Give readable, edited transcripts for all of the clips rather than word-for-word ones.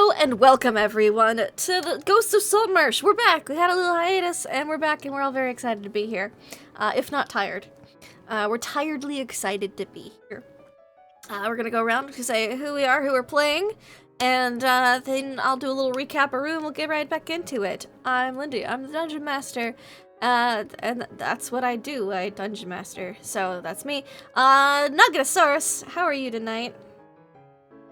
Hello and welcome everyone to the Ghosts of Saltmarsh. We're back. We had a little hiatus and we're back and we're all very excited to be here. If not tired. We're tiredly excited to be here. We're gonna go around to say who we are, who we're playing, and then I'll do a little recap of room. We'll get right back into it. I'm Lindy. I'm the Dungeon Master. And that's what I do. I Dungeon Master. So that's me. Nugatosaurus, how are you tonight?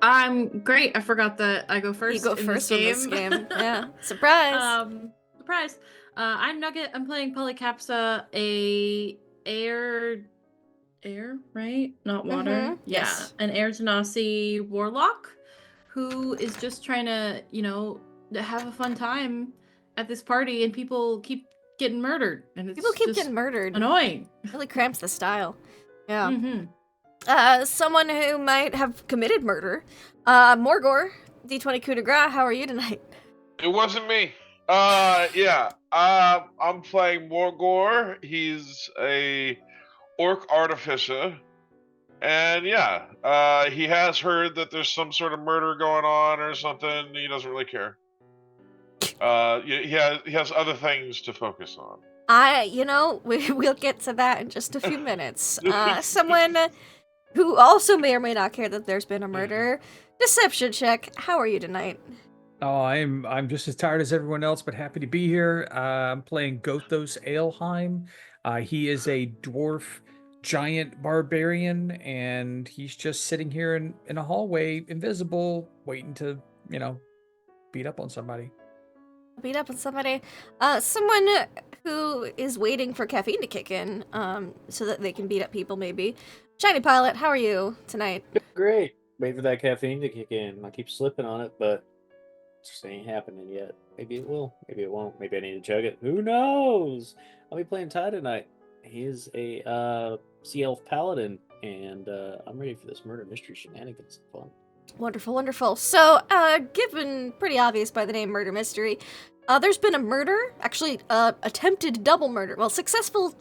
I'm great. I forgot that I go first. You go in first this in game. this game. Yeah. Surprise. Surprise. I'm Nugget. I'm playing Polycapsa, a air, right? Not water. Mm-hmm. Yeah, Yes. an air genasi warlock who is just trying to, have a fun time at this party, and people keep getting murdered, and it's People keep just getting murdered. annoying. Really cramps the style. Yeah. Mm-hmm. Someone who might have committed murder. Morgor, D20 coup de grace, how are you tonight? It wasn't me. Yeah. I'm playing Morgor. He's a orc artificer. And yeah, he has heard that there's some sort of murder going on or something. He doesn't really care. He has other things to focus on. We'll get to that in just a few minutes. Someone who also may or may not care that there's been a murder. Deception check. How are you tonight? Oh, I'm just as tired as everyone else, but happy to be here. I'm playing Gothos Aelheim. He is a dwarf giant barbarian, and he's just sitting here in a hallway, invisible, waiting to, beat up on somebody. Beat up on somebody. Someone who is waiting for caffeine to kick in, so that they can beat up people, maybe. Shiny Pilot, how are you tonight? Great. Wait for that caffeine to kick in. I keep slipping on it, but it just ain't happening yet. Maybe it will. Maybe it won't. Maybe I need to chug it. Who knows? I'll be playing Ty tonight. He is a Sea Elf Paladin, and I'm ready for this murder mystery shenanigans. Fun. Wonderful, wonderful. So, given pretty obvious by the name Murder Mystery, there's been a murder, actually, attempted double murder. Well, successful,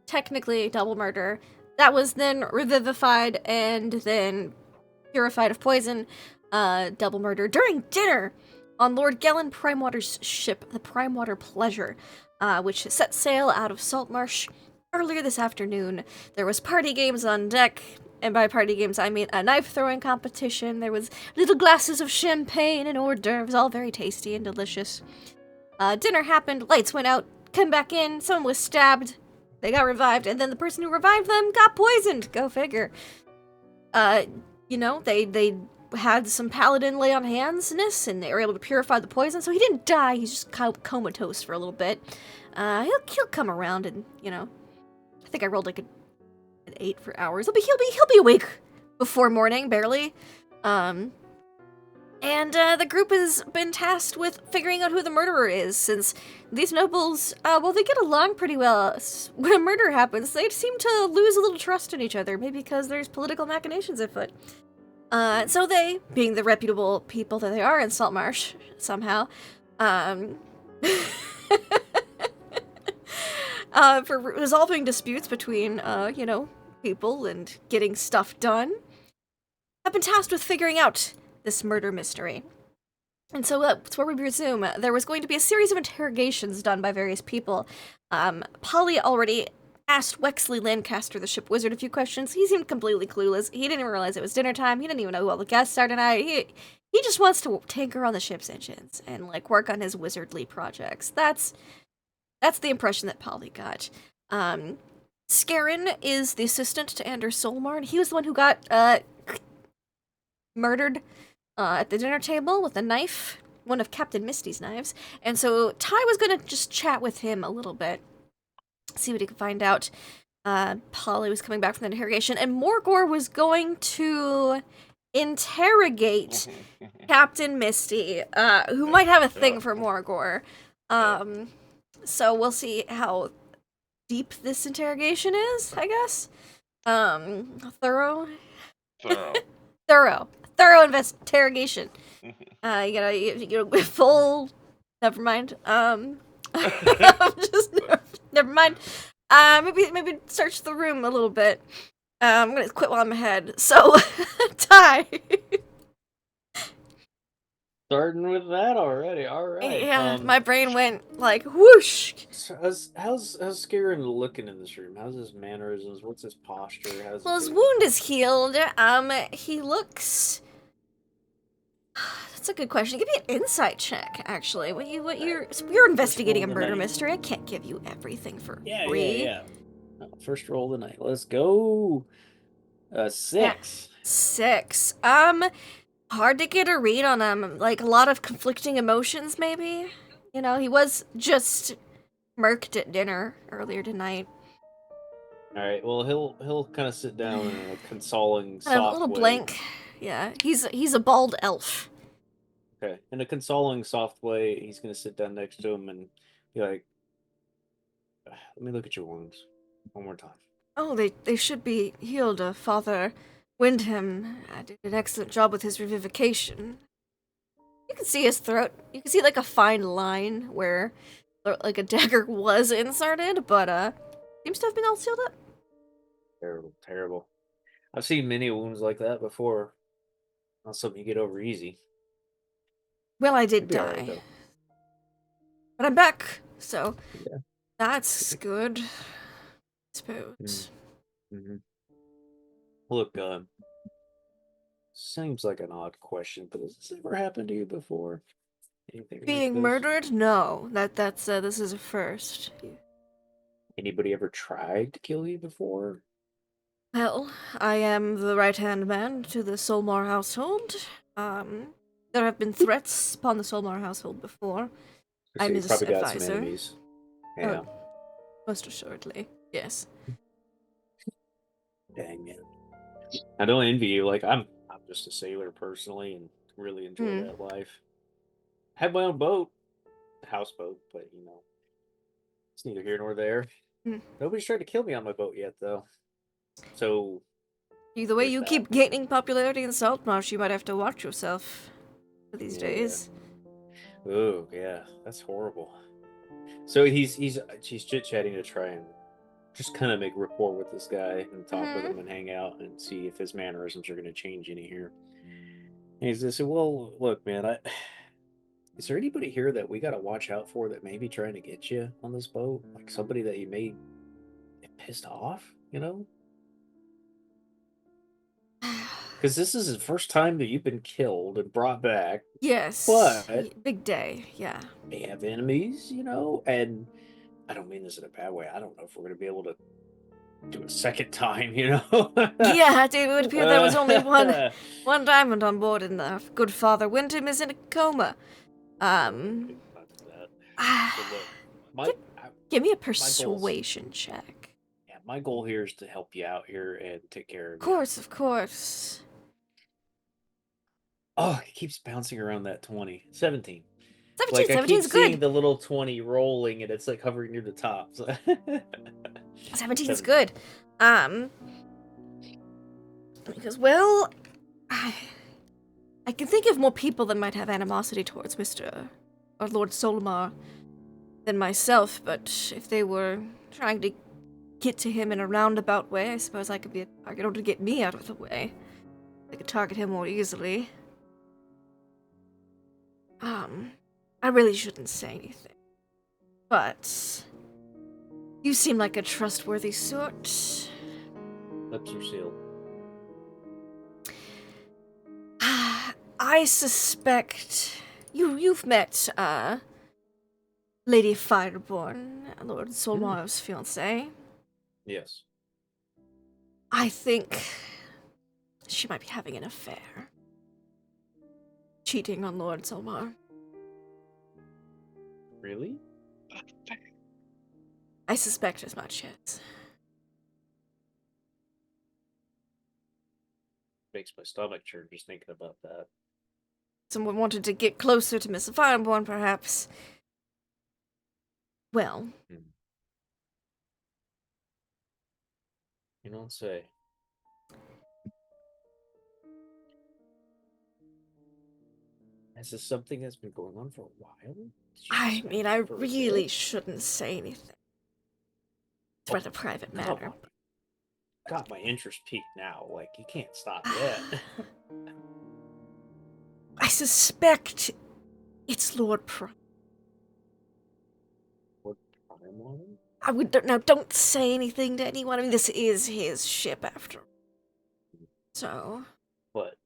technically, double murder. That was then revivified and then purified of poison. Double murder during dinner on Lord Gellin Primewater's ship, the Primewater Pleasure, which set sail out of Saltmarsh earlier this afternoon. There was party games on deck, and by party games I mean a knife-throwing competition. There was little glasses of champagne and hors d'oeuvres, all very tasty and delicious. Dinner happened, lights went out, came back in, someone was stabbed, they got revived, and then the person who revived them got poisoned. Go figure. They had some paladin lay on handsness, and they were able to purify the poison, so he didn't die, he's just comatose for a little bit. He'll come around and, I think I rolled like an 8 for hours. He'll be awake before morning, barely. And the group has been tasked with figuring out who the murderer is, since these nobles, they get along pretty well. When a murder happens, they seem to lose a little trust in each other, maybe because there's political machinations afoot. So they, being the reputable people that they are in Saltmarsh, somehow, for resolving disputes between, people and getting stuff done, have been tasked with figuring out this murder mystery. And so that's where we resume. There was going to be a series of interrogations done by various people. Polly already asked Wexley Lancaster, the ship wizard, a few questions. He seemed completely clueless. He didn't even realize it was dinner time. He didn't even know who all the guests are tonight. He just wants to tinker on the ship's engines and, work on his wizardly projects. That's the impression that Polly got. Scarin is the assistant to Anders Solmar, and he was the one who got, murdered at the dinner table with a knife, one of Captain Misty's knives, and so Ty was gonna just chat with him a little bit, see what he could find out. Polly was coming back from the interrogation, and Morgor was going to interrogate Captain Misty, who might have a thing for Morgor. So we'll see how deep this interrogation is, I guess. Thorough interrogation. Full. Never mind. Never mind. Maybe search the room a little bit. I'm gonna quit while I'm ahead. So, Ty. Starting with that already. All right. Yeah, my brain went like whoosh. So how's Scarin looking in this room? How's his mannerisms? What's his posture? How's Well, he his doing? wound is healed. He looks. That's a good question. Give me an insight check, actually. You're investigating a roll of the murder night. mystery. I can't give you everything for Yeah, free. yeah. First roll of the night. Let's go. 6. 6. Hard to get a read on him. Like a lot of conflicting emotions, maybe. You know, he was just murked at dinner earlier tonight. All right. Well, he'll kind of sit down in a consoling, Kind of a soft little way. blank. Yeah, he's a bald elf. Okay. In a consoling, soft way, he's gonna sit down next to him and be like, "Let me look at your wounds one more time." Oh, they should be healed. Father Windham did an excellent job with his revivification. You can see his throat. You can see like a fine line where like a dagger was inserted, but seems to have been all sealed up. Terrible, terrible. I've seen many wounds like that before. Not something you get over easy. Well, I did You'll be all right, die, though. but I'm back, so Yeah. that's good. I suppose. Mm-hmm. Look, seems like an odd question, but has this ever happened to you before? Anything like Being this? murdered? No, that's this is a first. Anybody ever tried to kill you before? Well, I am the right-hand man to the Saltmarsh household. There have been threats upon the Saltmarsh household before. So I'm you his probably got some advisor. enemies. Yeah. Most assuredly, yes. Dang, man. I don't envy you. Like I'm just a sailor personally, and really enjoy that life. I have my own boat, houseboat, but it's neither here nor there. Nobody's tried to kill me on my boat yet, though. So The way there's you that. keep gaining popularity in Saltmarsh, you might have to watch yourself these days. Oh yeah, that's horrible. So he's chit chatting to try and just kind of make rapport with this guy and talk with him and hang out and see if his mannerisms are going to change any here. And he's just, well, look, man, is there anybody here that we got to watch out for that may be trying to get you on this boat? Like somebody that you may get pissed off, Because this is the first time that you've been killed and brought back. Yes. But big day, yeah. They have enemies, and I don't mean this in a bad way. I don't know if we're going to be able to do a second time, Yeah, it would appear there was only one diamond on board, and the good Father Windham is in a coma. Give me a persuasion check. Yeah, my goal here is to help you out here and take care of you. Of course. Oh, it keeps bouncing around that 20. 17. 17's I keep good. seeing the little 20 rolling, and it's like hovering near the top. 17's good. Because, well, I can think of more people that might have animosity towards Mr. or Lord Solomar than myself, but if they were trying to get to him in a roundabout way, I suppose I could be a target or to get me out of the way. I could target him more easily. I really shouldn't say anything, but you seem like a trustworthy sort. Lips are sealed. I suspect you've met Lady Fireborn, Lord Solmar's fiancée. Yes. I think she might be having an affair. Cheating on Lord Solmar. Really? I suspect as much, yes. Makes my stomach churn just thinking about that. Someone wanted to get closer to Miss Fireborn, perhaps. Well. You don't say. Is this something that's been going on for a while? I mean, I really shouldn't say anything. It's rather private matter. Got my interest peaked now. Like, you can't stop yet. suspect it's Lord Prime. What time on it? I would now. Don't say anything to anyone. I mean, this is his ship after all. So, But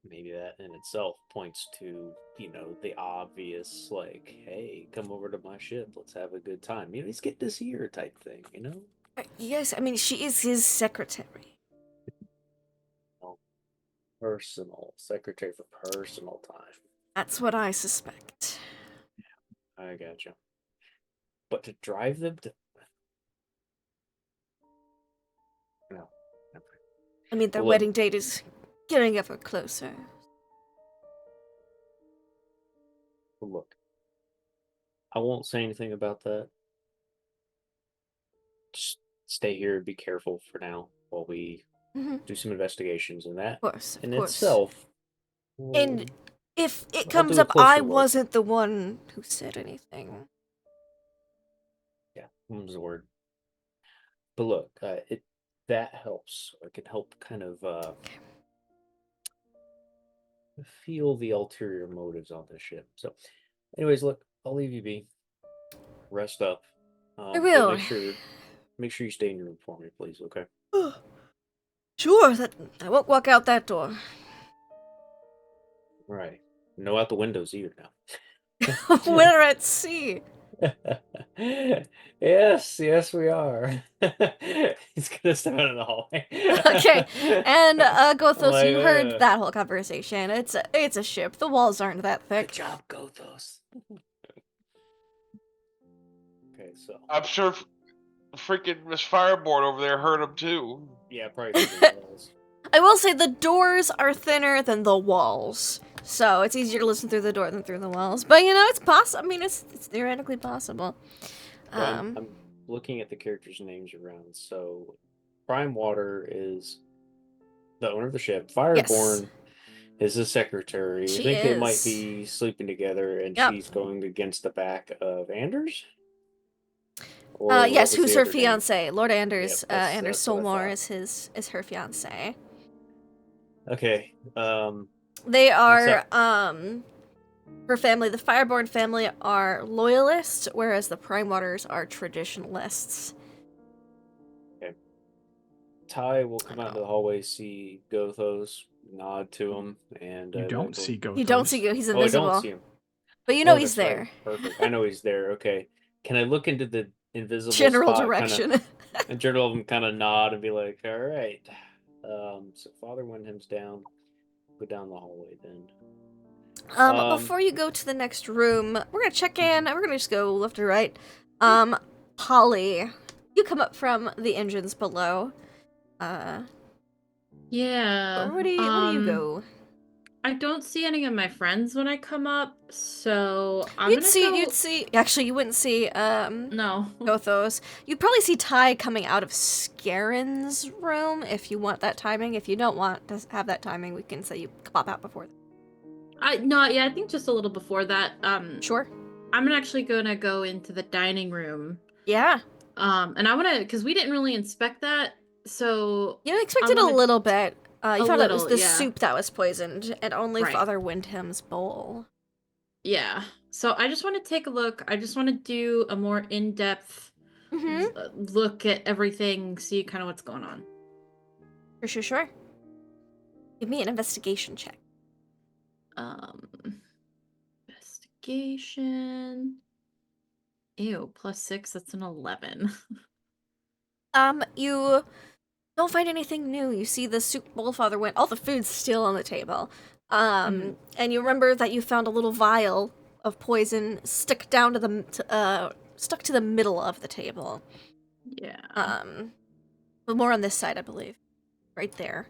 maybe that in itself points to, the obvious, like, hey, come over to my ship, let's have a good time. Let's get this here type thing, yes, I mean, she is his secretary. Personal. Secretary for personal time. That's what I suspect. I gotcha. But to drive them to... No. Never. I mean, their Well, look. wedding date is getting ever closer. But look. I won't say anything about that. Just stay here and be careful for now while we do some investigations, and that Of course, in of course. itself. And if it I'll comes do a up, I closer look. wasn't the one who said anything. Yeah, was the word. But look, that helps. It can help kind of feel the ulterior motives on this ship. So, anyways, look, I'll leave you be. Rest up. I will. Make sure you stay in your room for me, please. Okay. Sure, that I won't walk out that door. All right. No out the windows either now. We're at sea. Yes, we are. He's gonna step out of the hallway. Okay, and Gothos, Like, you heard that whole conversation. It's a ship. The walls aren't that thick. Good job, Gothos. Okay, so I'm sure freaking Miss Fireboard over there heard him too. yeah, probably. through the walls. I will say the doors are thinner than the walls, so it's easier to listen through the door than through the walls. But it's possible. I mean, it's theoretically possible. So I'm looking at the characters' names around. So, Prime Water is the owner of the ship. Fireborn is the secretary. She I think they might is. be sleeping together, and Yep. she's going against the back of Anders. Or Yes, what was who's the her other name? fiance? Lord Anders. Yep, that's Anders what I Solmore thought. is her fiance. Okay. They are up? her family. The Fireborn family are loyalists, whereas the Prime Waters are traditionalists. Ty will come out into the hallway, see Gothos, nod to him, and You don't see Gothos. You don't see him. He's Oh, I invisible. don't see him. But you Oh, know he's that's there. right. Perfect. I know he's there. Okay. Can I look into the invisible General spot, direction. and general of them kind of nod and be like, "All right." So Father Wyndham's down. Go down the hallway then. Before you go to the next room, we're gonna check in. We're gonna just go left or right. Polly, you come up from the engines below. Yeah. Where do you go? I don't see any of my friends when I come up, so You'd see. Actually, you wouldn't see. No. Gothos. You'd probably see Ty coming out of Scarin's room if you want that timing. If you don't want to have that timing, we can say you pop out before. I think just a little before that. Sure. I'm actually gonna go into the dining room. Yeah. And I wanna, because we didn't really inspect that, so You expected a little bit. You found out it was the yeah. soup that was poisoned, and only Right. Father Wyndham's bowl. Yeah. So I just want to take a look. I just want to do a more in-depth look at everything, see kind of what's going on. Sure. Give me an investigation check. Investigation. Ew, +6, that's an 11. You don't find anything new. You see the soup bowl Father went. All the food's still on the table. And you remember that you found a little vial of poison stuck to the middle of the table. Yeah. But more on this side, I believe. Right there.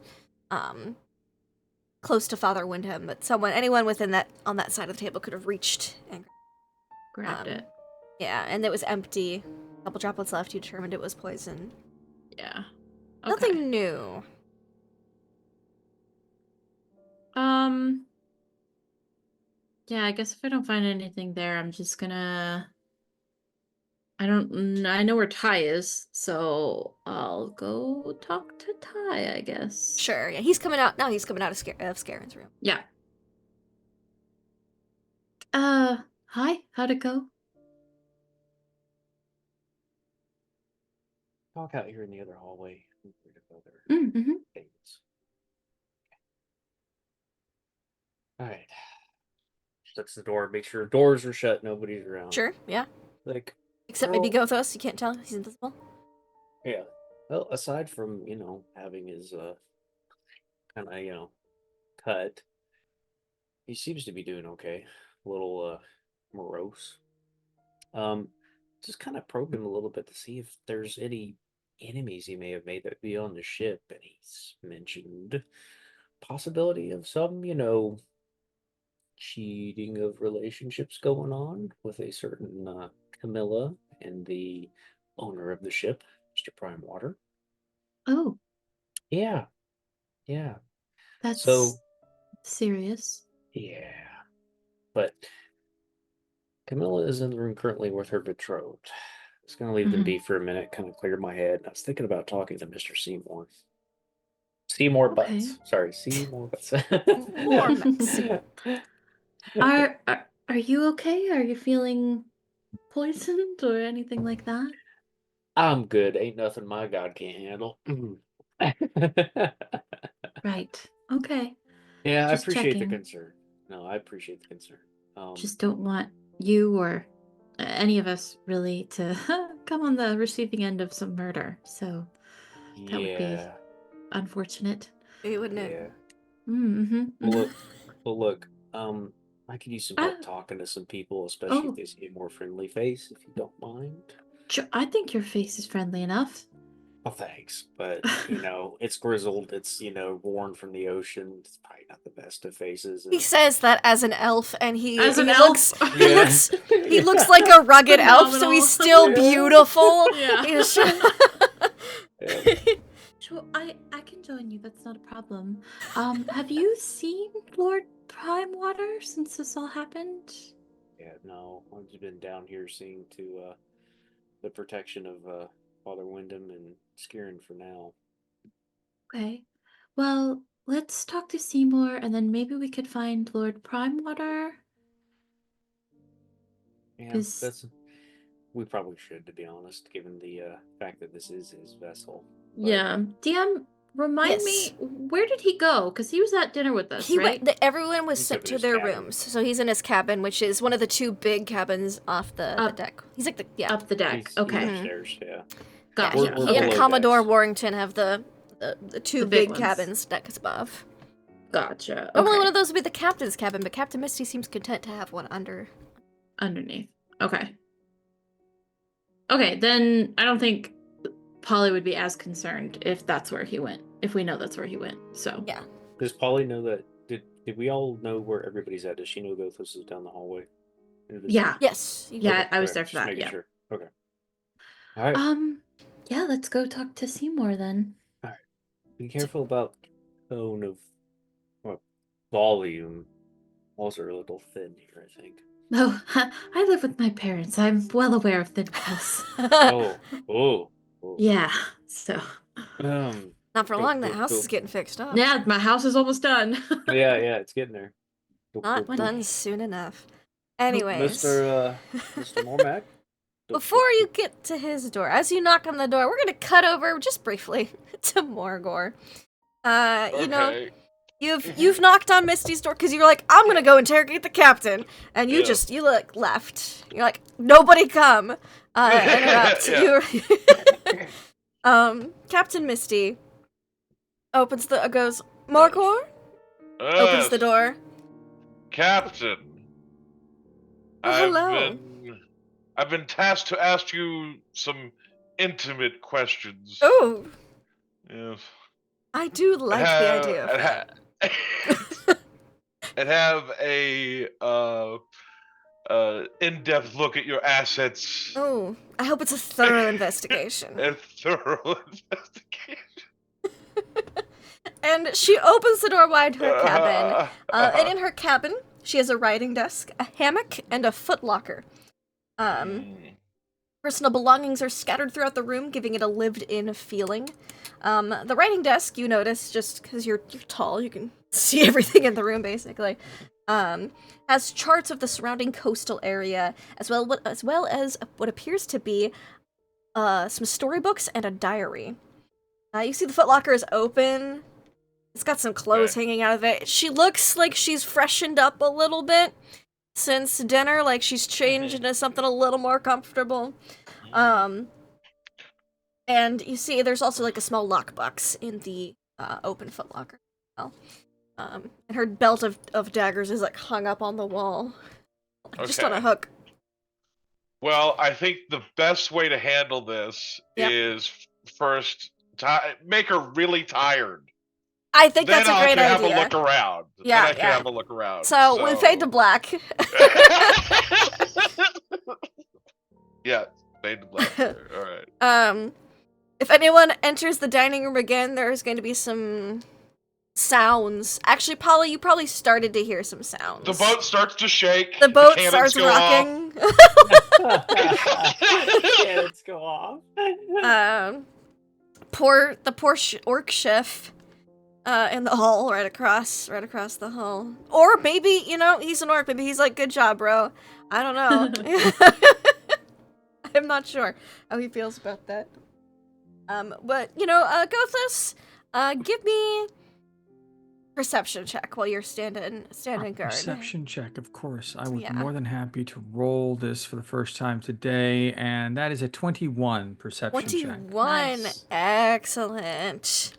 Close to Father Wyndham, but anyone on that side of the table could have reached and Grabbed it. Yeah, and it was empty. A couple droplets left. You determined it was poison. Yeah. Okay. Nothing new. Yeah, I guess if I don't find anything there, I'm just gonna... I know where Ty is, so I'll go talk to Ty, I guess. Sure, yeah, he's coming out now. He's coming out of Scarin's room. Yeah. Hi, how'd it go? Talk out here in the other hallway. I'm free to go there. Mm-hmm. Things. All right. Shuts the door. Make sure doors are shut. Nobody's around. Sure, yeah. Like, Except maybe girl- Gothos, you can't tell, he's invisible. Yeah. Well, aside from having his kind of cut, he seems to be doing okay. A little morose. Just kind of probe him a little bit to see if there's any enemies he may have made that would be on the ship, and he's mentioned possibility of some, cheating of relationships going on with a certain Camilla and the owner of the ship, Mr. Prime Water. Oh, Yeah, yeah. that's So, serious. yeah. But Camilla is in the room currently with her betrothed. Just gonna leave them be for a minute, kind of clear my head. I was thinking about talking to Mr. Seymour. Seymour Okay. Butts. Sorry, Seymour Butts. More Mexican. Are you okay? Are you feeling poisoned or anything like that? I'm good. Ain't nothing my God can't handle. Right. Okay. Yeah, I Just appreciate the checking. concern. No, I appreciate the concern. Just don't want you or any of us really to come on the receiving end of some murder. So that would be Yeah, unfortunate. You wouldn't yeah. Mm-hmm. Well, look. I could use some help Ah, talking to some people, especially if oh, they see a more friendly face, if you don't mind. I think your face is friendly enough. Well, thanks, but it's grizzled. It's worn from the ocean. It's probably not the best of faces. He says that as an elf, and As an looks elf. he Yeah. looks he looks like a rugged elf, so he's still Yeah. beautiful. Yeah. He's Yeah. Sure, I can join you. That's not a problem. Have you seen Lord Primewater since this all happened? Yeah, no, I've just been down here seeing to the protection of Father Wyndham and Skieran for now. Okay. Well, let's talk to Seymour, and then maybe we could find Lord Primewater. Yeah, 'Cause- we probably should, to be honest, given the fact that this is his vessel. But Yeah. DM, remind me, Yes. where did he go? Because he was at dinner with us, right? Everyone was He's sent up in to his their cabin. rooms, so he's in his cabin, which is one of the two big cabins off the Up- deck. He's like Up the deck. he's Okay. Mhm. upstairs. Yeah. Gotcha. Yeah, We're he and below Commodore decks. Warrington have the two The big big ones. cabins decks above. Gotcha. Normally Okay. one of those would be the captain's cabin, but Captain Misty seems content to have one under. Underneath. Okay. Okay, then I don't think Polly would be as concerned if that's where he went. If we know that's where he went. So Yeah. Does Polly know that? Did we all know where everybody's at? Does she know Gothos is down the hallway? yeah. Yes. you Yeah, do. I was Okay, there for just that. making Yeah. sure. Okay. All right. Yeah, let's go talk to Seymour then. Be careful about tone of volume. Walls are a little thin here, I think. Oh, I live with my parents. I'm well aware of thin walls. Oh. Yeah, so. Not for Go- long, the go- house go. is getting fixed up. Yeah, my house is almost done. Yeah, it's getting there. Not done soon enough. Anyways. Mr. Mormac. Before you get to his door, as you knock on the door, we're gonna cut over just briefly to Morgor. Okay. You've knocked on Misty's door because you're like, I'm gonna go interrogate the captain, and you Yeah. you look left. You're like, nobody come. Interrupt. Yeah. Captain Misty goes, Morgor? Opens the door. Captain. Oh, hello. I've been tasked to ask you some intimate questions. Oh, Yes. I do like the idea of that. And have a in-depth look at your assets. Oh, I hope it's a thorough investigation. A thorough investigation. And she opens the door wide to her cabin. And in her cabin, she has a writing desk, a hammock, and a footlocker. Personal belongings are scattered throughout the room, giving it a lived-in feeling. The writing desk, you notice, just because you're tall, you can see everything in the room, basically. Has charts of the surrounding coastal area, as well as what appears to be some storybooks and a diary. You see the footlocker is open. It's got some clothes hanging out of it. She looks like she's freshened up a little bit since dinner, like she's changed into something a little more comfortable. And you see there's also like a small lockbox in the open footlocker. And her belt of daggers is like hung up on the wall, like, just on a hook. Well, I think the best way to handle this is first make her really tired. I think then that's a great idea. Then I can have a look around. Yeah, then I can have a look around. So we fade to black. Yeah, fade to black. All right. If anyone enters the dining room again, there's going to be some sounds. Actually, Polly, you probably started to hear some sounds. The boat starts to shake. The boat starts rocking. Cannons go off. The poor orc chef in the hall right across the hall. Or maybe, he's an orc. Maybe he's like, good job, bro. I don't know. I'm not sure how he feels about that. But, Gothos, give me perception check while you're standing guard. Perception check, of course. I was more than happy to roll this for the first time today, and that is a 21 perception check. 21, nice. Excellent.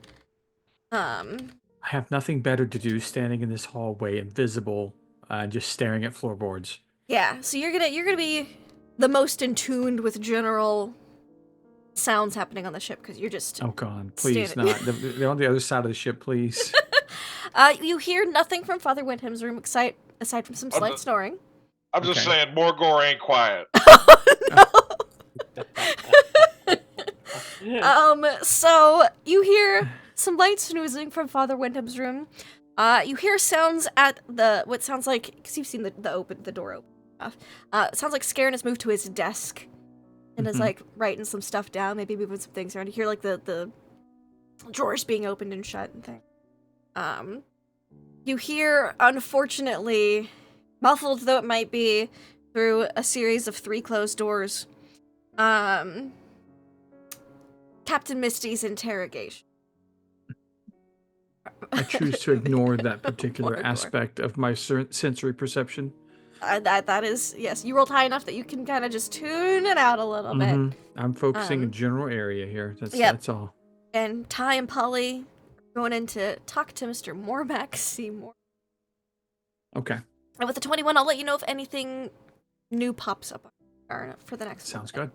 I have nothing better to do standing in this hallway, invisible, just staring at floorboards. Yeah, so you're gonna be the most in tuned with general sounds happening on the ship because you're just. Oh God, please not. They're on the other side of the ship, please. You hear nothing from Father Windham's room aside from some slight snoring. I'm just saying, Morgor ain't quiet. So you hear some light snoozing from Father Windham's room. You hear sounds at what sounds like, because you've seen the door open. It sounds like Scarin has moved to his desk and is like writing some stuff down, maybe moving some things around. You hear like the drawers being opened and shut and things. You hear, unfortunately, muffled though it might be, through a series of 3 closed doors, Captain Misty's interrogation. I choose to ignore that particular aspect of my sensory perception. That is, yes, you rolled high enough that you can kind of just tune it out a little bit. I'm focusing a general area here. That's all. And Ty and Polly are going in to talk to Mr. Mormac Seymour. Okay. And with the 21, I'll let you know if anything new pops up for the next Sounds good.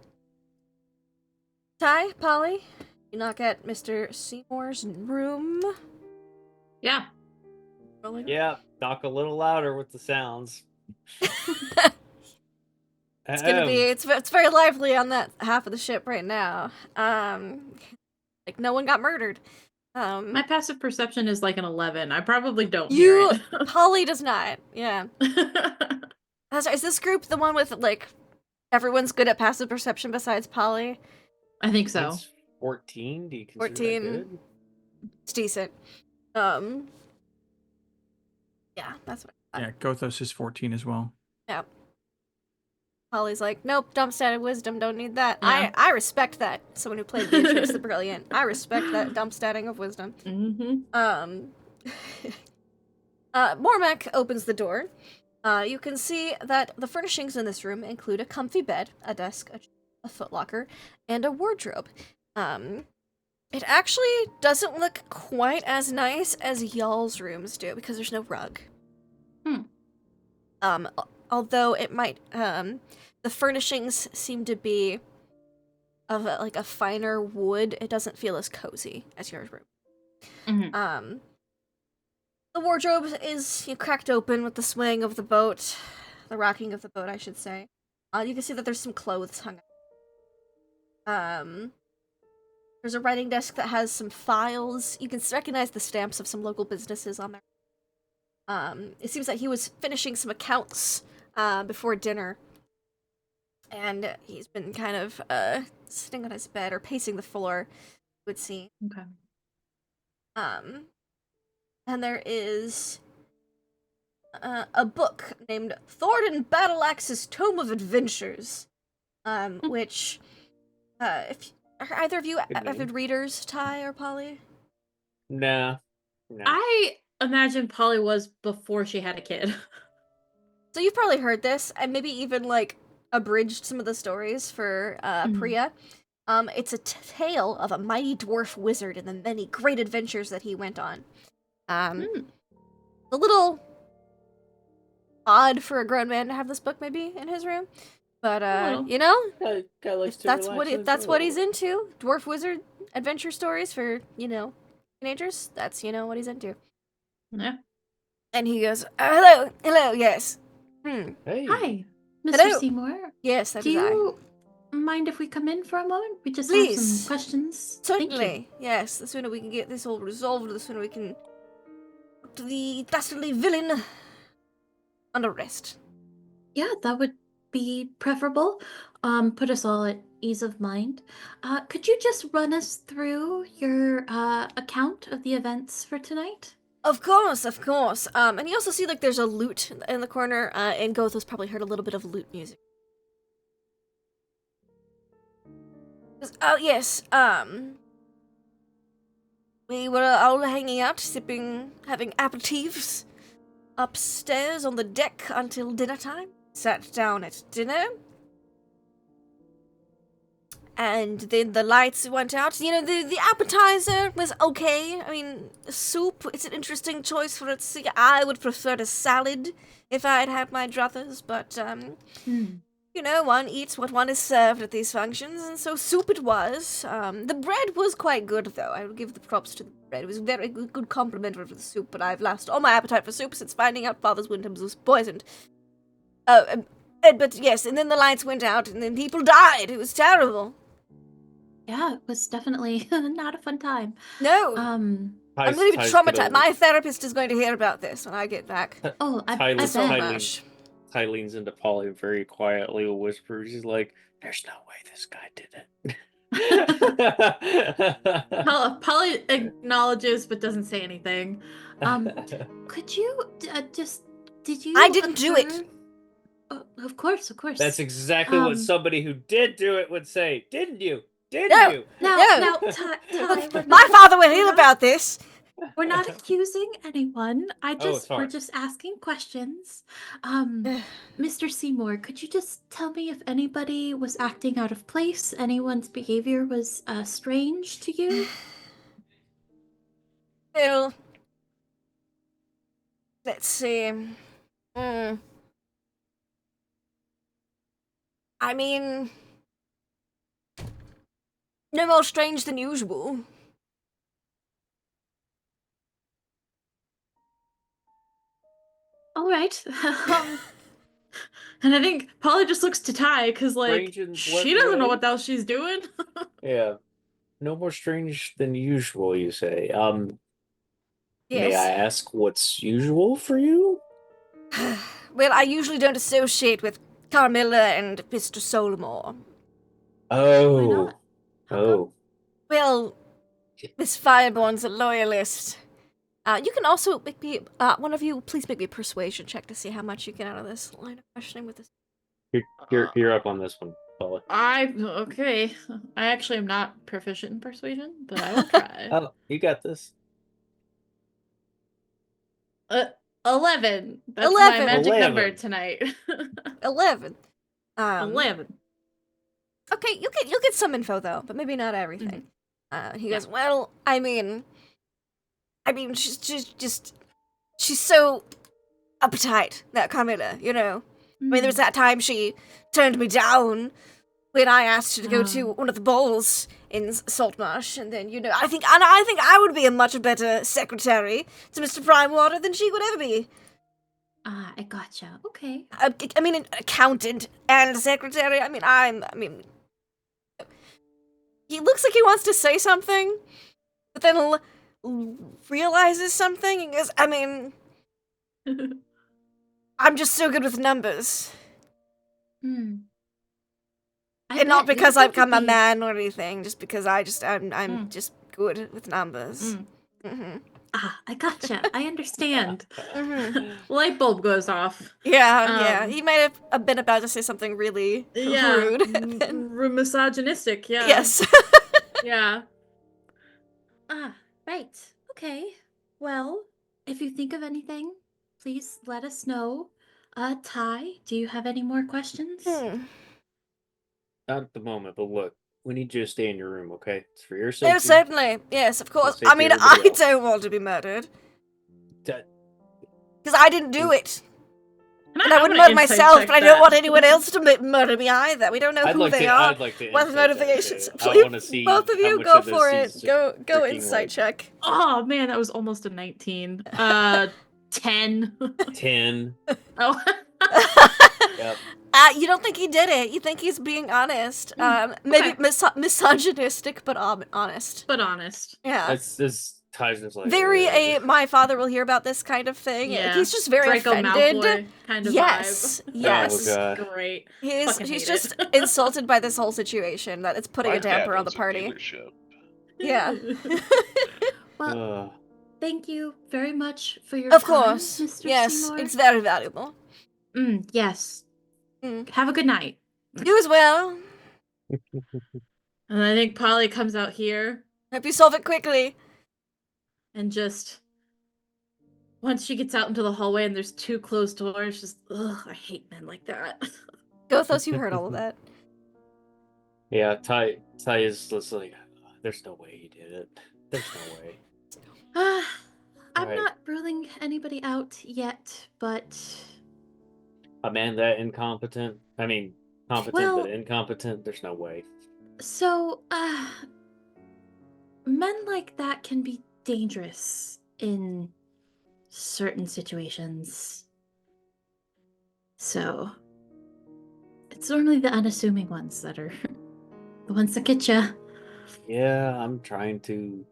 Ty, Polly, you knock at Mr. Seymour's room. Yeah. Yeah, knock a little louder with the sounds. It's gonna be it's very lively on that half of the ship right now. Like no one got murdered. My passive perception is like an 11. I probably don't hear it. Polly does not. Yeah. Is this group the one with like everyone's good at passive perception besides Polly? I think so. It's 14. Do you consider 14. that good? It's decent. Yeah, that's what I thought. Yeah, Gothos is 14 as well. Yeah. Polly's like, nope, dump-static wisdom, don't need that. Yeah. I respect that. Someone who played Beatrice the Brilliant. I respect that dump-statting of wisdom. Mormac opens the door. You can see that the furnishings in this room include a comfy bed, a desk, a footlocker, and a wardrobe. It actually doesn't look quite as nice as y'all's rooms do because there's no rug. Although it might, the furnishings seem to be of a finer wood. It doesn't feel as cozy as your room. The wardrobe is cracked open with the swaying of the boat, the rocking of the boat, I should say. You can see that there's some clothes hung up. There's a writing desk that has some files. You can recognize the stamps of some local businesses on there. It seems that he was finishing some accounts before dinner. And he's been kind of sitting on his bed or pacing the floor, you would see. Okay. And there is a book named Thornton Battleaxe's Tome of Adventures, which, if are either of you Good name. avid readers, Ty or Polly? Nah. Nah. I imagine Polly was before she had a kid. So you've probably heard this, and maybe even, like, abridged some of the stories for Priya. It's a tale of a mighty dwarf wizard and the many great adventures that he went on. A little odd for a grown man to have this book maybe in his room, but you know, Guy likes if to that's relax what and if that's enjoy what a he's little. into, dwarf wizard adventure stories for teenagers. That's what he's into. Yeah. And he goes, hello, yes. Hey. Hi, Mr. Hello. Seymour. Yes, that Do is I. you mind if we come in for a moment? We just have Please. some questions. Thank you. Certainly, yes. The sooner we can get this all resolved, the sooner we can put the dastardly villain under arrest. Yeah, that would be preferable. Put us all at ease of mind. Could you just run us through your account of the events for tonight? Of course. And you also see, like, there's a lute in the corner, and Goth has probably heard a little bit of lute music. Oh, yes, we were all hanging out, having aperitifs upstairs on the deck until dinner time. Sat down at dinner. And then the lights went out. The appetizer was okay. I mean, soup, it's an interesting choice for it. I would prefer a salad if I'd had my druthers, but, one eats what one is served at these functions, and so soup it was. The bread was quite good, though. I would give the props to the bread. It was a very good compliment for the soup, but I've lost all my appetite for soup since finding out Father Wyndham's was poisoned. But yes, and then the lights went out, and then people died. It was terrible. Yeah, it was definitely not a fun time. No. I'm going to be traumatized. My therapist is going to hear about this when I get back. I Ty bet. Ty leans into Polly very quietly, will whisper. She's like, "There's no way this guy did it." Polly acknowledges but doesn't say anything. Could you did you? I didn't do it. Of course. That's exactly what somebody who did do it would say. Didn't you? Didn't you? Now, Ty, my father will hear about this. We're not accusing anyone. Sorry. We're just asking questions. Mr. Seymour, could you just tell me if anybody was acting out of place? Anyone's behavior was strange to you? Well, let's see. I mean, no more strange than usual. All right. And I think Polly just looks to Ty because, like, she doesn't know what else she's doing. Yeah. No more strange than usual, you say. Yes. May I ask what's usual for you? Well, I usually don't associate with Carmilla and Mr. Solomore. Oh. Why not? Oh. Well, Miss Fireborn's a loyalist. You can also make me, one of you, please make me a persuasion check to see how much you get out of this line of questioning with this. You're up on this one, Paula. Okay. I actually am not proficient in persuasion, but I will try. Oh, you got this. 11. That's 11. my magic 11. number tonight. 11. 11. Okay, you'll get some info though, but maybe not everything. He goes, well, I mean, she's so uptight, that Carmilla, you know. I mean, there was that time she turned me down when I asked her to go to one of the balls in Saltmarsh, and then, I think I would be a much better secretary to Mr. Primewater than she would ever be. I gotcha. Okay. I mean, an accountant and a secretary. I mean, he looks like he wants to say something, but then realizes something and goes, I mean, I'm just so good with numbers. And not because I've become a man or anything, just because I'm just good with numbers. I gotcha. I understand. Mhm. Light bulb goes off. Yeah. He might have been about to say something really rude. Misogynistic, yeah. Yes. Yeah. Right. Okay. Well, if you think of anything, please let us know. Ty, do you have any more questions? Not at the moment, but look, we need you to stay in your room, okay? It's for your Oh, safety. certainly. Yes, of course. safety I of mean, everybody I else. don't want to be murdered. That- Because I didn't do it. And And I wouldn't murder myself, but I don't want anyone else to murder me either. We don't know who they are. I'd like to What insight that, motivations? okay? I want to see Both of how you much go of this for it. he's Go freaking, insight like, check. Oh man, that was almost a 19. 10. 10. Oh. Yep. You don't think he did it. You think he's being honest. Maybe okay. misogynistic, but honest. But honest. Yeah. That's this ties just like Very my father will hear about this kind of thing. Yeah. He's just very Draco offended. Malfoy kind of Yes. vibe. Yes. Oh, God. Great. He's Fucking he's hate just it. insulted by this whole situation that it's putting My a damper dad on the owns a party. dealership. Yeah. Well, thank you very much for your Of time, course. Mr. Yes, Seymour. it's very valuable. Yes. Mm. Have a good night. You as well. And I think Polly comes out here Hope you solve it quickly. and just once she gets out into the hallway and there's 2 closed doors, just I hate men like that. Gothos, you heard all of that. Yeah, Ty is just like, there's no way he did it. There's no way. I'm Right. not ruling anybody out yet, but A man that incompetent, I mean, competent Well- but incompetent, there's no way. so men like that can be dangerous in certain situations. So it's normally the unassuming ones that are the ones that get ya. Yeah, I'm trying to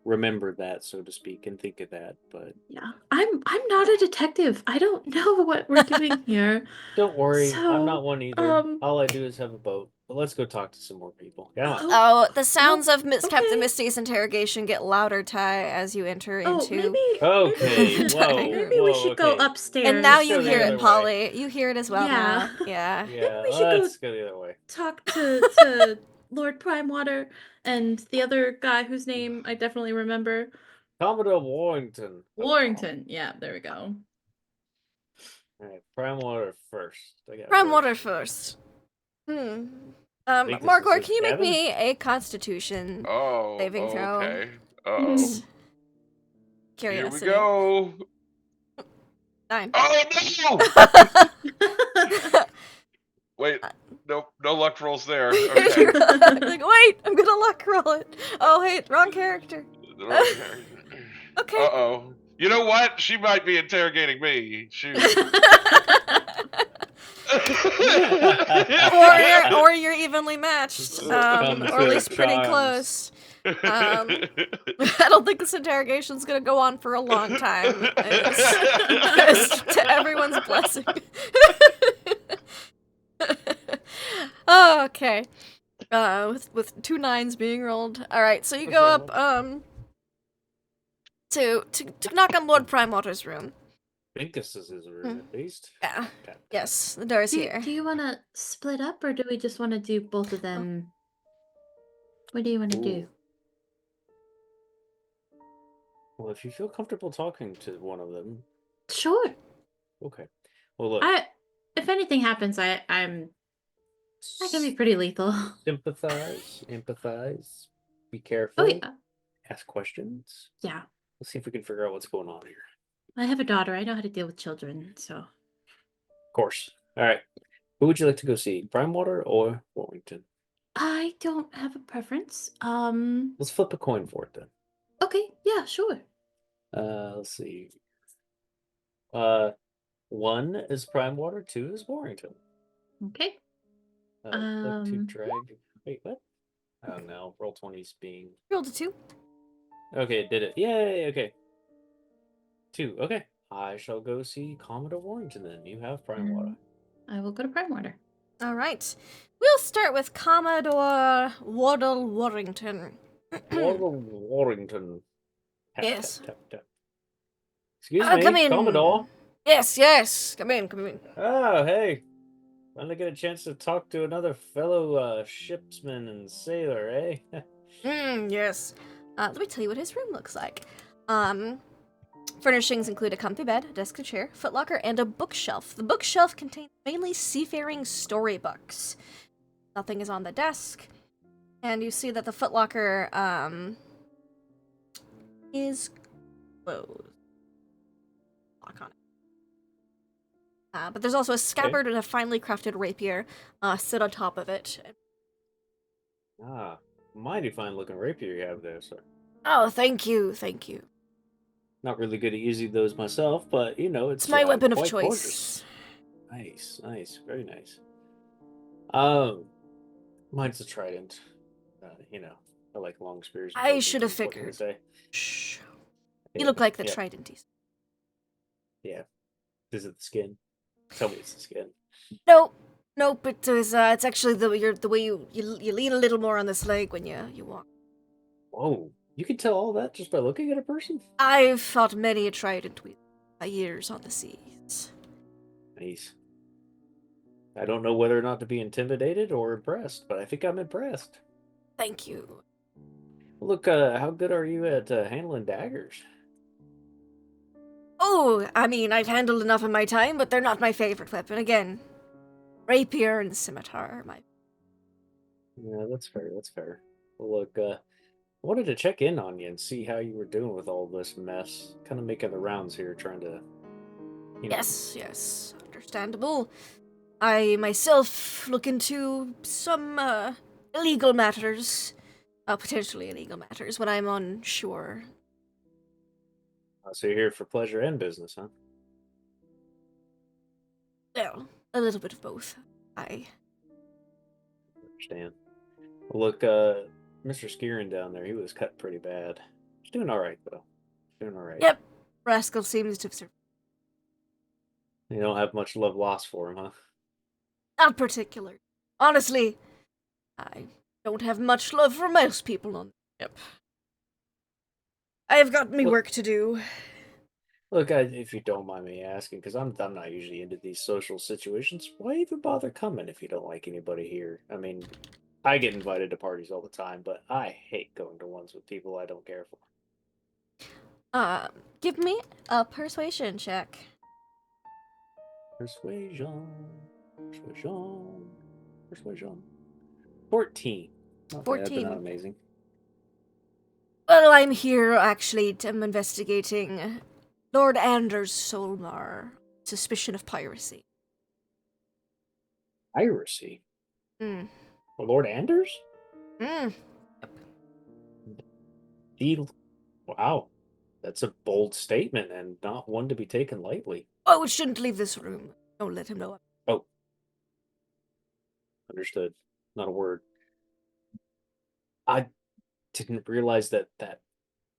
remember that, so to speak, and think of that, but Yeah, I'm not a detective. I don't know what we're doing here. don't worry, So, I'm not one either. All I do is have a boat. But let's go talk to some more people. Come on. Oh, the sounds of okay. Captain Misty's interrogation get louder, Ty, as you enter into... maybe Okay, whoa. maybe we should go okay. upstairs. And now Let's you go the hear other it, way. Polly. You hear it as well Yeah. now. Yeah. Yeah, we should go let's go the other way. talk to Lord Primewater and the other guy whose name I definitely remember. Commodore Warrington. Warrington. Yeah, there we go. Alright, Primewater first. Prime water first. think this Margor, is can you make Gavin? me a constitution Oh, saving throw? okay. Uh-oh. Just Here we curiosity. go. 9. Oh, no! Wait, no luck rolls there. Okay. Like, wait, I'm gonna luck roll it. Oh, wait, wrong character. Okay. Uh-oh. You know what? She might be interrogating me. Shoot. or you're evenly matched, or at least pretty close. I don't think this interrogation's gonna go on for a long time. It's to everyone's blessing. Oh, okay. With 2 9s being rolled. All right, so you go up to knock on Lord Primewater's room. I think this is his room, at least. Yeah. Okay. Yes, the door's here. Do you want to split up, or do we just want to do both of them? What do you want to do? Ooh. Well, if you feel comfortable talking to one of them, Sure. okay. Well, look, If anything happens, I can be pretty lethal. sympathize, empathize, be careful, Oh yeah, ask questions. yeah. Let's see if we can figure out what's going on here. I have a daughter. I know how to deal with children. So Of course. All right. Who would you like to go see, Primewater or Warrington? I don't have a preference. Let's flip a coin for it then. Okay. Yeah. Sure. Let's see. 1 is Primewater, 2 is Warrington. Okay. Click to drag. Wait, what? Oh no, roll 20's being. Rolled a 2. Okay, it did it. Yay, okay. 2, okay. I shall go see Commodore Warrington then. You have Primewater. I will go to Primewater. All right. We'll start with Commodore Waddle Warrington. Warrington. Tap, Yes. tap, tap, tap. Excuse Come me, in. Commodore. Yes. Come in. Oh, hey. Finally get a chance to talk to another fellow shipsman and sailor, eh? Yes. Let me tell you what his room looks like. Furnishings include a comfy bed, a desk and chair, footlocker, and a bookshelf. The bookshelf contains mainly seafaring storybooks. Nothing is on the desk. And you see that the footlocker, is closed. Lock on it. But there's also a scabbard and a finely crafted rapier sit on top of it. Ah, mighty fine looking rapier you have there, sir. Oh, thank you. Not really good at using those myself, but you know, It's my weapon of quite choice. gorgeous. Nice, very nice. Mine's a trident. You know, I like long spears. and I poking should have things, what can I figured. say? Shh. Yeah, You look like the yeah, trident. yeah. Is it the skin? Tell me it's the skin. Nope. It's actually the way you lean a little more on this leg when you walk. Whoa, you can tell all that just by looking at a person? I've fought many a trident with my years on the seas. Nice. I don't know whether or not to be intimidated or impressed, but I think I'm impressed. Thank you. Look, how good are you at handling daggers? Oh, I mean, I've handled enough in my time, but they're not my favorite weapon. Again, rapier and scimitar are my. Yeah, that's fair. That's fair. Well, look, I wanted to check in on you and see how you were doing with all this mess. Kind of making the rounds here, trying to, you know. Yes, understandable. I myself look into some illegal matters, potentially illegal matters, when I'm on shore. So you're here for pleasure and business, huh? Well, a little bit of both. I Understand. Well, look, Mr. Skieran down there, he was cut pretty bad. He's doing all right though. Doing all right. Yep, rascal seems to have survived. You don't have much love lost for him, huh? Not particular. Honestly, I don't have much love for most people on the ship. I have got me Look- work to do. Look, if you don't mind me asking, because I'm not usually into these social situations. Why even bother coming if you don't like anybody here? I mean, I get invited to parties all the time, but I hate going to ones with people I don't care for. Give me a persuasion check. Persuasion. 14. Not bad, but 14. not amazing. Well, I'm here actually. I'm investigating Lord Anders Solmar. Suspicion of piracy. Piracy? Hmm. Well, Lord Anders? Hmm. Wow. That's a bold statement and not one to be taken lightly. Oh, shouldn't leave this room. Don't let him know. Oh. Understood. Not a word. I didn't realize that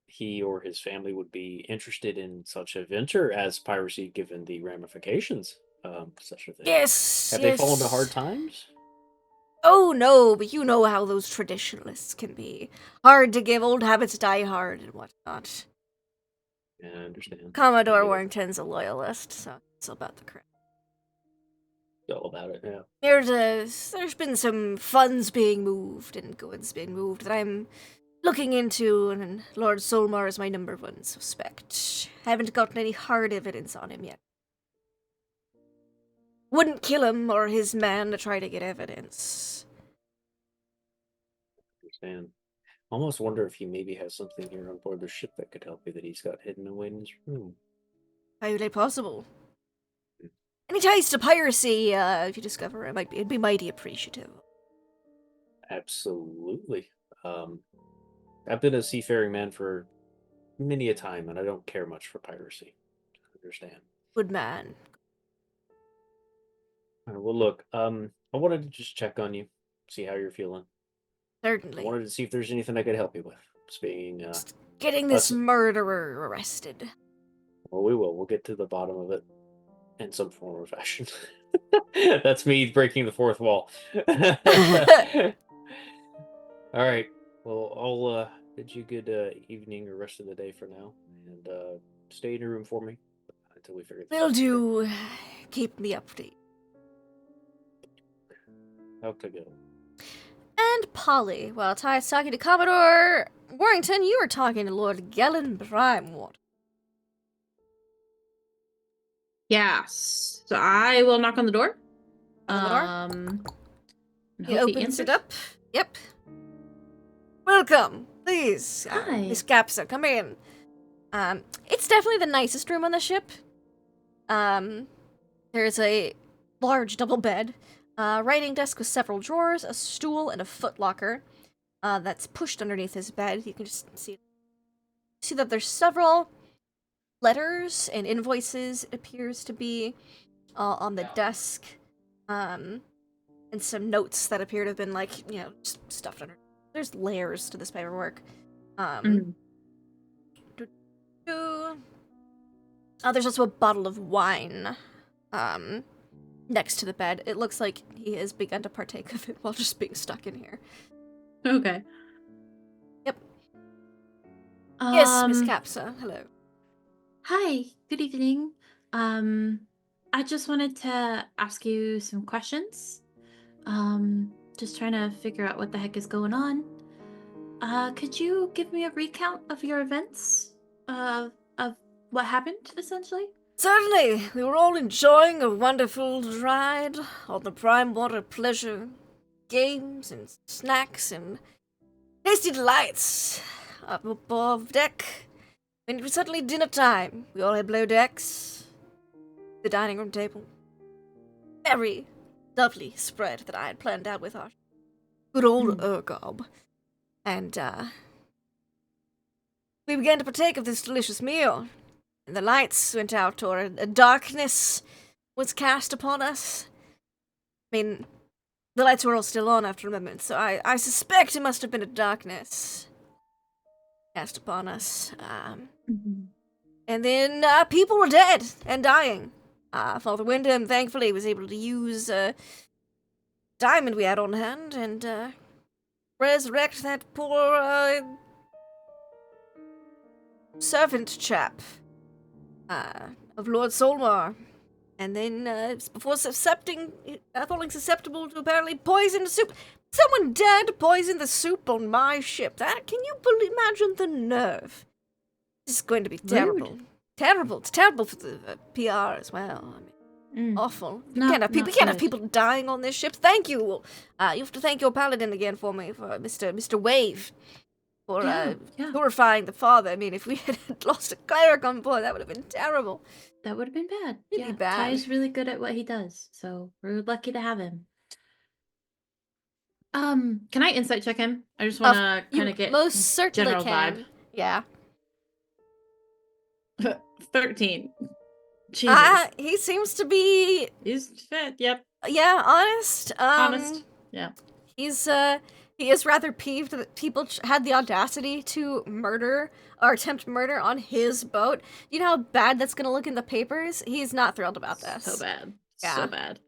he or his family would be interested in such a venture as piracy, given the ramifications such a thing. Yes. Have they fallen to hard times? Oh no, but you know how those traditionalists can be. Hard to give, old habits die hard, and whatnot. Yeah, I understand. Commodore I get it. Warrington's a loyalist, so it's about the crap. It's all about it, yeah. There's been some funds being moved and goods being moved that I'm looking into, and Lord Solmar is my number one suspect. Haven't gotten any hard evidence on him yet. Wouldn't kill him or his man to try to get evidence. Understand. Almost wonder if he maybe has something here on board the ship that could help you that he's got hidden away in his room. Highly possible. Any ties to piracy, if you discover it, it'd be mighty appreciative. Absolutely. I've been a seafaring man for many a time, and I don't care much for piracy. Understand. Good man. All right, well, look, I wanted to just check on you, see how you're feeling. I Certainly. wanted to see if there's anything I could help you with. Speaking, Just getting this us- murderer arrested. well, we will. We'll get to the bottom of it in some form or fashion. That's me breaking the fourth wall. All right. Well, bid you good evening or rest of the day for now, and stay in your room for me until we figure this Will out. do. Keep me updated. Okay, go. And Polly, while Ty's talking to Commodore Warrington, you are talking to Lord Gellin Brimewater. Yes. So I will knock on the door. On the door? And He hope opens it answers. up. Yep. Welcome, please. Hi. Miss Capsa, come in. It's definitely the nicest room on the ship. There's a large double bed, writing desk with several drawers, a stool, and a footlocker that's pushed underneath his bed. You can just see that there's several letters and invoices, it appears to be, on the desk, and some notes that appear to have been, like, just stuffed under. There's layers to this paperwork. There's also a bottle of wine, next to the bed. It looks like he has begun to partake of it while just being stuck in here. Okay. Yep. Yes, Miss Capsa. Hello. Hi, good evening. I just wanted to ask you some questions. Just trying to figure out what the heck is going on. Could you give me a recount of your events? Of what happened, essentially? Certainly. We were all enjoying a wonderful ride on the Brimewater Pleasure games and snacks and tasty delights up above deck. When it was suddenly dinner time, we all had below decks, the dining room table. Very lovely spread that I had planned out with our good old Urgob. And, we began to partake of this delicious meal. And the lights went out, or a darkness was cast upon us. I mean, the lights were all still on after a moment, so I suspect it must have been a darkness cast upon us. And then people were dead and dying. Father Wyndham, thankfully, was able to use a diamond we had on hand and resurrect that poor servant chap of Lord Solmar. And then, before falling susceptible to apparently poisoned soup. Someone dared poison the soup on my ship. Can you imagine the nerve? This is going to be terrible. Rude. Terrible. It's terrible for the PR as well. I mean, awful. We can't have people dying on this ship. Thank you. You have to thank your paladin again for me, for Mr. Wave, for purifying the father. I mean, if we had lost a cleric on board, that would have been terrible. That would have been bad. Really bad. Ty's really good at what he does, so we're lucky to have him. Can I insight check him? I just want to kind of get most certainly general can. vibe. Yeah. 13. Jesus. He seems to be. He's fit. Yep. Yeah, honest. Honest. Yeah. He is rather peeved that people had the audacity to murder or attempt murder on his boat. You know how bad that's gonna look in the papers? He's not thrilled about this. So bad. Yeah. So bad.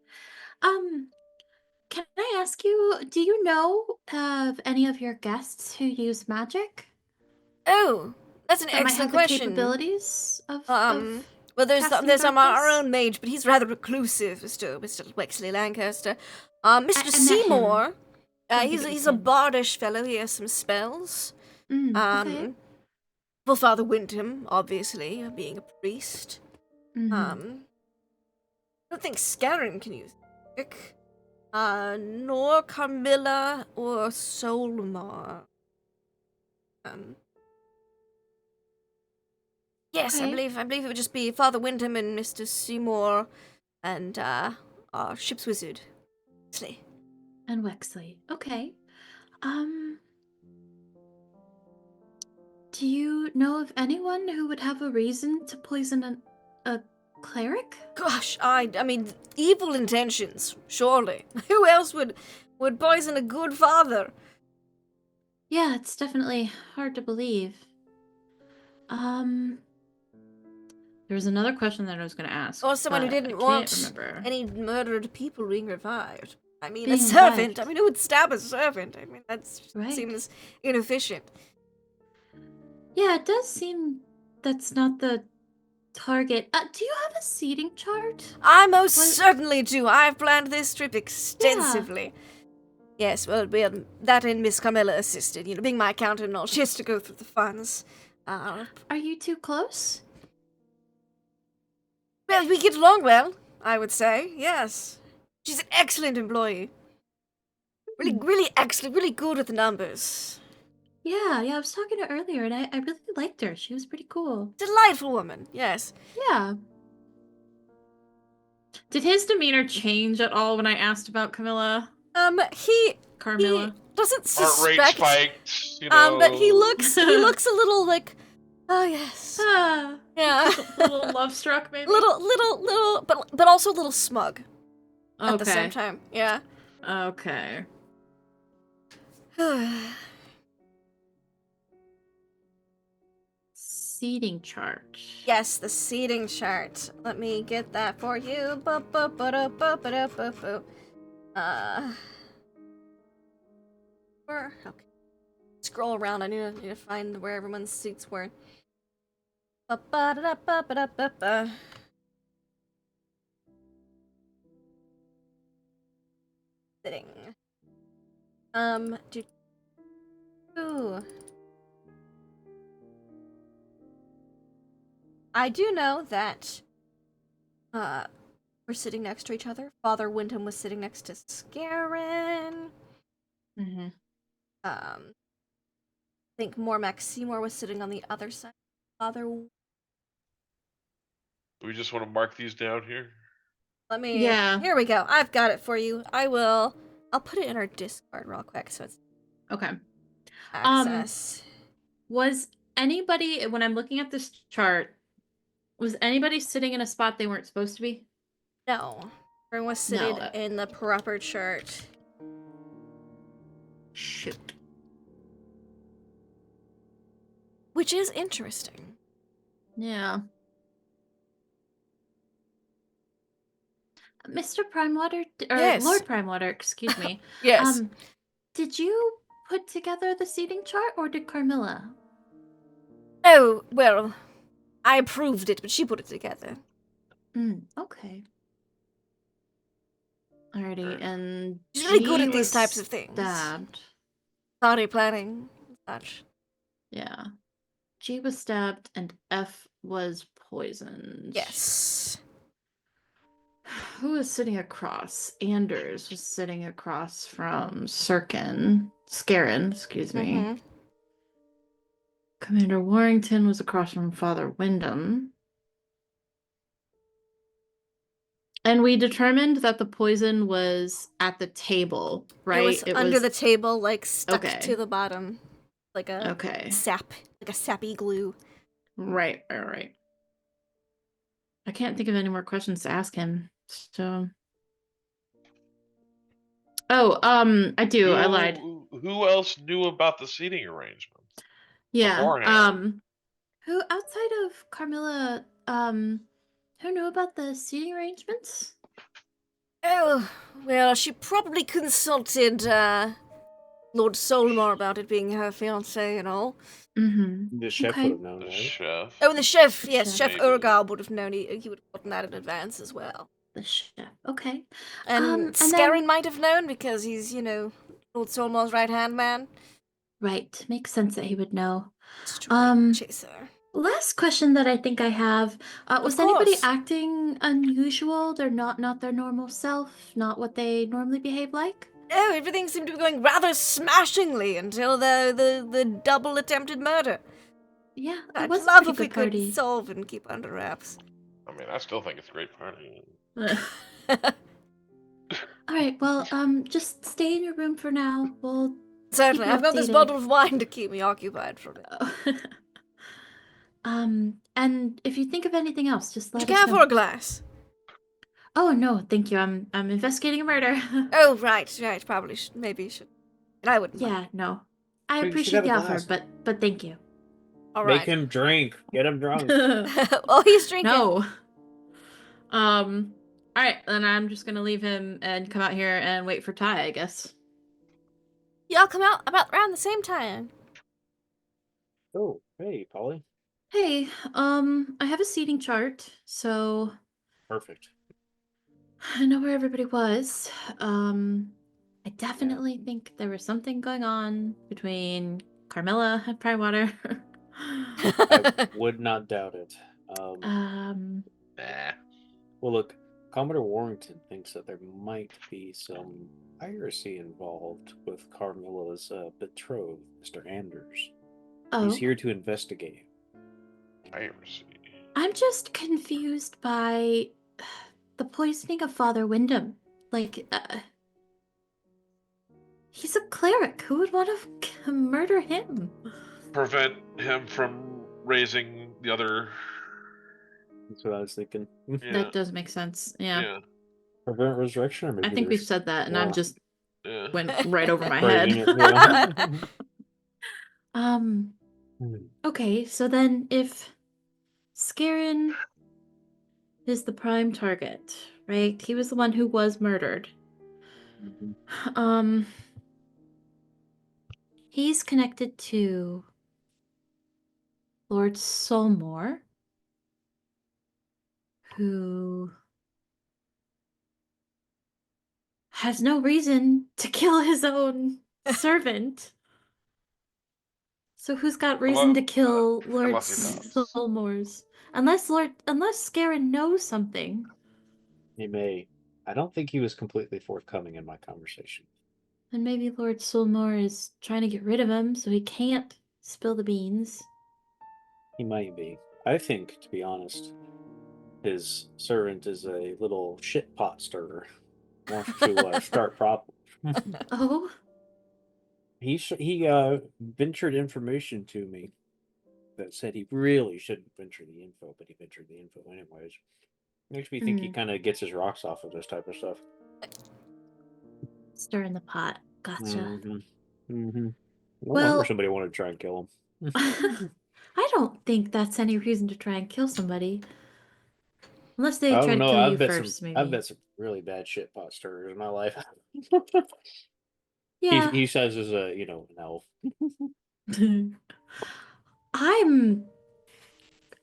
Can I ask you, do you know of any of your guests who use magic? Oh, that's an That might excellent have the question. capabilities of well, there's casting our darkness? own mage, but he's rather reclusive, Mr. Wexley Lancaster. Mr. met him. Seymour, Didn't he's think it was a him. bardish fellow. He has some spells. Okay. Well, Father Wyndham, obviously, being a priest. I don't think Scarron can use magic. Nor Carmilla or Solmar. Yes, Okay. I believe it would just be Father Wyndham and Mr. Seymour and our ship's wizard. Wexley. And Wexley. Okay. Do you know of anyone who would have a reason to poison a cleric? Gosh, I mean, evil intentions, surely. Who else would poison a good father? Yeah, it's definitely hard to believe. There was another question that I was going to ask. Or someone who but I didn't can't want remember. any murdered people being revived. I mean, a Being servant. revived. I mean, who would stab a servant? I mean, that Right. seems inefficient. Yeah, it does seem that's not the target. Do you have a seating chart? I most What- certainly do. I've planned this trip extensively. Yes, well, that and Miss Carmilla assisted, being my accountant and all. She has to go through the funds. Are you too close? Well, we get along well, I would say, yes. She's an excellent employee. Really excellent, really good with the numbers. Yeah, I was talking to her earlier, and I really liked her. She was pretty cool. Delightful woman, yes. Yeah. Did his demeanor change at all when I asked about Camilla? He Carmilla? doesn't Heart rate suspect, spikes, but he looks a little like, oh yes. Ah, Yeah. a little love struck, maybe? little, but also a little smug at the same Okay. time. Yeah. Okay. Seating chart. Yes, the seating chart. Let me get that for you. Okay. Scroll around. I need to find where everyone's seats were. Sitting. Ooh. I do know that we're sitting next to each other. Father Wyndham was sitting next to Scarin. Mm-hmm. I think Mormac Seymour was sitting on the other side. Father, Do we just want to mark these down here? let me. Yeah. Here we go. I've got it for you. I'll put it in our Discord real quick so it's Okay. access. Was anybody, when I'm looking at this chart, was anybody sitting in a spot they weren't supposed to be? No, everyone was sitting No. in the proper chart. Shoot. Which is interesting. Yeah. Mr. Primewater, or Yes. Lord Primewater, excuse me. Yes. Did you put together the seating chart, or did Carmilla? Oh, well, I approved it, but she put it together. Okay. Alrighty, and She's really good G at these was types of things. Stabbed. Party planning, such. Yeah. G was stabbed, and F was poisoned. Yes. Who was sitting across? Anders was sitting across from Scarin, excuse me. Mhm. Commander Warrington was across from Father Wyndham. And we determined that the poison was at the table, right? It was under the table, like stuck Okay. to the bottom, like a Okay. like a sappy glue. Right. I can't think of any more questions to ask him. So. Oh, I do. I lied. Who else knew about the seating arrangement? Yeah. Beforehand. Who outside of Carmilla, who knew about the seating arrangements? Oh, well, she probably consulted Lord Solmar about it being her fiance and all. Mm-hmm. The chef Okay. would have known, The right? chef. Oh, and the chef, The yes, chef. Chef Maybe. Urgal would have known. He would have gotten that in advance as well. The chef. Okay. And and Scarin then- might have known because he's, Lord Solmar's right-hand man. Right. Makes sense that he would know. Straight chaser. Last question that I think I have. Was Of anybody course. acting unusual? They're not their normal self, not what they normally behave like? Oh, everything seemed to be going rather smashingly until the double attempted murder. Yeah, it I'd was a love pretty if we good party. could solve and keep under wraps. I mean, I still think it's a great party. All right, well, just stay in your room for now. We'll Certainly, keep you I've got this updated. bottle of wine to keep me occupied for a bit. And if you think of anything else, just Would let you us care know. for a glass? Oh no, thank you. I'm investigating a murder. Oh, right. Probably maybe you should. And I wouldn't mind. Yeah, no. I But you should appreciate the have a offer, glass. but thank you. All Make right. him drink. Get him drunk. Well, he's drinking. No. All right, then I'm just gonna leave him and come out here and wait for Ty, I guess. Y'all come out about around the same time. Oh, hey, Polly. Hey, I have a seating chart, so Perfect. I know where everybody was. I definitely think there was something going on between Carmilla and Primewater. I would not doubt it. um, Nah. Well, look, Commodore Warrington thinks that there might be some piracy involved with Carmilla's betrothed, Mr. Anders. He's oh, here to investigate. Piracy. I'm just confused by the poisoning of Father Wyndham. Like, he's a cleric. Who would want to murder him? Prevent him from raising the other. That's what I was thinking. Yeah. That does make sense. Yeah. Yeah. Prevent resurrection, or maybe I think we've there's said that, and more. I'm just Yeah. went right over my Phrasing head. it, yeah. Okay, so then if Scarin is the prime target, right? He was the one who was murdered. Um, he's connected to Lord Solmore, who has no reason to kill his own servant. So who's got reason to kill Lord unless he does. Solmore's? Unless Scarin knows something. He may. I don't think he was completely forthcoming in my conversation. And maybe Lord Solmore is trying to get rid of him so he can't spill the beans. He might be. I think, to be honest, his servant is a little shit pot stirrer. Wants to start problems. Oh? He ventured information to me that said he really shouldn't venture the info, but he ventured the info anyways. Makes me think he kind of gets his rocks off of this type of stuff. Stir in the pot. Gotcha. No Well- wonder somebody wanted to try and kill him. I don't think that's any reason to try and kill somebody. Unless they I try don't to know. kill I've you bet first, some. maybe. I've bet some really bad shit pot stirrers in my life. Yeah. He says is a an elf. I'm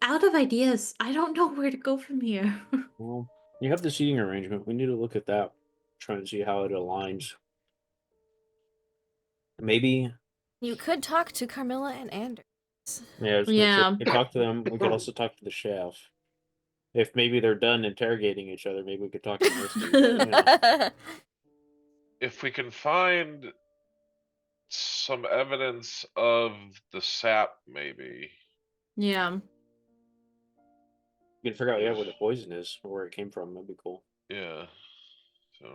out of ideas. I don't know where to go from here. Well, you have the seating arrangement. We need to look at that. Try and see how it aligns. Maybe. You could talk to Carmilla and Anders. Yeah. We could talk to them. We could also talk to the chef. If maybe they're done interrogating each other, maybe we could talk to Misty. But, If we can find some evidence of the sap, maybe. Yeah. you can figure out where the poison is or where it came from. That'd be cool. Yeah. So.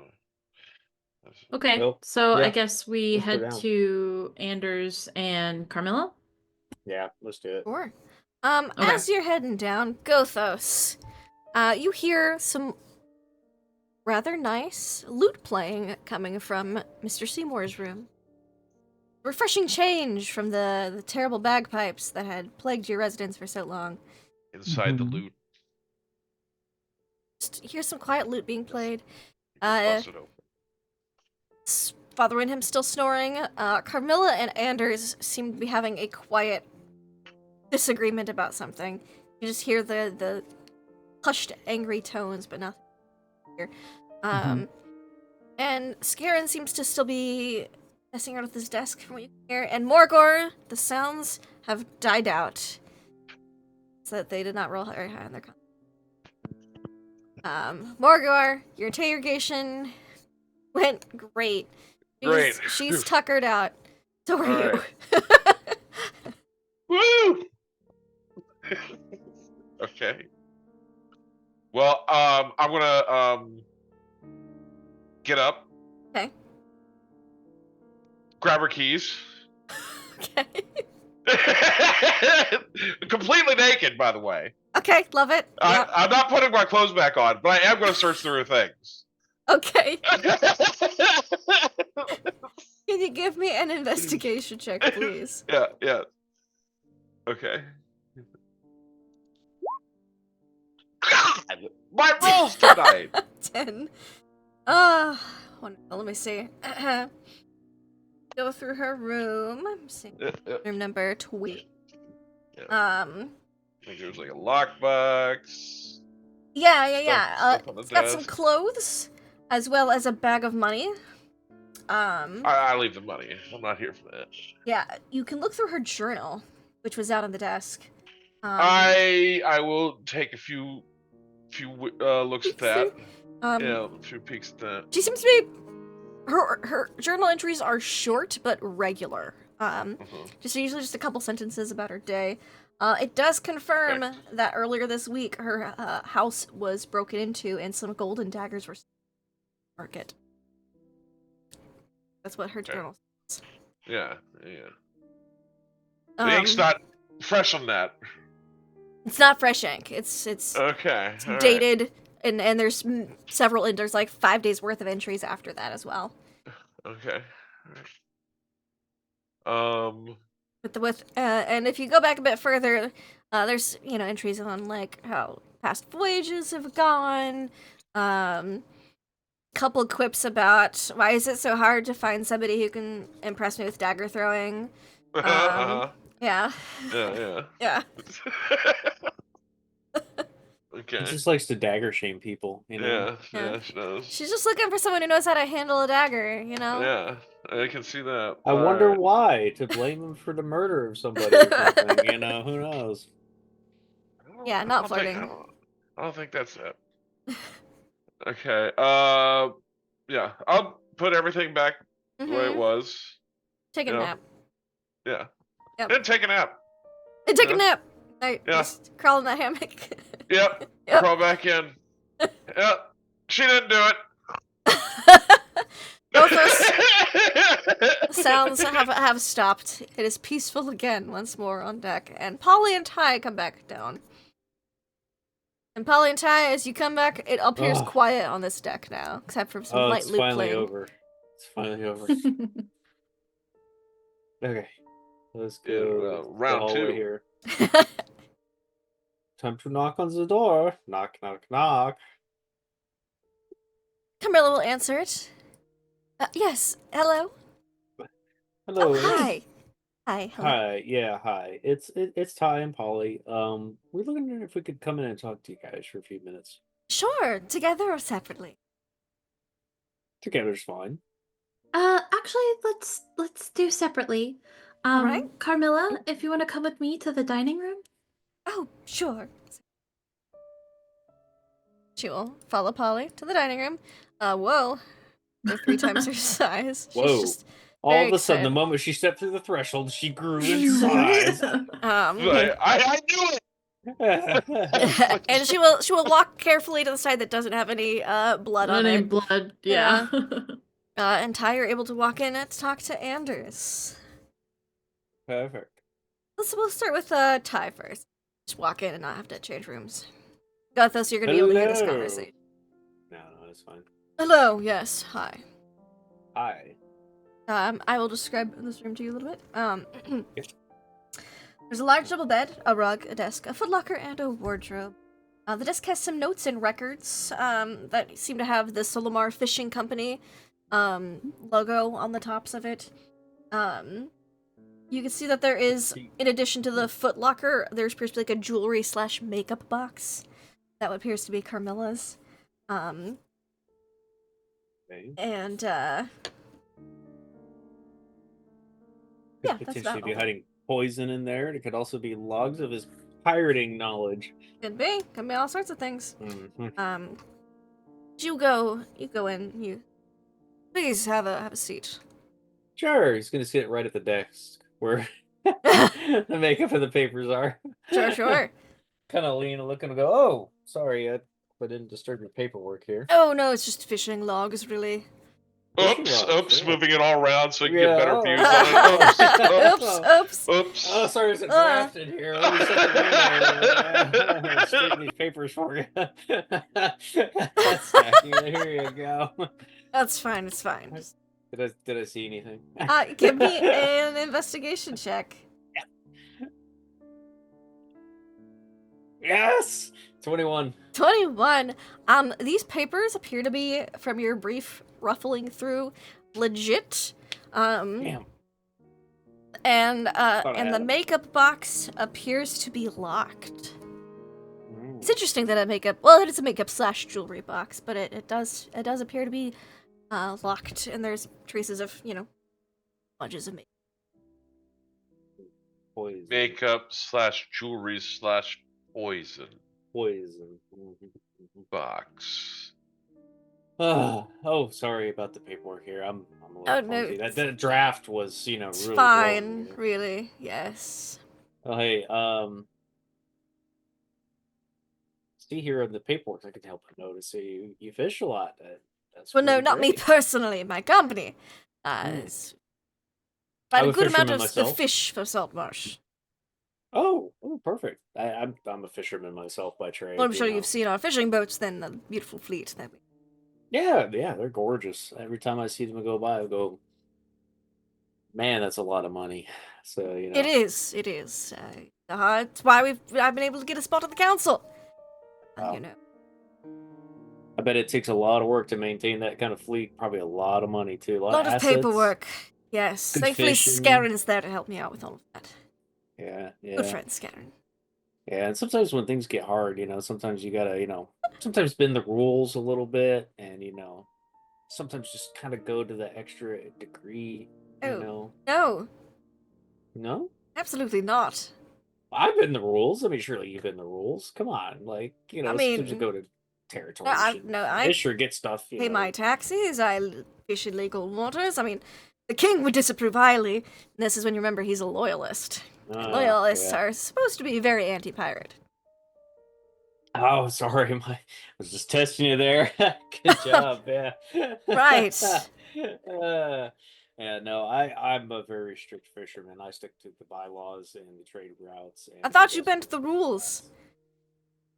Okay, Well, so I yeah, guess we let's go head down. to Anders and Carmilla. Yeah, let's do it. Sure. Okay. As you're heading down, Gothos, you hear some rather nice lute playing coming from Mr. Seymour's room. Refreshing change from the terrible bagpipes that had plagued your residence for so long. Inside the loot. Just hear some quiet lute being played. Bust it open. Father Wyndham still snoring. Carmilla and Anders seem to be having a quiet disagreement about something. You just hear the hushed, angry tones, but nothing here. And Scarin seems to still be messing around with his desk from what you can hear. And Morgor, the sounds have died out. So that they did not roll very high on their con. Morgor, your interrogation went great. Great. She's tuckered out. So are you. Woo! Okay. Well, I'm gonna get up. Okay. Grab her keys. Okay. Completely naked, by the way. Okay, love it. Yep. I'm not putting my clothes back on, but I am going to search through her things. Okay. Can you give me an investigation check, please? Yeah. Okay. God, my rolls tonight. 10. Wonderful. Let me see. Go through her room. I'm seeing room number 20. I think there's like a lockbox. Yeah. Stuff on the It's got some desk. clothes, as well as a bag of money. I leave the money. I'm not here for that. Yeah, you can look through her journal, which was out on the desk. I will take a few looks at that. Um, A few peeks at that. She seems to be. Her journal entries are short but regular. Usually just a couple sentences about her day. It does confirm that earlier this week her house was broken into and some golden daggers were stolen in the market. That's what her journal says. Yeah. The ink's not fresh on that. It's not fresh ink. It's Okay. It's all dated, and there's several. There's like 5 days worth of entries after that as well. Right. Okay. All right. And if you go back a bit further, there's entries on like how past voyages have gone. Couple quips about why is it so hard to find somebody who can impress me with dagger throwing. Yeah. Yeah. Yeah. Okay. He just likes to dagger shame people, you know? Yeah, she does. She's just looking for someone who knows how to handle a dagger, Yeah, I can see that. I wonder why. To blame him for the murder of somebody or something, who knows? Yeah, not flirting. I don't think that's it. Okay. Yeah, I'll put everything back the way it was. Take a nap. Yeah. Yep. And take a nap. And take a nap. Just crawl in that hammock. Yep. Crawl back in. Yep. She didn't do it. Both those sounds have stopped. It is peaceful again once more on deck, and Polly and Ty come back down. And Polly and Ty, as you come back, it appears quiet on this deck now, except for some light loot playing. It's finally over. Okay, let's go round 2 here. Time to knock on the door. Knock, knock, knock. Camilla will answer it. Yes, hello. Hello. Oh, hi. Hi. Hello. Hi. Yeah. Hi. It's Ty and Polly. We're looking if we could come in and talk to you guys for a few minutes. Sure. Together or separately? Together's fine. Actually, let's do separately. Right. Carmilla, if you want to come with me to the dining room. Oh, sure. She will follow Polly to the dining room. Whoa. They're 3 times her size. Whoa. She's just All of a sudden, the moment she stepped through the threshold, she grew in size. I knew it! And she will walk carefully to the side that doesn't have any blood on it. Blood, yeah. And Ty, you're able to walk in and talk to Anders. Perfect. We'll start with Ty first. Just walk in and not have to change rooms. Gothos, you're gonna be able to hear this conversation. No, that's fine. Hello, yes, hi. Hi. I will describe this room to you a little bit. There's a large double bed, a rug, a desk, a footlocker, and a wardrobe. The desk has some notes and records that seem to have the Saltmarsh Fishing Company logo on the tops of it. You can see that there is, in addition to the footlocker, there's appears to be like a jewelry / makeup box. That appears to be Carmilla's. Okay. And Could that's potentially about be all. hiding poison in there. It could also be logs of his pirating knowledge. Could be all sorts of things. Mm-hmm. You go in. You please have a seat. Sure, he's gonna sit right at the desk where the makeup and the papers are. Sure. Kind of lean and look and go, oh, sorry, I didn't disturb your paperwork here. Oh no, it's just fishing logs, really. Oops, Yeah. moving it all around so you can get better views on it. Oops. Oh, sorry, it's drafted here. Let me set the window. Straighten these papers for you. Here you go. That's fine. It's fine. Just, Did I see anything? give me an investigation check. Yes! 21. 21. These papers appear to be, from your brief ruffling through, legit. Damn. And Thought I and had the 'em. makeup box appears to be locked. Mm. It's interesting that it is a makeup / jewelry box, but it does appear to be locked, and there's traces of, smudges of makeup. Poison. Makeup / jewelry / poison Poison. Mhm. box. Oh, sorry about the paperwork here. I'm a little Oh, no, clumsy. That draft was, It's really blowing fine, me. really. Yes. Oh, hey, see here in the paperwork, I can help you notice you fish a lot. That's Well, no, really not me great. personally. My company. Is I'm a a good amount fisherman of the myself. fish for Saltmarsh. Oh, perfect. I'm a fisherman myself by trade. Well, I'm you sure know. you've seen our fishing boats, then the beautiful fleet that we. Yeah, they're gorgeous. Every time I see them go by, I go, man, that's a lot of money. So It is. It is. It's why I've been able to get a spot at the council. Wow. I bet it takes a lot of work to maintain that kind of fleet. Probably a lot of money too. A A lot lot of assets. paperwork. Yes. Good Thankfully, fishing. Scarin's there to help me out with all of that. Yeah. Good friend, Scarin. Yeah, and sometimes when things get hard, sometimes you gotta, sometimes bend the rules a little bit, and sometimes just kind of go to the extra degree. No, No, absolutely not. I've been the rules. I mean, surely you've been the rules. Come on, like I sometimes you mean, go to territories. I fish or get stuff. pay my taxes. I fish in legal waters. I mean, the king would disapprove highly. And this is when you remember he's a loyalist. And loyalists are supposed to be very anti-pirate. Oh, sorry, I was just testing you there. Good job, yeah. Right. Yeah, no, I'm a very strict fisherman. I stick to the bylaws and the trade routes. I And thought you that's bent the rules.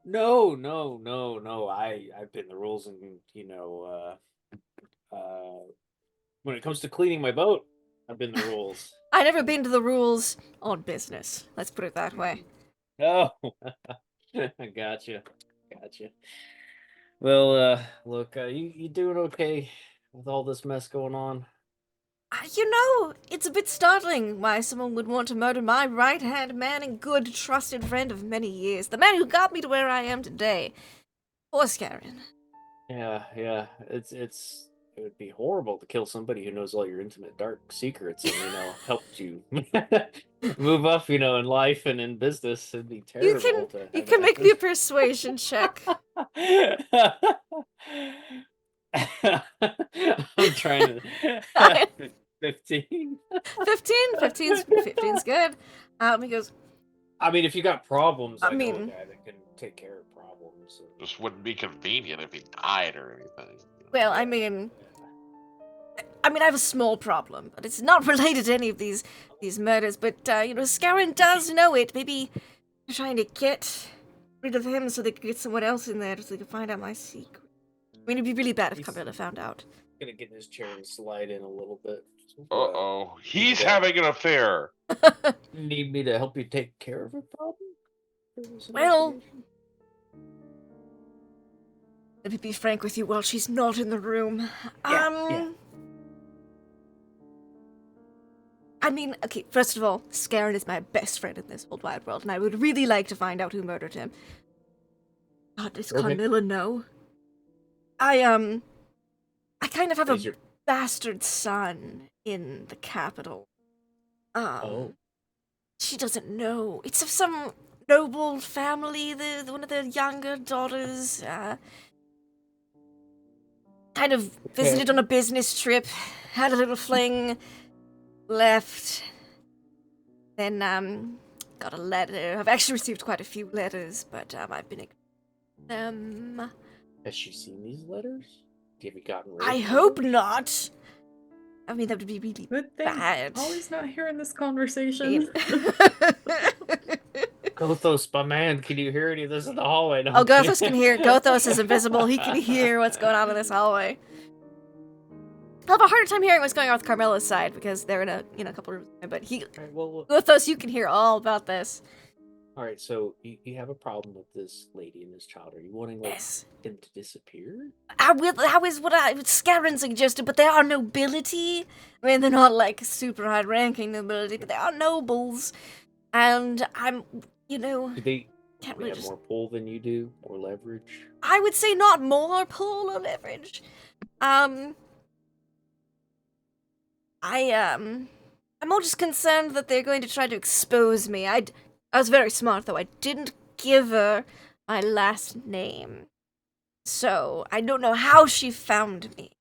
No. I've been the rules, and when it comes to cleaning my boat, I've been the rules. I never been to the rules on business. Let's put it that way. Oh, gotcha. Well, look, you doing okay with all this mess going on? It's a bit startling why someone would want to murder my right-hand man and good, trusted friend of many years. The man who got me to where I am today. Poor Scarin. Yeah. It would be horrible to kill somebody who knows all your intimate, dark secrets and helped you move up, in life and in business. It'd be terrible. You can make me a persuasion check. I'm trying to. 15. 15's good. He goes, I mean, if you got problems, I know a mean- guy that can take care of problems. Just wouldn't be convenient if he died or anything. well, I mean, I have a small problem, but it's not related to any of these murders. But Scarin does know it. Maybe they're trying to get rid of him so they could get someone else in there so they could find out my secret. I mean, it'd be really bad if Carmilla found out. Gonna get in his chair and slide in a little bit. Uh-oh. He's Yeah. having an affair. Need me to help you take care of a problem? Well, let me be frank with you while she's not in the room. Yeah. I mean, okay, first of all, Scarin is my best friend in this whole wide world, and I would really like to find out who murdered him. God, does Okay. Carmilla know? I kind of have Is a your- bastard son in the capital. Oh. She doesn't know. It's of some noble family, one of the younger daughters, kind of visited on a business trip, had a little fling, left, then, got a letter. I've actually received quite a few letters, but, I've been ignoring them. Has she seen these letters? Have you gotten rid I of hope them? not. I mean, that would be really Good thing bad. Holly's not hearing this conversation. Gothos, my man, can you hear any of this in the hallway? No, Oh, Gothos can hear. Gothos is invisible. He can hear what's going on in this hallway. I'll have a harder time hearing what's going on with Carmella's side because they're in a couple rooms. But Alright, well, Gothos, you can hear all about this. All right, so you have a problem with this lady and this child. Are you wanting like Yes. them to disappear? That was what Scarin suggested, but they are nobility. I mean, they're not like super high-ranking nobility, but they are nobles. And I'm, Do they can't they really have just... more pull than you do, more leverage? I would say not more pull or leverage. I'm more just concerned that they're going to try to expose me. I was very smart, though. I didn't give her my last name. So, I don't know how she found me.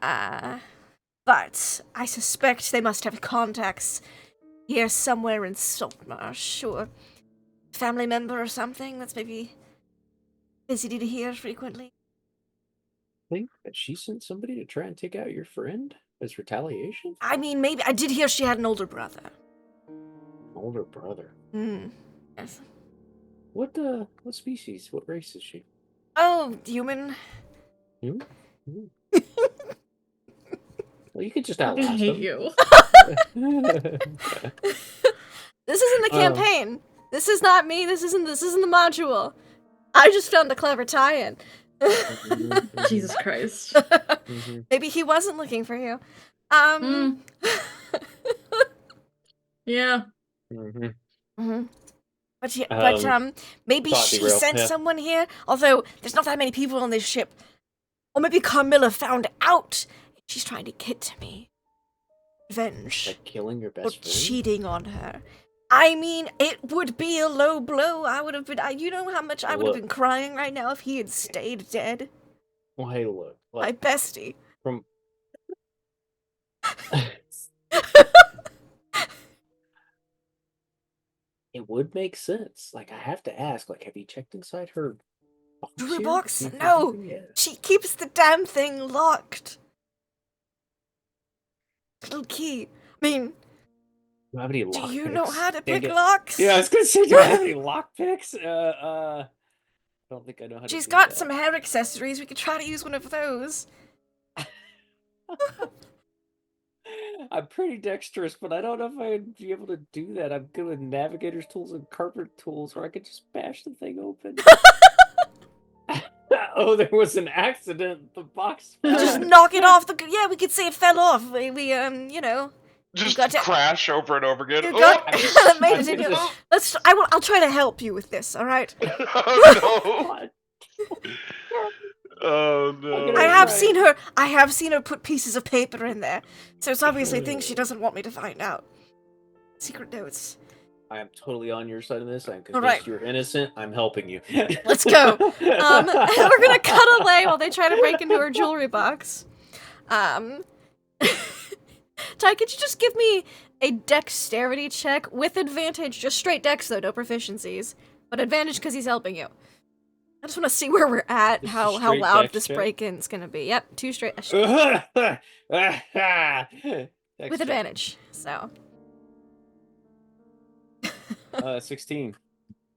But I suspect they must have contacts here somewhere in Saltmarsh, or family member or something that's maybe visited here frequently. Think that she sent somebody to try and take out your friend as retaliation? I mean, maybe I did hear she had an older brother. Older brother. Yes. What species? What race is she? Oh, human. Hmm? Well, you could just I outlast hate them. you. This isn't the campaign. This is not me. This isn't the module. I just found a clever tie-in. Jesus Christ. Maybe he wasn't looking for you. Yeah. But maybe thought she derailed, sent yeah. someone here. Although there's not that many people on this ship. Or maybe Carmilla found out. She's trying to get to me. Revenge. Like killing your Or best friend? cheating on her. I mean, it would be a low blow. I would have been. You know how much I would have Look. been crying right now if he had stayed dead. Well, hey, look. My Like, bestie. from it would make sense. Like, I have to ask. Like, have you checked inside her box Her here to box? see if there's No. anything? Yeah. She keeps the damn thing locked. Little key. I mean, Do you have any do lock you picks? know how to Dang pick it. locks? Yeah, I was gonna say, do I have any lock picks? I don't think I know how to She's do got that. some hair accessories. We could try to use one of those. I'm pretty dexterous, but I don't know if I'd be able to do that. I'm good with navigator's tools and carpenter tools, or I could just bash the thing open. Oh, there was an accident. The box fell. Just knock it off the. Yeah, we could say it fell off. We Just got to- crash over and over again. You Oh, got made I'm it in your- just- I'll try to help you with this. All right. oh God. no! Oh no! I have Right. seen her put pieces of paper in there, so it's obviously things she doesn't want me to find out. Secret notes. I am totally on your side of this. I'm All convinced right. you're innocent. I'm helping you. Let's go. We're gonna cut away while they try to break into her jewelry box. Ty, could you just give me a dexterity check with advantage? Just straight dex though, no proficiencies, but advantage because he's helping you. I just want to see where we're at, Just a how straight loud dex this check? break-in's gonna be. Yep, 2 straight Dex with check. advantage. So 16.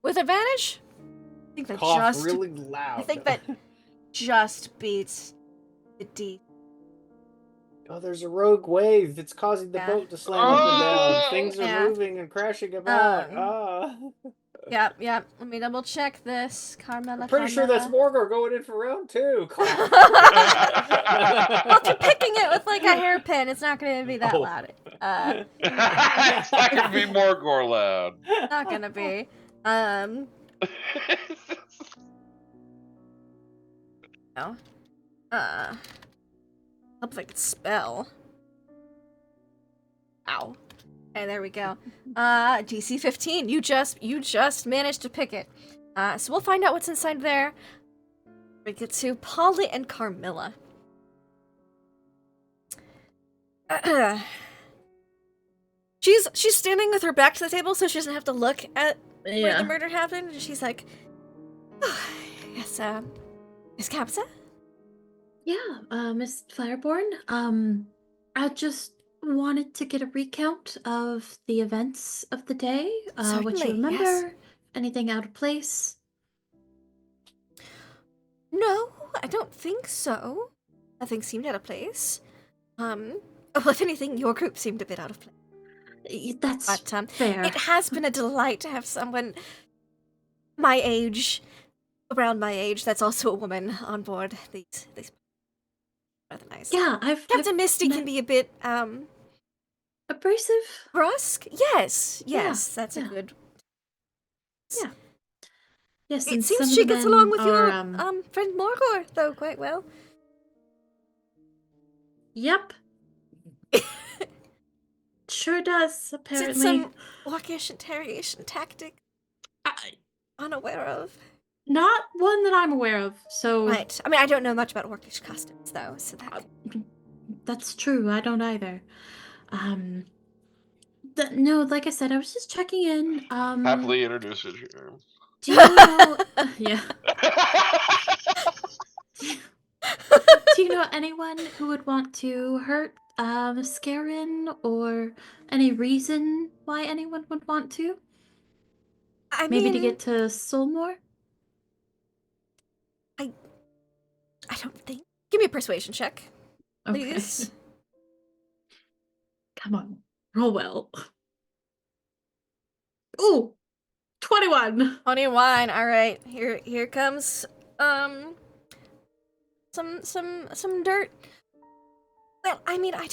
with advantage, I think that Cough just really loud. I think that just beats the D. Oh, there's a rogue wave. It's causing the Yeah. boat to slam up and down. Oh! Things are Yeah. moving and crashing about. Yep. Let me double check this, Carmilla. I'm pretty sure that's Carmilla. Morgor going in for round 2. Well, if you're picking it with like a hairpin, it's not going to be that Oh. loud. It's not gonna be more gore loud. Not going to be. No. Hope I could spell. Ow. Okay, there we go. DC 15. You just managed to pick it. So we'll find out what's inside there. We get to Polly and Carmilla. She's standing with her back to the table so she doesn't have to look at where the murder happened. And she's like, oh, yes, Miss Capsa? Yeah, Miss Fireborn. I just wanted to get a recount of the events of the day. What Certainly, you remember? yes. Anything out of place? No, I don't think so. Nothing seemed out of place. Well, if anything, your group seemed a bit out of place. That's But fair. it has been a delight to have someone my age, around my age, that's also a woman on board. These rather nice. Yeah, I've Captain Misty met- can be a bit abrasive. brusque. Yes, Yeah, that's a yeah. good. Yeah. Yes, It and seems some she of the gets men along with are, your friend Morgor though quite well. Yep. Sure does, Is it apparently. some orcish interrogation tactic I- unaware of? Not one that I'm aware of, so Right. I mean, I don't know much about orcish customs though, so that. that's true. I don't either. No, like I said, I was just checking in. Happily introduce it here. Do you know? Yeah. Do you know anyone who would want to hurt Scarin, or any reason why anyone would want to? I Maybe mean, to get to Solmore? I don't think. Give me a persuasion check, Okay. please. Come on. Roll well. Ooh! 21! Honey and wine. All right, here comes some dirt. Well, I mean, I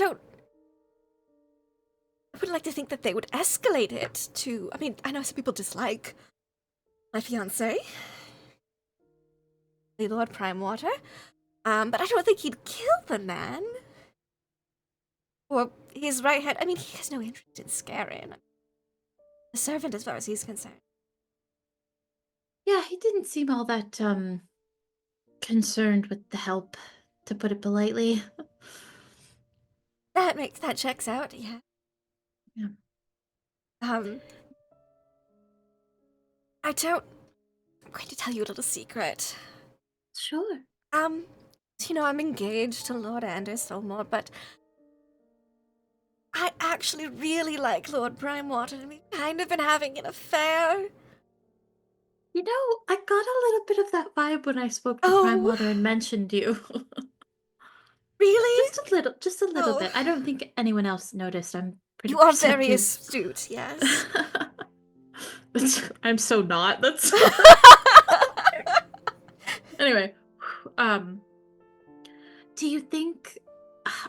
would like to think that they would escalate it to. I mean, I know some people dislike my fiance, the Lord Primewater, but I don't think he'd kill the man or his right hand. I mean, he has no interest in scaring the servant, as far as he's concerned. Yeah, he didn't seem all that, concerned with the help, to put it politely. That checks out. Yeah. Yeah. I don't. I'm going to tell you a little secret. Sure. I'm engaged to Lord Anders Solmore, but I actually really like Lord Primewater, and we've kind of been having an affair. You know, I got a little bit of that vibe when I spoke to Oh. Primewater and mentioned you. Really? Just a little Oh. bit. I don't think anyone else noticed. I'm pretty You are very perceptive. astute, yes. I'm so not. That's anyway. Do you think?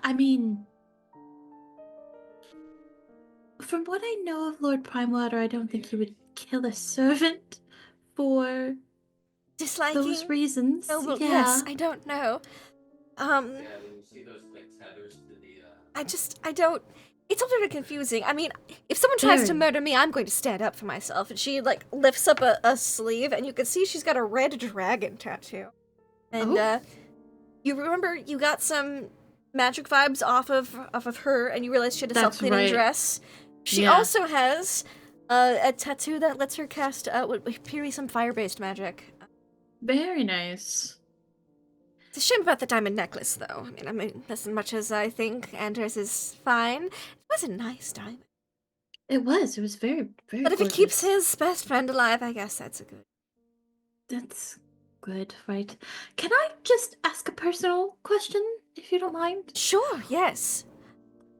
I mean, from what I know of Lord Primewater, I don't think he would kill a servant for Disliking? those reasons. Oh, well, yeah. yes, I don't know. I don't. It's all very confusing. I mean, if someone tries to Very. murder me, I'm going to stand up for myself. And she, lifts up a sleeve, and you can see she's got a red dragon tattoo. And, Oh. you remember you got some magic vibes off of her, and you realized she had a That's self-cleaning right. dress. She Yeah. also has a tattoo that lets her cast some fire-based magic. Very nice. It's a shame about the diamond necklace, though. I mean, as much as I think Anders is fine, it was a nice diamond. It was. It was very, very. But if it keeps gorgeous. his best friend alive, I guess that's a good. That's good, right? Can I just ask a personal question, if you don't mind? Sure, yes.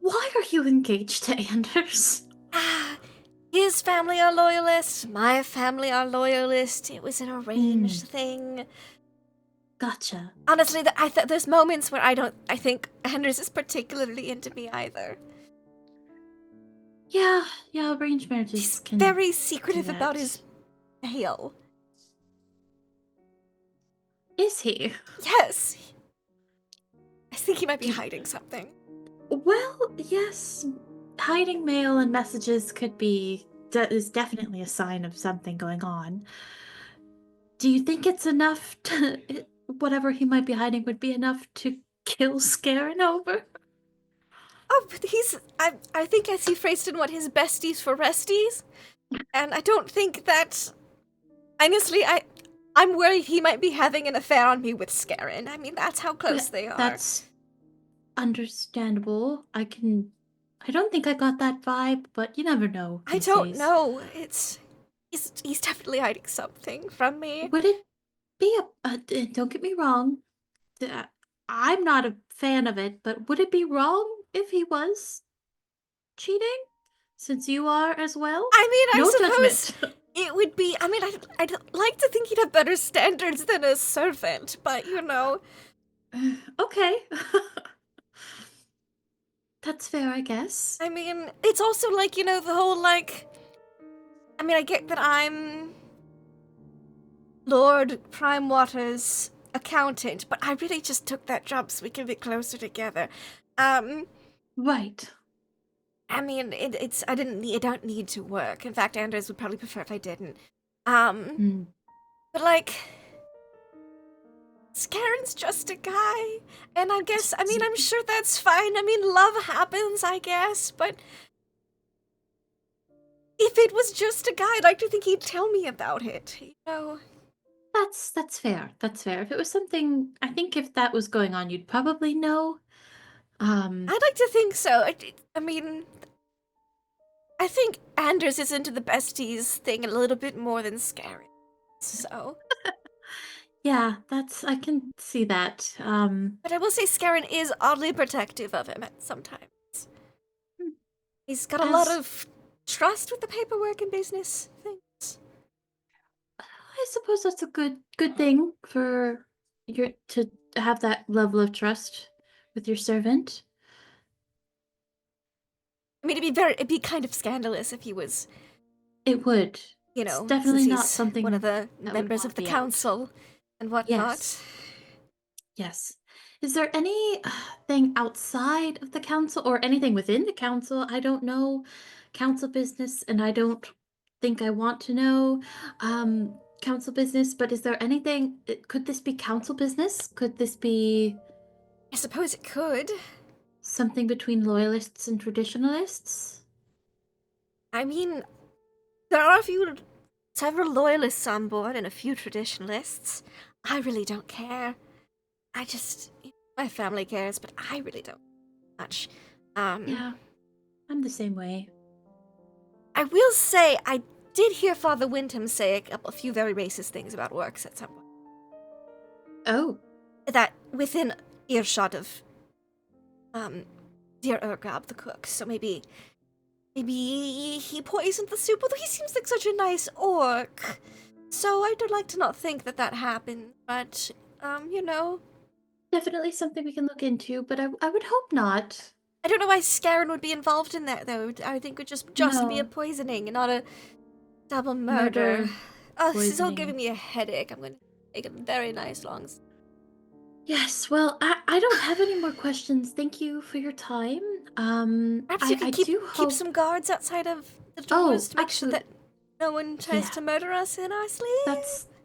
Why are you engaged to Anders? His family are loyalists, my family are loyalists. It was an arranged thing. Gotcha. Honestly, there's moments where I think Anders is particularly into me either. Yeah, arranged marriages He's can very secretive do about that. his veil. Is he? Yes. I think he might be hiding something. Well, yes. Hiding mail and messages is definitely a sign of something going on. Do you think it's enough to whatever he might be hiding would be enough to kill Scarin over? Oh, but I think as he phrased in his besties for resties, and I don't think that, honestly, I'm worried he might be having an affair on me with Scarin. I mean, that's how close they are. That's understandable. I don't think I got that vibe, but you never know. I these don't days. know. He's definitely hiding something from me. Would it be don't get me wrong. I'm not a fan of it, but would it be wrong if he was cheating? since you are as well? I mean, I No suppose judgment. it would be. I mean, I'd like to think he'd have better standards than a servant, but you know. Okay. That's fair, I guess. I mean, it's also like, you know, the whole like. I mean, I get that I'm Lord Primewater's accountant, but I really just took that job so we can be closer together. Right. I mean, I don't need to work. In fact, Anders would probably prefer if I didn't. Hmm. But like, Skaren's just a guy, and I guess, I mean, I'm sure that's fine. I mean, love happens, I guess, but if it was just a guy, I'd like to think he'd tell me about it, you know? That's fair. That's fair. If it was something, I think if that was going on, you'd probably know. I'd like to think so. I mean, I think Anders is into the besties thing a little bit more than Skaren, so. Yeah, I can see that. But I will say Skaren is oddly protective of him at sometimes. Hmm. He's got a lot As- of trust with the paperwork and business things. I suppose that's a good thing for your to have that level of trust with your servant. I mean, it'd be kind of scandalous if he was, It would. you It's know, definitely since not he's something one of the that would members want of the to be out. council and whatnot. Yes. Yes. Is there any thing outside of the council or anything within the council? I don't know council business, and I don't think I want to know council business, but is there anything could this be council business? Could this be I suppose it could. something between loyalists and traditionalists? I mean, there are several loyalists on board and a few traditionalists. I really don't care. I just, my family cares, but I really don't much. Yeah. I'm the same way. I will say I did hear Father Wyndham say a few very racist things about orcs at some point. Oh. That within earshot of dear Urgrab the cook. So maybe he poisoned the soup. Although he seems like such a nice orc, so I'd like to not think that happened. But you know, Definitely something we can look into, but I would hope not. I don't know why Skaren would be involved in that though. I would think it would just be a No. poisoning and not a double murder. Murder, Oh, this is all poisoning. giving me a headache. I'm going to take a very nice long. Yes, well, I don't have any more questions. Thank you for your time. Perhaps you I could do keep hope. some guards outside of the Oh, doors to make sure actually, that no one tries yeah. to murder us in our sleep.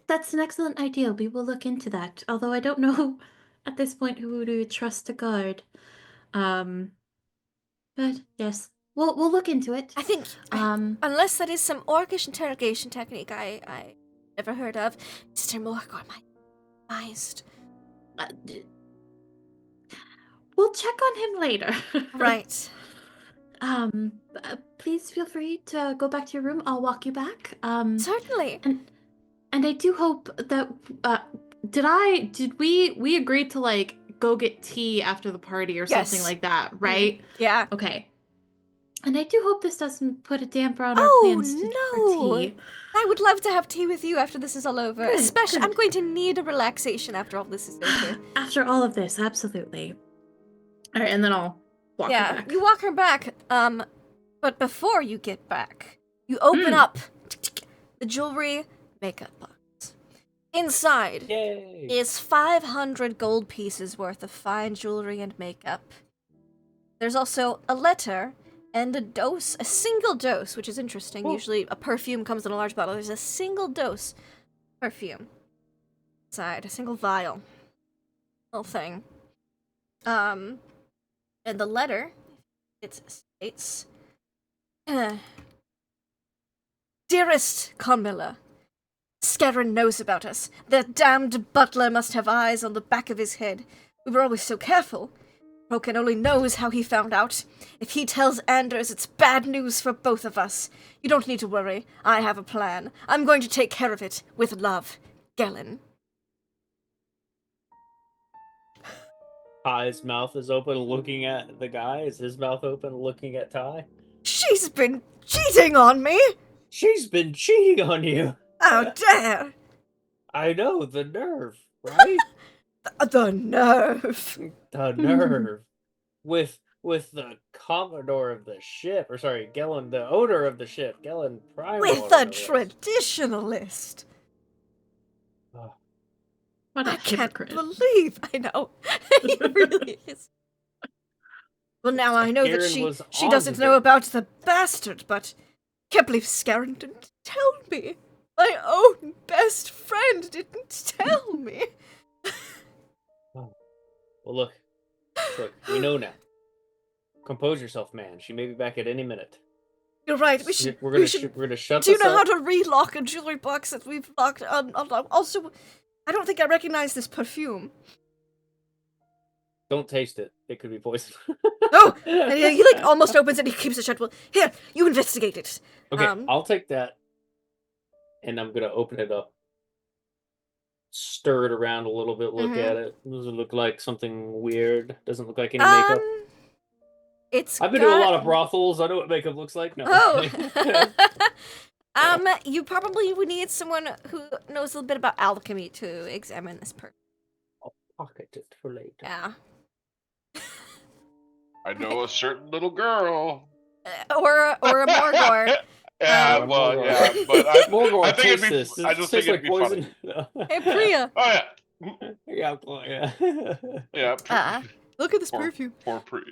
That's an excellent idea. We will look into that. Although I don't know at this point who we would trust to guard. Um, but yes, we'll look into it. I think, unless that is some orcish interrogation technique I never heard of, Mr. Morgor might be advised. We'll check on him later. Right. Please feel free to go back to your room. I'll walk you back. Certainly. And I do hope that did we agreed to like go get tea after the party or something Yes. like that, right? Yeah. Okay. And I do hope this doesn't put a damper on our Oh, plans for no. tea. I would love to have tea with you after this is all over. Good, Especially, I'm good. going to need a relaxation after all this is over. After all of this, absolutely. All right, and then I'll walk her Yeah, back. you walk her back. But before you get back, you open up the jewelry makeup box. Inside Yay! is 500 gold pieces worth of fine jewelry and makeup. There's also a letter and a single dose, which is interesting. Ooh. Usually a perfume comes in a large bottle. There's a single dose perfume inside, a single vial. Whole thing. And the letter, it states, Dearest Carmilla, Skaren knows about us. That damned butler must have eyes on the back of his head. We were always so careful. Roken only knows how he found out. If he tells Anders, it's bad news for both of us. You don't need to worry. I have a plan. I'm going to take care of it. With love, Gellin. Ty's mouth is open looking at the guy. Is his mouth open looking at Ty? She's been cheating on me! She's been cheating on you. How dare! I know, the nerve, right? The nerve! The nerve. With the commodore of the ship, or sorry, Gellin, the owner of the ship, Gellin Primal. With a traditionalist! What a I can't hypocrite. believe I know. He really is. Well, now I know that Garen she was doesn't onto know it. about the bastard, but can't believe Scarron didn't tell me. My own best friend didn't tell me. Well, look, we know now. Compose yourself, man. She may be back at any minute. You're right. We're gonna shut Do you this know how up. to relock a jewelry box that we've locked? Also, I don't think I recognize this perfume. Don't taste it. It could be poison. Oh, and he like almost opens it. He keeps it shut. Well, here, you investigate it. Okay, I'll take that, and I'm gonna open it up, stir it around a little bit, look at it. Does it look like something weird? Doesn't look like any makeup. It's. I've been to a lot of brothels. I know what makeup looks like. No. Oh. You probably would need someone who knows a little bit about alchemy to examine this person. I'll pocket it for later. Yeah. I know a certain little girl. Or a Morgor. Yeah, Morgor. yeah, but I Morgor, think it'd taste be. this. I Does just it think taste it'd like be funny. poison? Hey, Priya. Oh yeah, Yeah, yeah. yeah. Look at this Poor- perfume. Poor Priya.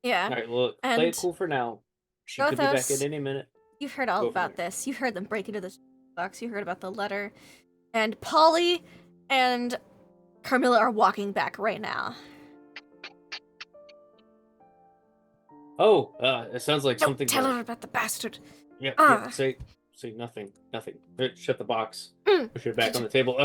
Yeah. All right, look, play And it cool for now. She could be back Gothos, at any minute. You've heard all Go from about there. this. You heard them break into the box. You heard about the letter. And Polly and Carmilla are walking back right now. Oh, it sounds like Don't something. tell her about the bastard. Yeah, Ah. say nothing. Shut the box. Mm. Push it back on the table.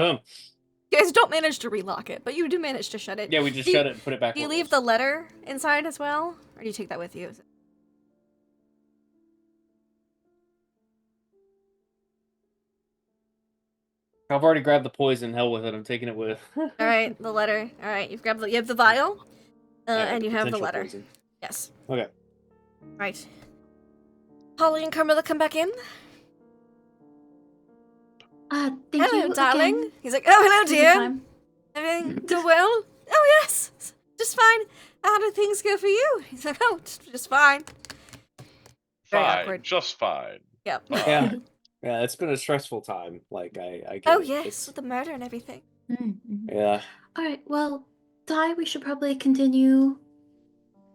You guys don't manage to relock it, but you do manage to shut it. Yeah, we just Do you- shut it and put it back. Do you where it leave was. the letter inside as well? Or do you take that with you? I've already grabbed the poison. Hell with it. I'm taking it with. Alright, the letter. Alright, you have the vial. Yeah, and you have the potential letter. poison. Yes. Okay. Right. Polly and Carmilla come back in. Thank Hello, you darling. again He's like, oh, hello, for the dear. time. Everything go well? Oh, yes. Just fine. How did things go for you? He's like, oh, just fine. Very Fine, awkward. just fine. Yep. Yeah. Yeah, it's been a stressful time. Like I get Oh, it. yes, It's- with the murder and everything. Yeah. All right. Well, Di, we should probably continue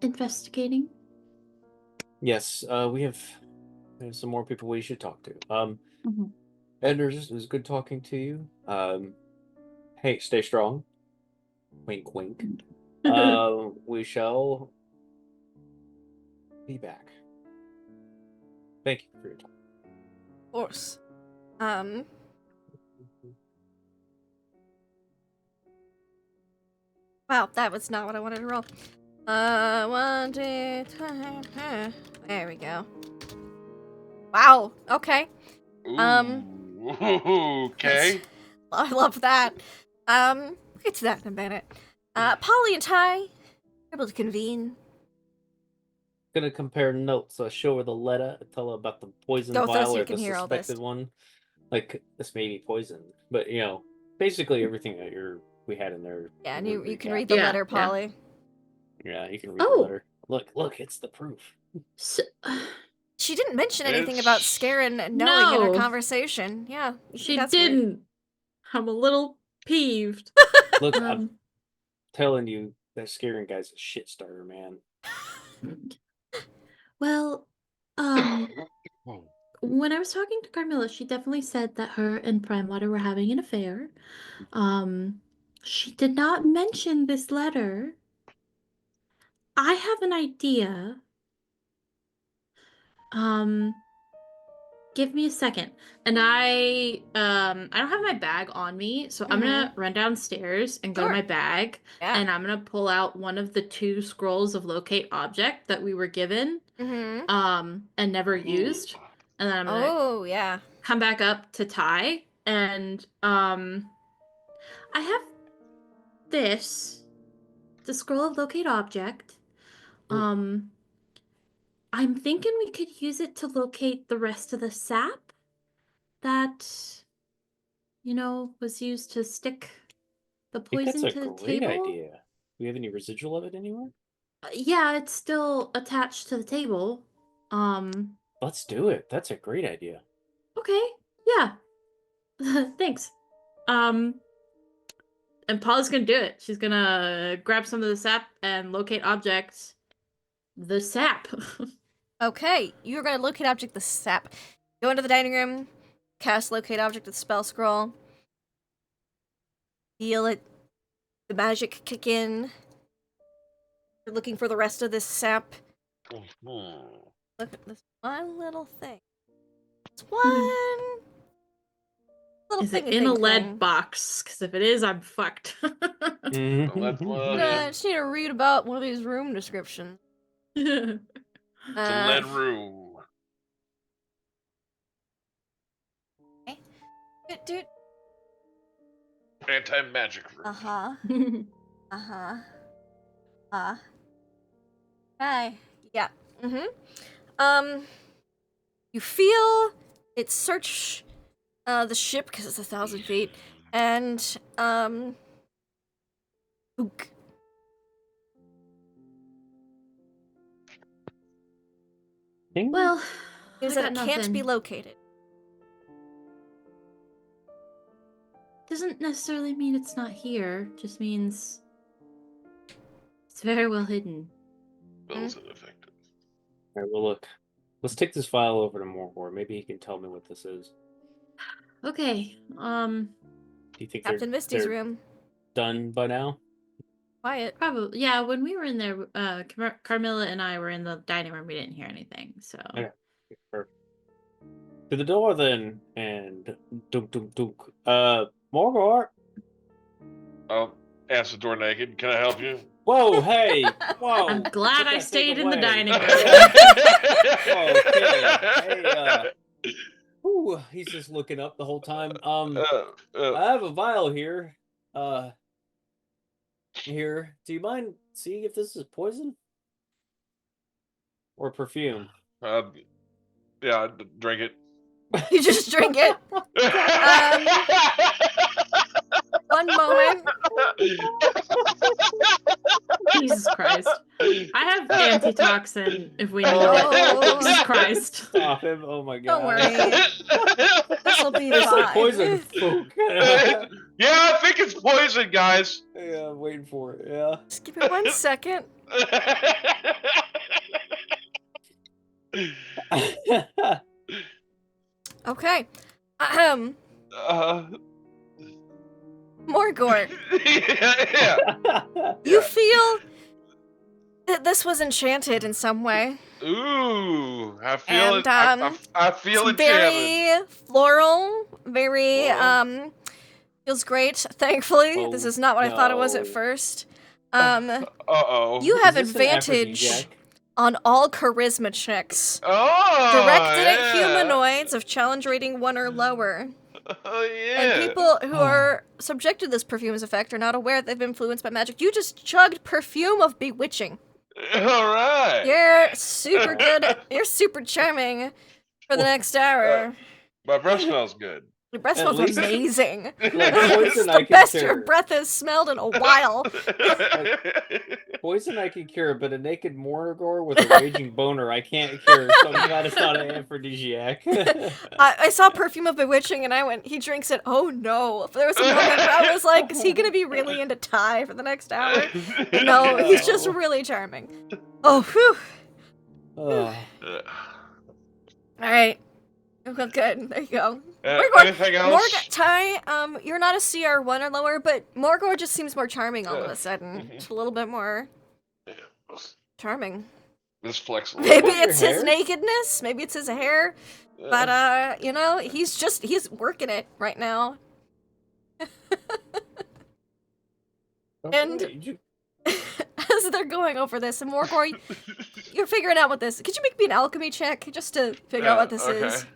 investigating. Yes. We have some more people we should talk to. Mhm. Anders, it was good talking to you. Hey, stay strong. Wink, wink. We shall be back. Thank you for your time. Of course. Wow, that was not what I wanted to roll. 1, 2, 3. There we go. Wow. Okay. Okay. I love that. We'll get to that in a minute. Polly and Ty, able to convene. Gonna compare notes. Show her the letter. Tell her about the poison Go with us, vial you or can the hear all this. suspected one. Like this may be poison, but basically everything that we had in there. Yeah, and we you can recapped. read the Yeah, letter, yeah. Polly. Yeah, you can read Oh. the letter. Look, it's the proof. So, She didn't mention anything about It's- Scarin knowing in her No. conversation. Yeah, you She think that's weird. didn't. I'm a little peeved. Look, I'm um, telling you, that scaring guy's a shit starter, man. well, when I was talking to Carmilla, she definitely said that her and Primewater were having an affair. She did not mention this letter. I have an idea. Give me a second. And I don't have my bag on me, so I'm gonna run downstairs and go to Sure. my bag, Yeah. and I'm gonna pull out one of the 2 scrolls of locate object that we were given, and never used. And then I'm gonna Oh, yeah. come back up to Ty, and I have this, the scroll of locate object. I'm thinking we could use it to locate the rest of the sap that, was used to stick the I think that's poison a to the great table. idea. Do we have any residual of it anywhere? Yeah, it's still attached to the table. Let's do it. That's a great idea. Okay. Yeah. Thanks. And Paula's gonna do it. She's gonna grab some of the sap and locate objects. The sap. Okay, you're gonna locate object the sap. Go into the dining room, cast locate object with spell scroll. Feel it, the magic kick in. You're looking for the rest of this sap. Look at this one little thing. It's one little Is it thingy in a thing lead thing. box? Because if it is, I'm fucked. I just need to read about one of these room descriptions. It's a lead room. Dude. Anti-magic room. Uh-huh. Hi. Yeah. You feel it search the ship because it's 1,000 feet, and ook. Well, Means I that it got can't be nothing. located. Doesn't necessarily mean it's not here. Just means it's very well hidden. Spells ineffective. All right, well, look. Let's take this file over to Morgor. Maybe he can tell me what this is. Okay. Do you think Captain Misty's they're room. done by now? Quiet. Probably. Yeah, when we were in there, Carmilla and I were in the dining room. We didn't hear anything. So. Okay. Perfect. To the door then, and dunk dunk dunk. Morgor. I'll answer the door naked. Can I help you? Whoa, hey, whoa. I'm glad I stayed in the dining room. Okay. Hey, ooh, he's just looking up the whole time. I have a vial here. Here. Do you mind seeing if this is poison? Or perfume? Yeah, drink it. You just drink it. One moment. Jesus Christ. I have antitoxin if we need Oh. it. Jesus Christ. Stop him. Oh my god. Don't worry. This'll be It's like fine. poison. Folk. Yeah, I think it's poison, guys. Yeah, I'm waiting for it. Yeah. Just give me 1 second. Okay. Morgor, yeah. you feel that this was enchanted in some way. Ooh, I feel And, it. I feel It's it jamming. very floral, very, feels great, thankfully. This Oh, is not what I thought it was at no. first. Uh-oh. You have Is this an advantage aphrodisiac? on all charisma checks. Oh, Directed at yeah. humanoids of challenge rating 1 or lower. Oh, yeah. And people who are subject to this perfume's effect are not aware that they've been influenced by magic. You just chugged perfume of bewitching. All right. You're super good. You're super charming for the next hour. My breath smells good. Your breath At smells least- amazing. Like It's poison the I can best cure. your breath has smelled in a while. Poison I can cure, but a naked Morgor with a raging boner I can't cure, so I'm glad it's not an aphrodisiac. I saw perfume of bewitching and I went, he drinks it. Oh no. There was a moment where I was like, is he going to be really into Thai for the next hour? No, he's just really charming. Oh, whew. Oh. All right. Well, good. There you go. Anything else? Ty, you're not a CR1 or lower, but Morgor just seems more charming all of a sudden. Just a little bit more charming. This flexible. Maybe Your it's his hair? nakedness, maybe it's his hair, but he's working it right now. And as they're going over this, and Morgor, you're figuring out what this. Could you make me an alchemy check just to figure out what this is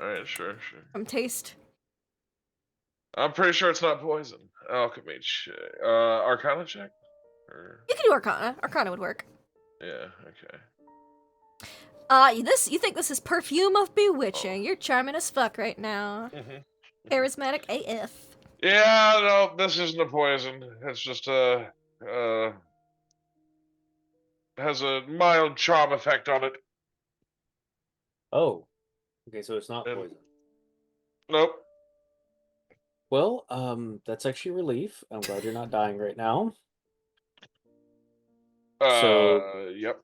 All right, sure. from taste? I'm pretty sure it's not poison. Alchemy check. Arcana check? Or... You can do Arcana. Arcana would work. Yeah, okay. You think this is perfume of bewitching. You're charming as fuck right now. Mhm. Charismatic AF. Yeah, no, this isn't a poison. It's just has a mild charm effect on it. Oh, okay, so it's not And- poison. Nope. Well, that's actually a relief. I'm glad you're not dying right now. Yep.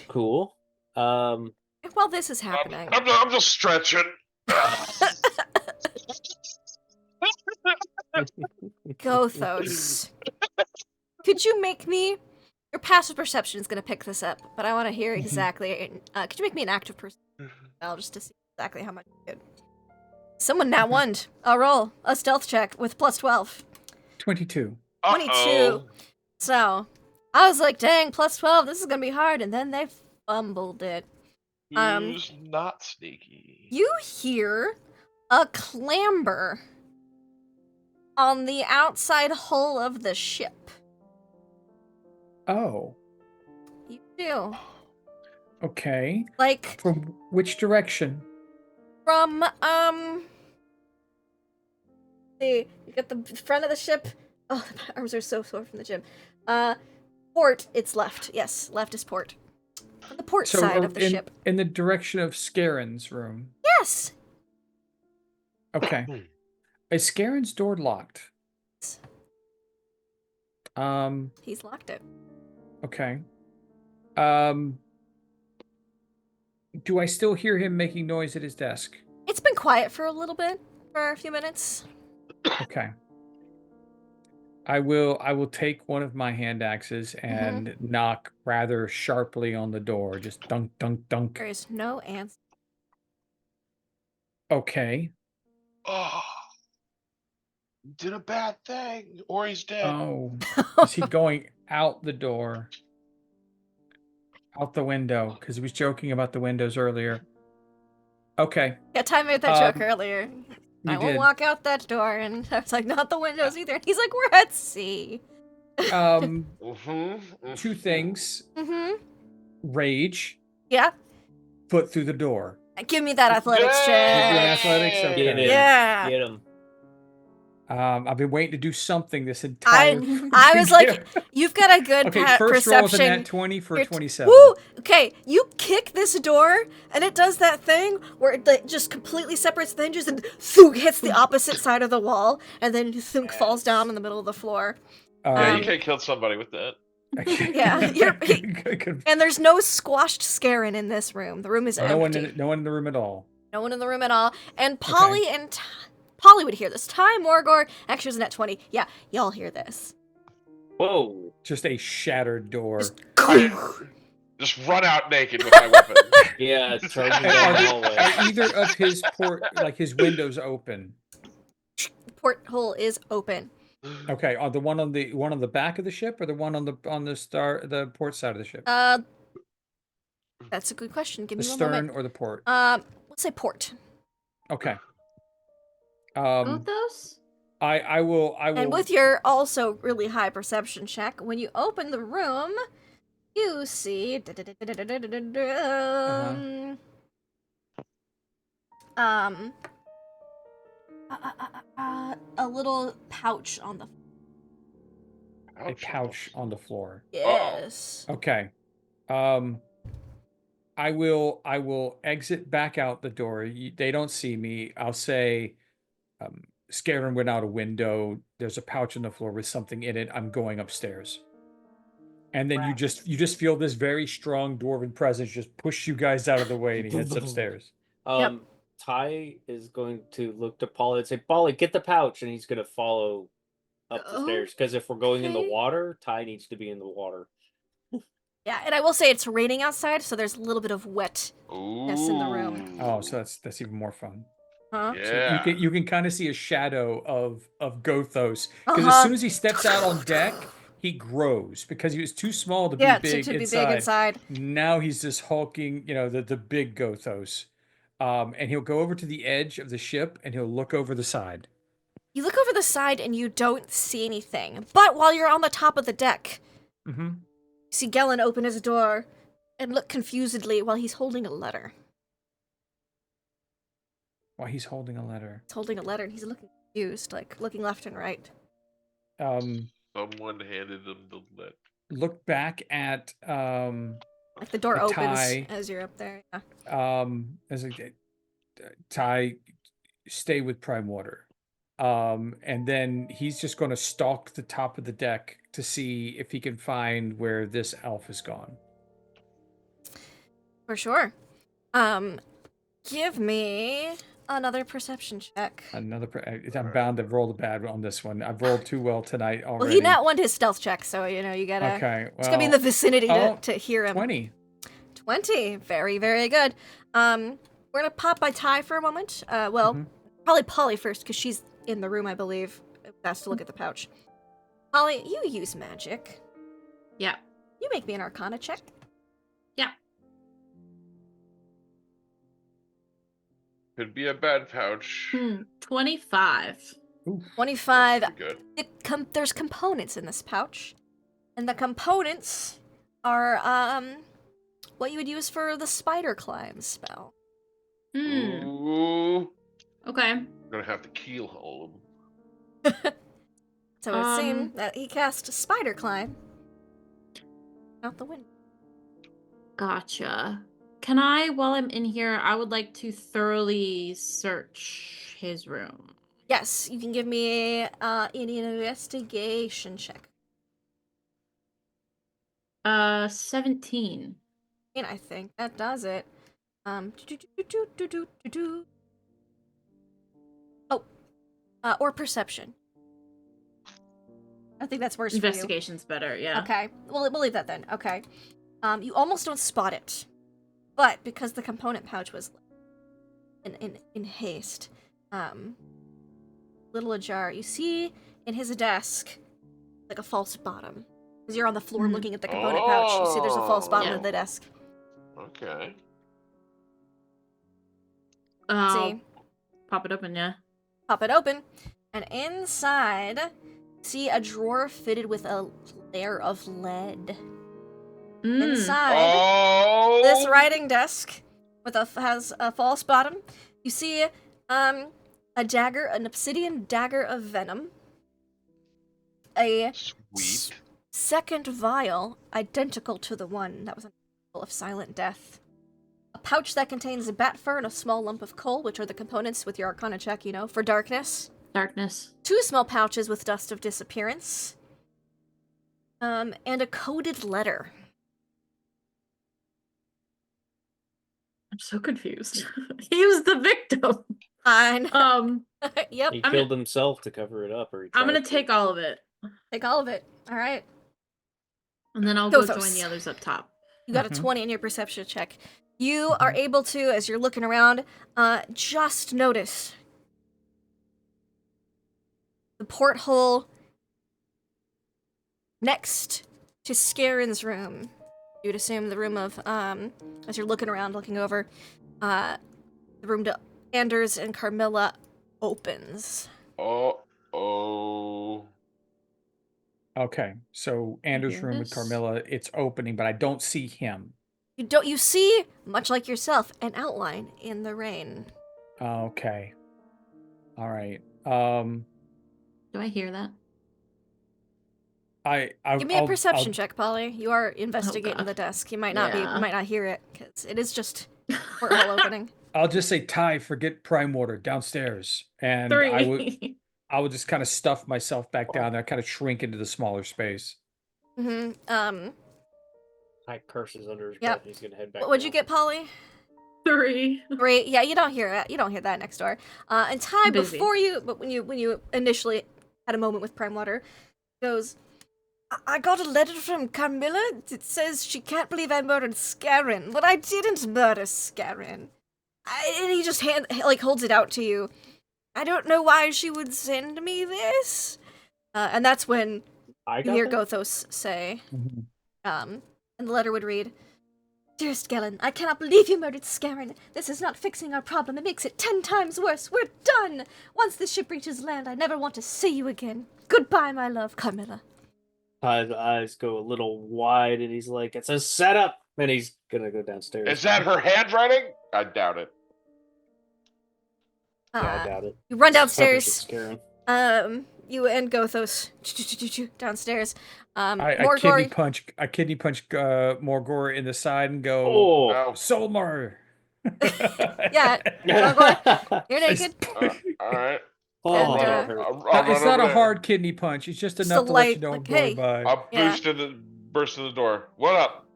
Cool. While this is happening. I'm just stretching. Gothos. Could you make me... Your passive perception is going to pick this up, but I want to hear exactly... could you make me an active perception? Just to see exactly how much you did. Someone nat one. A roll. A stealth check with plus 12. 22. 22. Uh-oh. So, I was like, dang, plus 12, this is going to be hard, and then they fumbled it. Who's not sneaky? You hear a clamber on the outside hull of the ship. Oh, You do. okay. Like, From which direction? from, see, you got the front of the ship. Oh, my arms are so sore from the gym. Port, it's left. Yes, left is port. On the port side of the ship. In the direction of Scaren's room. Yes! Okay. Is Scaren's door locked? He's locked it. Okay. Do I still hear him making noise at his desk? It's been quiet for a little bit, for a few minutes. Okay. I will take one of my hand axes and knock rather sharply on the door. Just dunk, dunk, dunk. There is no answer. Okay. Oh, you did a bad thing, or he's dead. Oh, is he going out the door? Out the window? Because he was joking about the windows earlier. Okay. Yeah, Ty made that joke earlier. I won't did. walk out that door, and I was like, not the windows either. And he's like, we're at sea. Two things. Rage. Yeah, Foot through the door. give me that athletics You doing check. athletics? Get Okay. him. Yeah. Get him. I've been waiting to do something this entire. I was like, year. you've got a good Okay, first roll with a perception. nat 20 for You're 27. Woo! Okay, you kick this door, and it does that thing where it just completely separates the hinges and thunk hits the opposite side of the wall, and then thunk falls down in the middle of the floor. Yeah, you could have killed somebody with that. Yeah, and there's no squashed Scarin in this room. The room is empty. No one in the room at all. No one in the room at all. And Polly and Polly would hear this. Ty, Morgor, actually was net 20. Yeah, y'all hear this. Whoa. Just a shattered door. Just run out naked with my weapon. Yeah, it's charging down the hallway. Are either of his his windows open? Porthole is open. Okay, are the one on the back of the ship or the one on the port side of the ship? That's a good question. Give The me one stern moment. or the port? Let's say port. Okay. Gothos? I will. And with your also really high perception check, when you open the room, you see a little pouch on the a pouch on the floor. Yes. Okay. I will exit back out the door. They don't see me. I'll say, Scarin went out a window. There's a pouch on the floor with something in it. I'm going upstairs. And then you just feel this very strong dwarven presence just push you guys out of the way, and he heads upstairs. Yep. Ty is going to look to Polly and say, Polly, get the pouch, and he's going to follow up the stairs. Because if we're going in the Okay. water, Ty needs to be in the water. Yeah, and I will say it's raining outside, so there's a little bit of wetness in the room. Oh, so that's even more fun. Huh? Yeah. So you can kind of see a shadow of Gothos, because as soon as he steps out on deck, he grows because he was too small to be big to be inside. big inside. Now he's this hulking, the big Gothos. And he'll go over to the edge of the ship and he'll look over the side. You look over the side and you don't see anything. But while you're on the top of the deck, Mm-hmm. you see Gellin open his door, and look confusedly while he's holding a letter. While he's holding a letter. He's holding a letter and he's looking confused, like looking left and right. Someone handed them the letter. Look back at Like the door The opens tie. as you're up there. Yeah. as a Ty, stay with Prime Water. And then he's just going to stalk the top of the deck to see if he can find where this elf is gone. For sure. Give me another perception check. I'm bound to roll the bad on this one. I've rolled too well tonight already. Well, he not won his stealth check, so you gotta. Okay, It's gonna be in the vicinity to hear him. 20. 20. Very, very good. We're gonna pop by Ty for a moment. Mhm. Probably Polly first, because she's in the room, I believe. Best to look at the pouch. Polly, you use magic. Yeah. You make me an Arcana check. Yeah. Could be a bad pouch. 25. 25. That's pretty good. There's components in this pouch, and the components are what you would use for the spider climb spell. Ooh. Okay. I'm gonna have to keyhole him. So it would seem that he cast spider climb out the window. Gotcha. Can I, while I'm in here, I would like to thoroughly search his room. Yes, you can give me an investigation check. 17. And I think that does it. Or perception. I think that's worse for you. Investigation's better, yeah. Okay, we'll leave that then. Okay. You almost don't spot it, but because the component pouch was in haste, little ajar, you see in his desk like a false bottom. Because you're on the floor looking at the component pouch, you see there's a false bottom Yeah. of the desk. Okay. See, Pop it open, yeah. pop it open, and inside, see a drawer fitted with a layer of lead. Inside this writing desk has a false bottom. You see a dagger, an obsidian dagger of venom. A Sweet. second vial identical to the one that was of silent death. A pouch that contains a bat fur and a small lump of coal, which are the components with your Arcana check, for darkness. Darkness. 2 small pouches with dust of disappearance. And a coded letter. I'm so confused. He was the victim. I know. Yep. He killed himself to cover it up, or he I'm gonna tried to. take all of it. Take all of it. All right. And then I'll go Gothos. join the others up top. You got a 20 in your perception check. You are able to, as you're looking around, just notice the porthole next to Scarin's room. You would assume the room of, as you're looking around, looking over, the room to Anders and Carmilla opens. Oh. Okay, so Anders' hear room with this? Carmilla, it's opening, but I don't see him. You see, much like yourself, an outline in the rain. Okay. All right. Do I hear that? Give me a perception check, Polly. You are investigating God. the desk. You might not Yeah. you might not hear it because it is just porthole opening. I'll just say, Ty, forget Prime Water downstairs, and 3. I would just kind of stuff myself back down there, kind of shrink into the smaller space. Mm-hmm. Ty curses under his Yep. breath. And he's gonna head back. What would you down. get, Polly? 3. 3. Yeah, you don't hear it. You don't hear that next door. And Ty, Busy. but when you initially had a moment with Prime Water, goes, I got a letter from Carmilla. It says she can't believe I murdered Scarin, but I didn't murder Scarin. And he just holds it out to you. I don't know why she would send me this. And that's when I you got hear that? Gothos say, and the letter would read, Dearest Gellin, I cannot believe you murdered Scarin. This is not fixing our problem. It makes it 10 times worse. We're done. Once this ship reaches land, I never want to see you again. Goodbye, my love, Carmilla. Ty's eyes go a little wide, and he's like, "It's a setup. Then he's gonna go downstairs. Is that her handwriting? I doubt it. Yeah, I doubt it. You run Probably downstairs. should scare him. You and Gothos downstairs. I Morgor, kidney punch Morgor in the side and go, Oh. Oh, Solmar. Yeah, Morgor, you're naked. all right. Oh, And, that hurt. I'll It's run not over a there. hard kidney punch. It's just Just enough a to let you light, know like, I'm going hey. by. I'll Yeah. burst in the door. What up?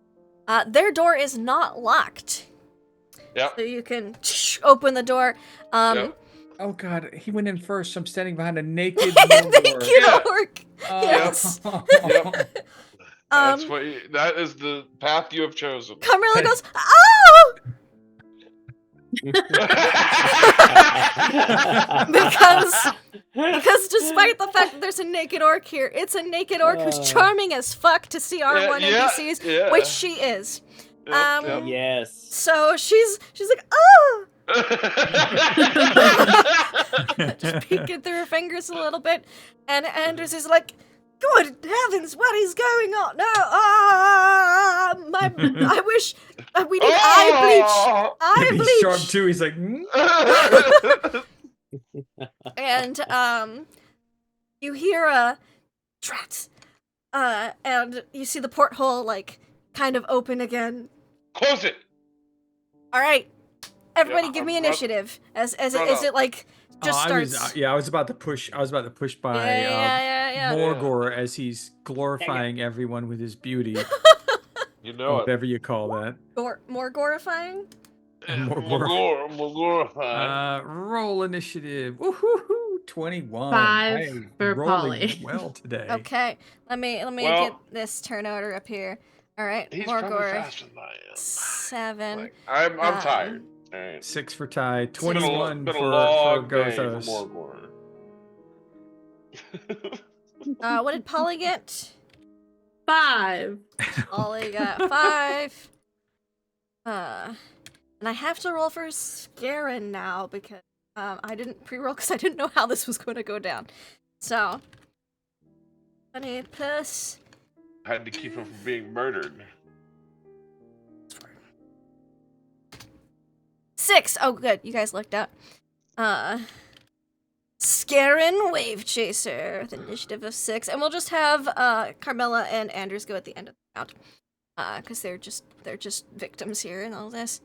Their door is not locked, Yep. so you can open the door. Yep. Oh god, he went in first. So I'm standing behind a naked Thank Morgor. you, Yeah. orc. Oh. Yes. Yep. That's Um, what. That is the path you have chosen. Carmilla goes, oh! Because despite the fact that there's a naked orc here, it's a naked orc who's charming as fuck to CR1 NPCs, yeah. which she is. Yep, yep. Yes. So she's like, oh! Just peeking through her fingers a little bit, and Anders is like, good heavens, what is going on? No, I wish we need eye bleach. Eye He's sharp bleach. too. He's like, "Hmm?" And you hear a drat, and you see the porthole like kind of open again. Close it. All right, everybody, Yeah, give me run- initiative. As run it up. like just I starts. was about to push. I was about to push by Yeah. Morgor as he's glorifying everyone with his beauty, You or know it. whatever you call that. More glorifying. More. Roll initiative. Woohoo! 21. 5 I am for rolling Polly. well today. Okay, let me Well- get this turn order up here. All right, He's probably Morgor, faster than I am. 7. Like, I'm um, tired. All right. 6 for Ty. It's been a- 21 been a for long day for Gothos. Morgor. What did Polly get? 5. Polly got 5. And I have to roll for Scarin now because I didn't pre-roll because I didn't know how this was going to go down. So 20 plus Had to keep him from being murdered. 6. Oh, good. You guys looked up. Scarin Wave Chaser with initiative of 6, and we'll just have Carmilla and Anders go at the end of the round, because they're just victims here in all this.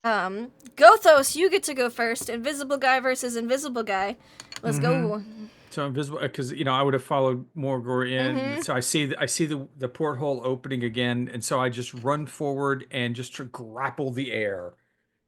Gothos, you get to go first. Invisible guy versus invisible guy. Let's go. So invisible, because I would have followed Morgor in. Mhm. So I see the porthole opening again, and so I just run forward and just to grapple the air.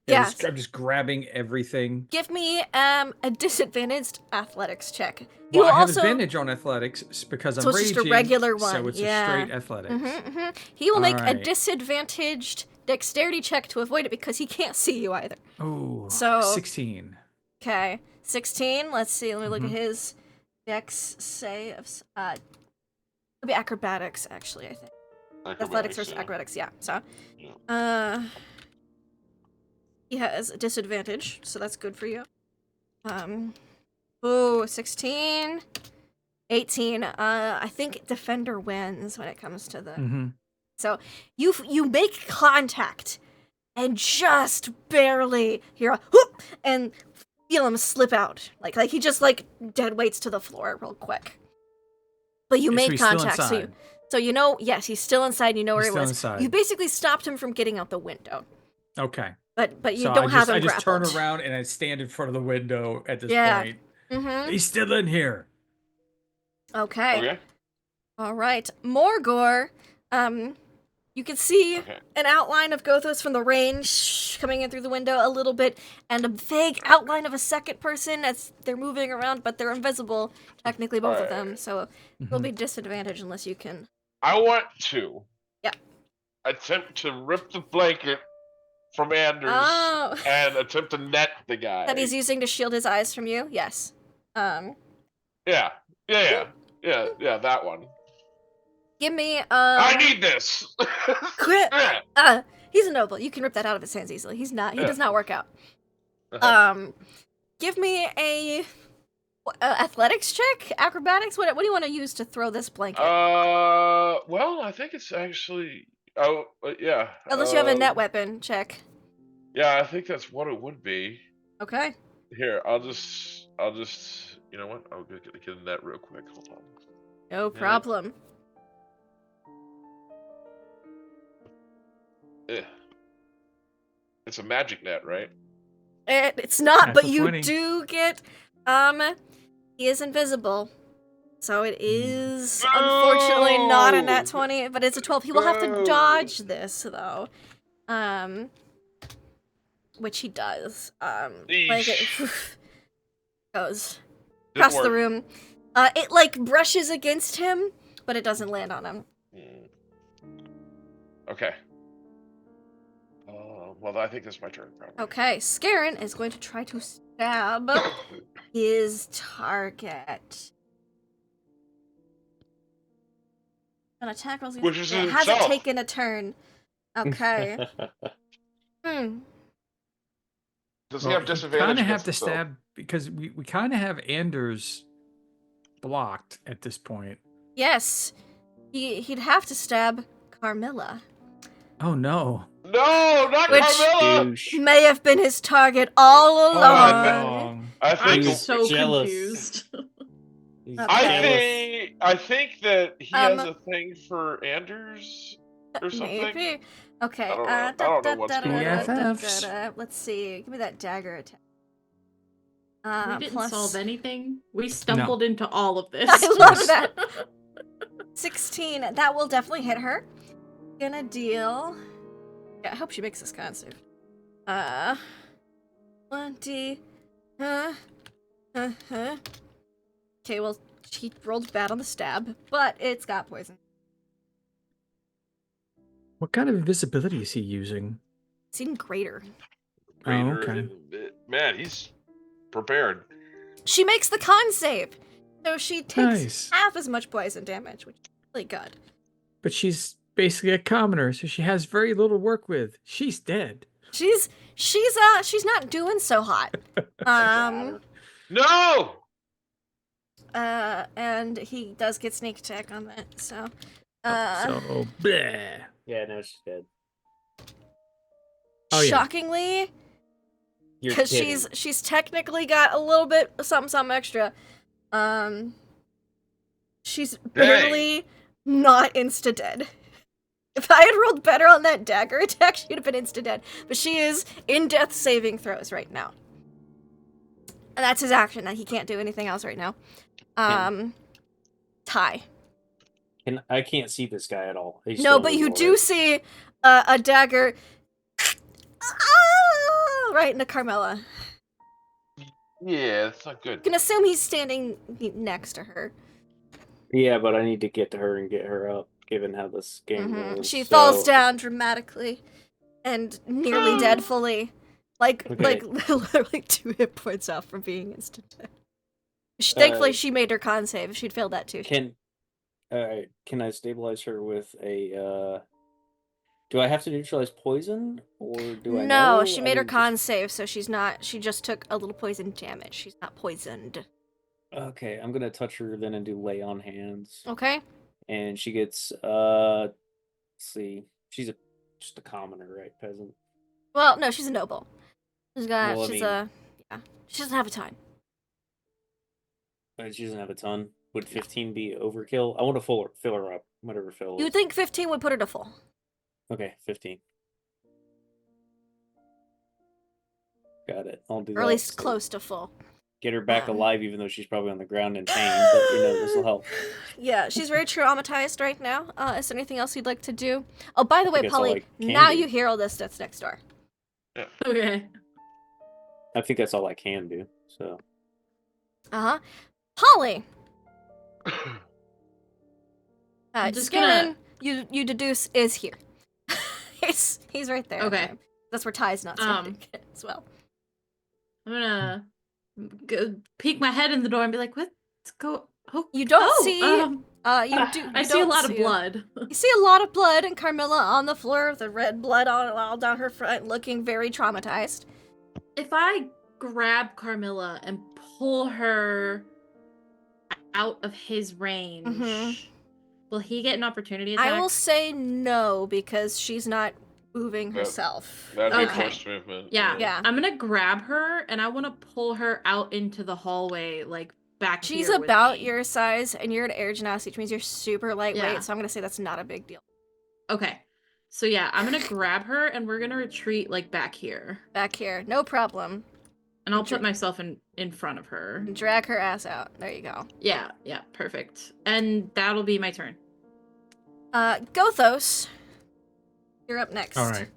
Yeah. I'm just grabbing everything. Give me a disadvantaged athletics check. You Well, I have also advantage on athletics because So I'm it's just a raging, regular So one, it's yeah. a straight athletics. He will make a Alright. disadvantaged dexterity check to avoid it because he can't see you either. Oh, So- 16. Okay, 16. Let's see. Let me look Mhm. at his dex saves. It'll be acrobatics, actually. I think athletics versus yeah. acrobatics. Yeah. So, Yeah. he has a disadvantage, so that's good for you. 16, 18. I think defender wins when it comes to the. Mm-hmm. So you make contact and just barely hear a whoop and feel him slip out. Like he just dead weights to the floor real quick. But you make contact, so you know, yes, he's still inside, you know where He's he was. still inside. You basically stopped him from getting out the window. Okay. But you So don't have him I just turn grappled. around and I stand in front of the window at this Yeah. point. Mm-hmm. He's still in here. Okay. Okay. All right. Morgor, you can see Okay. an outline of Gothos from the range coming in through the window a little bit, and a vague outline of a second person as they're moving around, but they're invisible, technically both of them, so it'll be disadvantage unless you can. I want to. Yeah. Attempt to rip the blanket from Anders Oh, and attempt to net the guy. that he's using to shield his eyes from you? Yes. Yeah, that one. Give me, I need this. quit. He's a noble. You can rip that out of his hands easily. He does not work out. Give me a athletics check, acrobatics. What do you want to use to throw this blanket? Well, I think it's actually Yeah. Unless you have a net weapon, check. Yeah, I think that's what it would be. Okay. Here, I'll just, you know what? I'll get a net real quick. Hold on. No problem. It's a magic net, right? It's not, but Natural you 20. do get, he is invisible. So it is unfortunately not a nat 20, but it's a 12. He will have to No. dodge this though. Which he does. Like it goes Didn't across the work. room. It like brushes against him, but it doesn't land on him. Okay. Well, I think this is my turn, probably. Okay, Scarron is going to try to stab his target. An attack rolls Which is it hasn't himself. taken a turn. Okay. Does he have disadvantage? Kind of have against to himself? stab because we kind of have Anders blocked at this point. Yes. He'd have to stab Carmilla. Oh no. No, not Which- Carmilla! Douche. May have been his target all along. I think I'm so jealous. confused. He's Okay. I think that he Um, has a thing for Anders or something. Maybe. Okay. I don't know what's going on. BFFs. Let's see. Give me that dagger attack. We didn't plus- solve anything. We stumbled into all of this. I love that. 16. That will definitely hit her. Gonna deal. Yeah, I hope she makes this con save. 20. Okay, well, she rolled bad on the stab, but it's got poison. What kind of invisibility is he using? It's even greater. Greater okay. than- Man, he's prepared. She makes the con save, so she takes Nice. half as much poison damage, which is really good. But she's basically a commoner, so she has very little to work with. She's dead. She's not doing so hot. No! And he does get sneak attack on that, so So, bleh. Yeah, no, she's dead. Oh, yeah. shockingly, You're because kidding. she's technically got a little bit of something extra. She's barely not insta dead. If I had rolled better on that dagger attack, she'd have been insta dead. But she is in death saving throws right now. And that's his action. That he can't do anything else right now. Ty. I can't see this guy at all. He's No, still but you invisible, do right? see a dagger right into Carmilla. Yeah, it's not good. You can assume he's standing next to her. Yeah, but I need to get to her and get her up, given how this game rolls. She so- falls down dramatically and nearly dead fully. Like Okay. literally 2 hit points off from being instant dead. Thankfully, she made her con save. If she'd failed that too. Can I stabilize her with a? Do I have to neutralize poison, or do I? No, know? she I made her mean, con save, so she's not. She just took a little poison damage. She's not poisoned. Okay, I'm gonna touch her then and do lay on hands, Okay. and she gets let's see, she's just a commoner, right? Peasant. Well, no, she's a noble. She's got. Well, I she's mean- a. Yeah. She doesn't have a ton. But she doesn't have a ton. Would 15 be overkill? I want to fill her up. Whatever fill. You would think 15 would put her to full. Okay, 15. Got it. I'll do Or that. at least So close to full. Get her back Um, alive, even though she's probably on the ground in pain. But this will help. Yeah, she's very traumatized right now. Is there anything else you'd like to do? Oh, by the way, think that's all Polly, I can now do. you hear all this that's next door. Okay. I think that's all I can do. So Uh-huh. Polly! I'm just Scanlan, you deduce, is here. he's right there. Okay. That's where Ty's not standing as well. I'm gonna go peek my head in the door and be like, "What's go?" Oh, You don't oh, see... you do. I you see a don't lot of see blood. You see a lot of blood, and Carmilla on the floor with the red blood all down her front, looking very traumatized. If I grab Carmilla and pull her out of his range, Mhm. Will he get an opportunity attack? I will say no because she's not moving Yep. herself. That'd be Okay. forced movement. Yeah. Yeah. I'm gonna grab her and I want to pull her out into the hallway, like back She's here with about me. your size, and you're an air genasi, which means you're super lightweight. Yeah. So I'm gonna say that's not a big deal. Okay. So yeah, I'm gonna grab her and we're gonna retreat like back here. Back here, no problem. And I'll put myself in front of her. And drag her ass out. There you go. Yeah, perfect. And that'll be my turn. Gothos, you're up next. All right.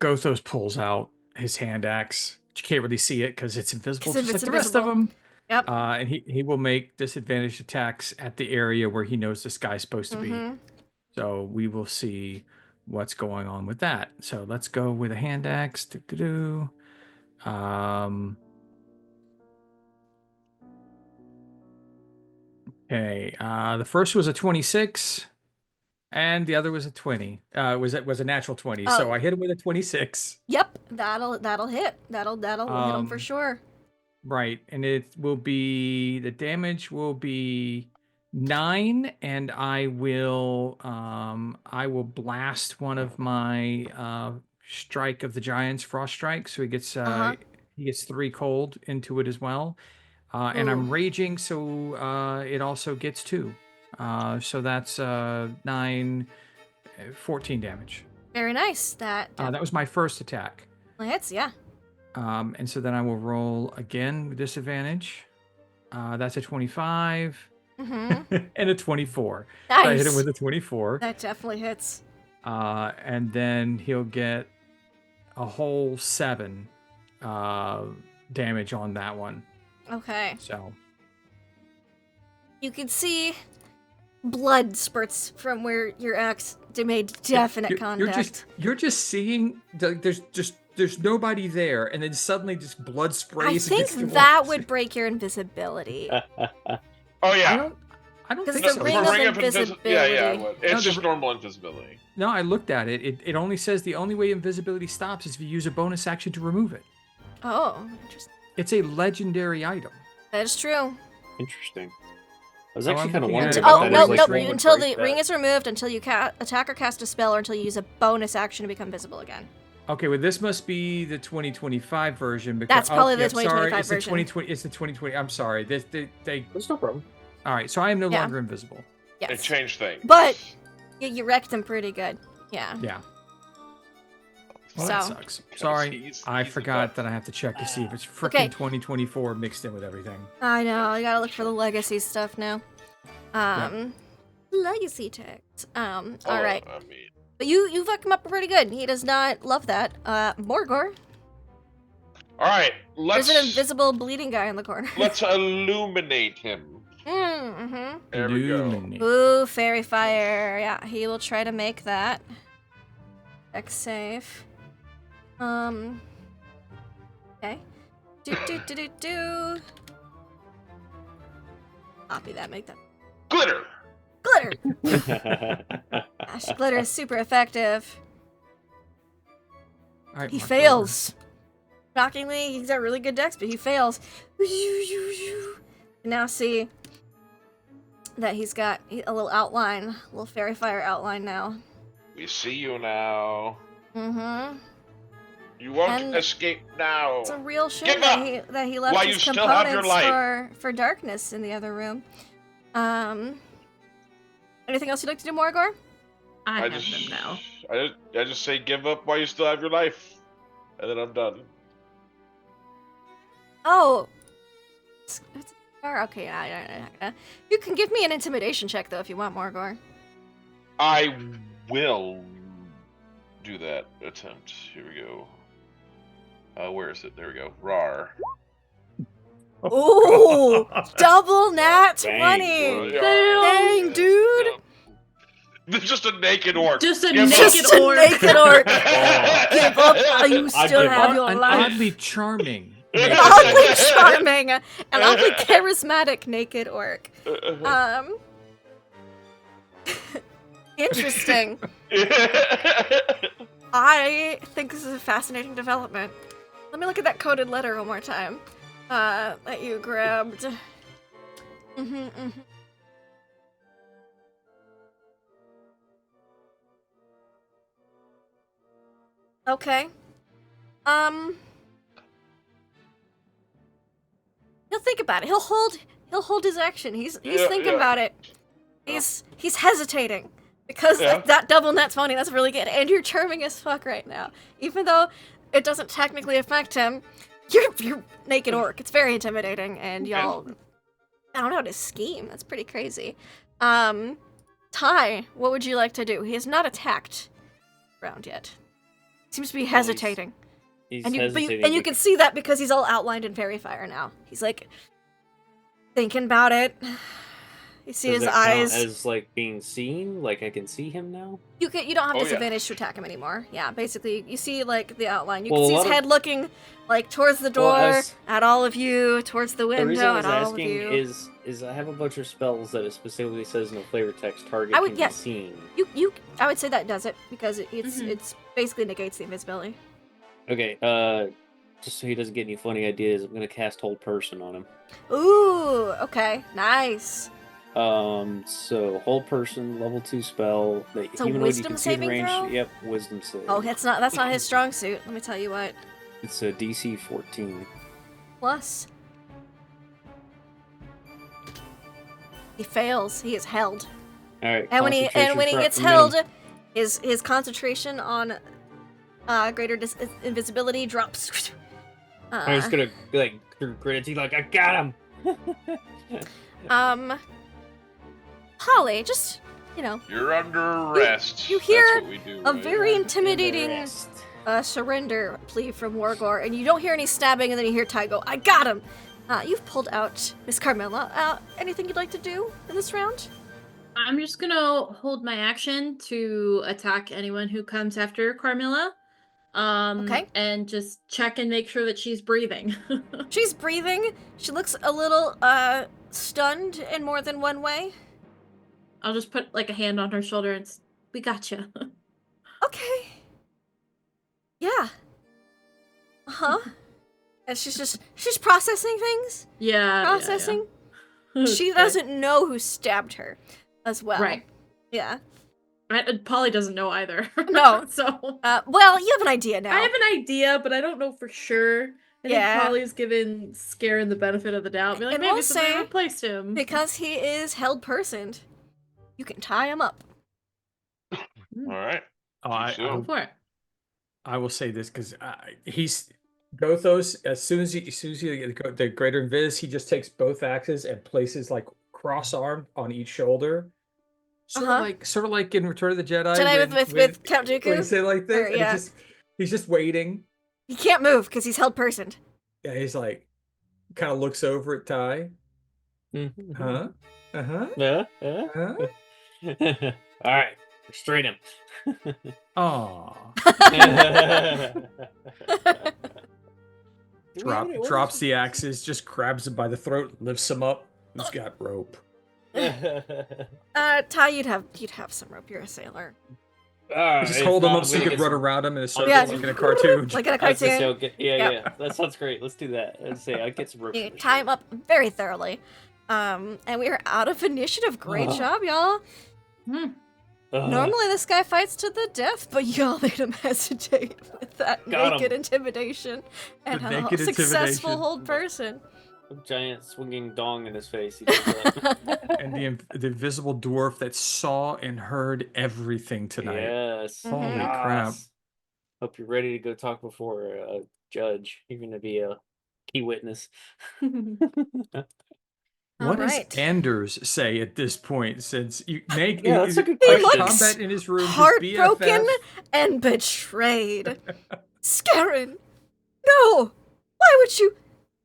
Gothos pulls out his hand axe. You can't really see it because it's invisible, 'Cause just it's like the rest of invisible. them. Yep. And he will make disadvantaged attacks at the area where he knows this guy's supposed to be. Mhm. So we will see what's going on with that. So let's go with a hand axe. Okay. The first was a 26, and the other was a 20. Was a natural 20. So Oh. I hit him with a 26. Yep, that'll hit. That'll hit him for sure. Right, and the damage will be 9, and I will blast one of my strike of the giants, frost strike, so he gets 3 cold into it as well. And I'm Ooh. raging, so it also gets 2. So that's 9, 14 damage. Very nice. That That was my first attack. hits. Yeah. And so then I will roll again with disadvantage. That's a 25 Mm-hmm. and a 24. Nice. So I hit him with a 24. That definitely hits. And then he'll get a whole 7 damage on that one. Okay. So You can see blood spurts from where your axe made definite contact. You're just seeing there's nobody there, and then suddenly just blood I sprays. think against the that walls. would break your invisibility. Oh yeah. I don't 'Cause think the so. ring The of ring invisibility. Yeah, it would. It's No, the just r- normal invisibility. No, I looked at it. It only says the only way invisibility stops is if you use a bonus action to remove it. Oh, interesting. It's a legendary item. That is true. Interesting. I was Oh, actually I'm kind of looking wondering at it. about Oh, that. no, Is, like, no. the ring would Until break the ring that. is removed, until you attack or cast a spell, or until you use a bonus action to become visible again. Okay, well, this must be the 2025 version. Because, That's probably the yep, sorry, 2025 it's the version. 2020. It's the 2020. I'm sorry. They. That's no problem. All right, so I am no Yeah. longer invisible. It Yes. changed things. But you wrecked him pretty good. Yeah. Yeah. Well, that So- sucks. Sorry, he's I the forgot butt. that I have to check to see if it's freaking Okay. 2024 mixed in with everything. I know. I gotta look for the legacy stuff now. Legacy text. All right. I mean, But you fucked him up pretty good. He does not love that. Morgor. all right. There's an invisible bleeding guy in the corner. Let's illuminate him. Mm-hmm. There we go. Illuminate. Ooh, fairy fire. Yeah, he will try to make that. Dex save. Okay. Do. Copy that, make that. Glitter. Glitter! Gosh, glitter is super effective. All right, He Mark, fails. Shockingly, he's got really good dex, but he fails. You now see that he's got a little outline, a little fairy fire outline now. We see you now. Mm-hmm. You won't And escape now. It's a real shame Give that up! he left While his you still have your components for darkness in the other room. Anything else you'd like to do, Morgor? I have them now. I just say give up while you still have your life, and then I'm done. Oh, okay. You can give me an intimidation check though if you want, Morgor. I will do that attempt. Here we go. Where is it? There we go. Rar. Ooh, double nat 20. Dang, Dang, dude. It's just a naked orc. Just a Give up. naked Just a orc. naked orc. Oh. Give up while you I still give have up. your An life. oddly charming. Oddly charming, an oddly charismatic naked orc. Interesting. I think this is a fascinating development. Let me look at that coded letter one more time. That you grabbed. Okay. He'll think about it. He'll hold his action. He's thinking about it. He's hesitating. Because that double net 20, that's really good. And you're charming as fuck right now. Even though it doesn't technically affect him, you're naked orc. It's very intimidating, and y'all, I don't know how to scheme. That's pretty crazy. Ty, what would you like to do? He has not attacked round yet. Seems to be hesitating. He's And hesitating. you can see that because he's all outlined in fairy fire now. He's like thinking about it. You see his eyes. As like being seen, like I can see him now. You don't have disadvantage to attack him anymore. Yeah, basically, you see like the outline. You can see his head looking like towards the door, at all of you, towards the window, at all of you. The reason I was asking is I have a bunch of spells that it specifically says no flavor text target can be seen. I would say that does it because it's basically negates the invisibility. Okay, just so he doesn't get any funny ideas, I'm gonna cast Hold Person on him. Ooh, okay, nice. So Hold Person, level 2 spell. It's a wisdom saving throw? Yep, wisdom save. Oh, that's not his strong suit. Let me tell you what. It's a DC 14. Plus, he fails. He is held. All right. And when he gets held, his concentration on greater invisibility drops. I'm just gonna like grit teeth like I got him. Holly, just You're under arrest. You hear That's what we do, a right? very intimidating surrender plea from Wargor, and you don't hear any stabbing, and then you hear Ty go, "I got him." You've pulled out Miss Carmilla. Anything you'd like to do in this round? I'm just gonna hold my action to attack anyone who comes after Carmilla. Okay. And just check and make sure that she's breathing. She's breathing. She looks a little stunned in more than one way. I'll just put like a hand on her shoulder and we gotcha. Okay. Yeah. Uh-huh. And she's processing things. Yeah. Processing. Yeah. She doesn't know who stabbed her as well. Right. Yeah. Polly doesn't know either. No. So. Well, you have an idea now. I have an idea, but I don't know for sure. I think Polly's given Scarin the benefit of the doubt. Be like, And maybe we'll somebody say, replaced him. Because he is held personed, you can tie him up. All right. Go for it. I will say this because he's Gothos. As soon as he the greater invis, he just takes both axes and places like cross-armed on each shoulder. Sort of like in Return of the Jedi. With Count Dooku. When you say like this, Or, yeah. he's just waiting. He can't move because he's held personed. Yeah, he's like, kind of looks over at Ty. Mm-hmm. Huh? Uh-huh. Yeah. Huh? All right, restrain him. Aw. Drops the axes, just grabs him by the throat, lifts him up. Who's got rope? Ty, you'd have some rope. You're a sailor. Just hold him up so you can run around him in a circle like in a cartoon. Like in a cartoon. Yeah. That sounds great. Let's do that. Let's say I get some rope. You tie him up very thoroughly. And we are out of initiative. Great job, y'all. Normally this guy fights to the death, but y'all made him hesitate with that naked intimidation and a successful hold person. A giant swinging dong in his face. And the invisible dwarf that saw and heard everything tonight. Yes. Holy crap. Hope you're ready to go talk before a judge. You're going to be a key witness. What does Anders say at this point? Since that's a good question. Combat in his room, heartbroken and betrayed. Scarin, no! Why would you?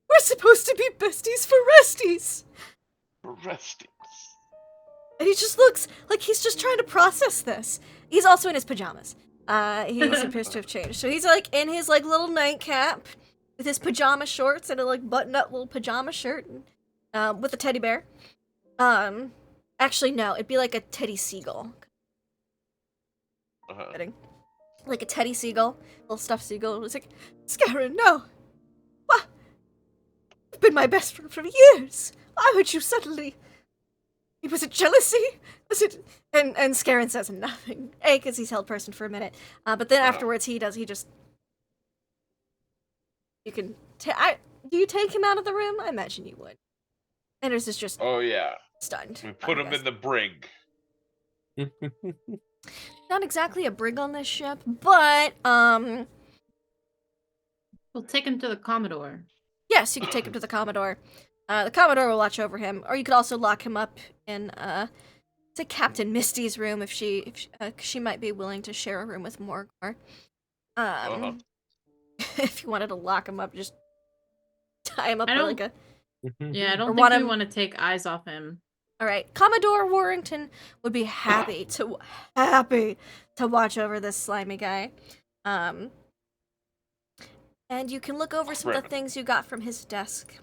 We're supposed to be besties for resties. Resties. And he just looks like he's just trying to process this. He's also in his pajamas. He appears to have changed. So he's like in his like little nightcap with his pajama shorts and a like button-up little pajama shirt. With a teddy bear. Actually, no, it'd be like a teddy seagull. Like a teddy seagull, little stuffed seagull. It's like, Scarin, no! What? You've been my best friend for years! Why would you suddenly... Was it jealousy? Was it? And Scarin says nothing. A, because he's held person for a minute. But then afterwards, he just. You can. Do you take him out of the room? I imagine you would. Anders is just Oh yeah. stunned. We put him in the brig. Not exactly a brig on this ship, but We'll take him to the Commodore. yes, you can take him to the Commodore. The Commodore will watch over him, or you could also lock him up in to Captain Misty's room if she might be willing to share a room with Morgor. If you wanted to lock him up, just tie him up I like don't- a. Yeah, I Or don't think want we him- want to take eyes off him. All right, Commodore Warrington would be happy to watch over this slimy guy. And you can look over some of the things you got from his desk.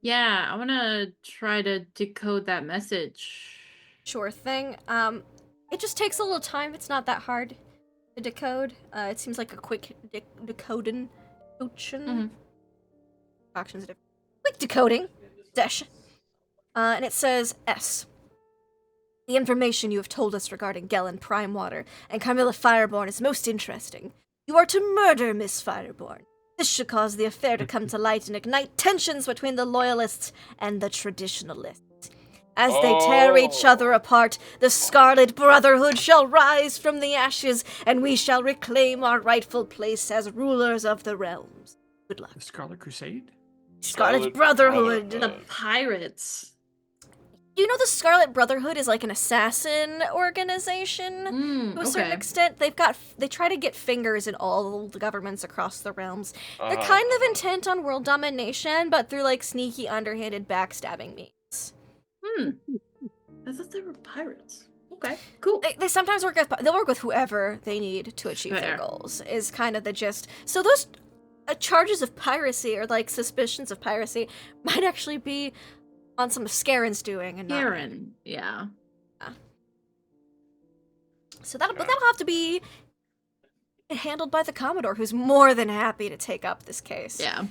Yeah, I want to try to decode that message. Sure thing. It just takes a little time. It's not that hard to decode. It seems like a quick decoding. Actions different. Quick decoding session. And it says S. The information you have told us regarding Gellin Primewater and Carmilla Fireborn is most interesting. You are to murder Miss Fireborn. This should cause the affair to come to light and ignite tensions between the Loyalists and the Traditionalists. As they tear each other apart, the Scarlet Brotherhood shall rise from the ashes, and we shall reclaim our rightful place as rulers of the realms. Good luck. The Scarlet Crusade? Scarlet Brotherhood. The pirates. Do you know the Scarlet Brotherhood is like an assassin organization? To a certain extent, they try to get fingers in all the governments across the realms. They're kind of intent on world domination, but through like sneaky, underhanded backstabbing means. I thought they were pirates. Okay, cool. They sometimes they'll work with whoever they need to achieve their Fair. goals, is kind of the gist. So those charges of piracy, or like suspicions of piracy, might actually be on some of Scarin's doing and not. Karen, yeah. So that'll have to be handled by the Commodore, who's more than happy to take up this case. Yeah.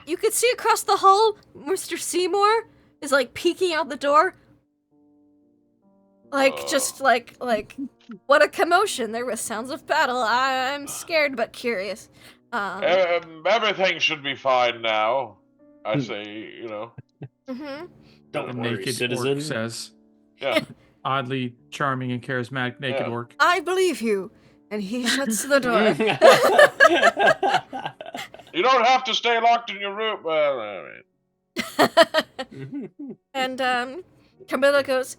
You could see across the hall, Mr. Seymour is like peeking out the door. Just like, what a commotion. There was sounds of battle. I'm scared but curious. Everything should be fine now. I say, Mm-hmm. Don't The worry, naked citizen. orc says. Yeah. Oddly charming and charismatic naked Yeah. orc. I believe you. And he shuts the door. You don't have to stay locked in your room. Well, all right. And Camilla goes,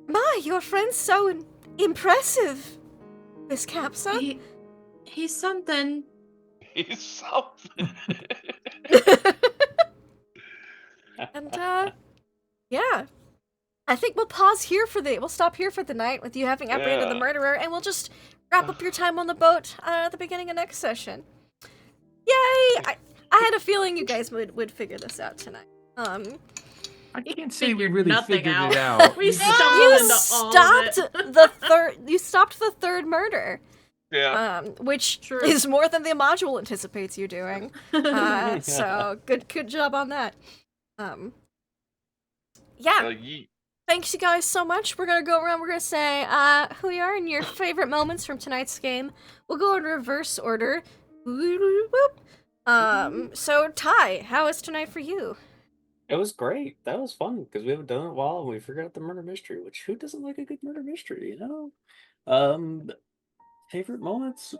"My, your friend's so impressive, Miss Capsa." He's something. He's something. And yeah, I think we'll we'll stop here for the night with you having apprehended the Yeah. murderer, and we'll just wrap up your time on the boat at the beginning of next session. Yay! I had a feeling you guys would figure this out tonight. I can't say we figured really nothing figured out. it out. We You stumbled into all stopped of it. the third. You stopped the third murder. Yeah. Which True. is more than the module anticipates you doing. So good job on that. Yeah. Thanks you guys so much. We're gonna go around. We're gonna say who you are and your favorite moments from tonight's game. We'll go in reverse order. So Ty, how is tonight for you? It was great. That was fun because we haven't done it in a while and we figured out the murder mystery, which who doesn't like a good murder mystery, you know? Favorite moments?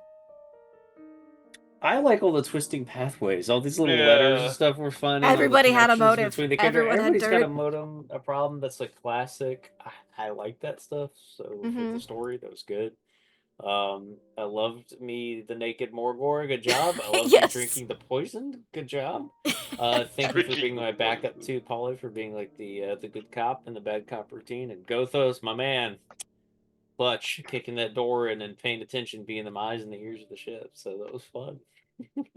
I like all the twisting pathways. All these little letters and Yeah. stuff were fun. and all the Everybody had a connections motive. between the characters. Everyone had Everybody's got a dirt. modem, a problem that's like classic. I like that stuff. So for the Mhm. story, that was good. I loved the naked Morgor. Good job. I loved Yes. you drinking the poison. Good job. Thank you for Drinking being the my backup poison. too, Polly, for being like the good cop in the bad cop routine. And Gothos, my man, clutch, kicking that door in and paying attention, being the eyes and the ears of the ship. So that was fun.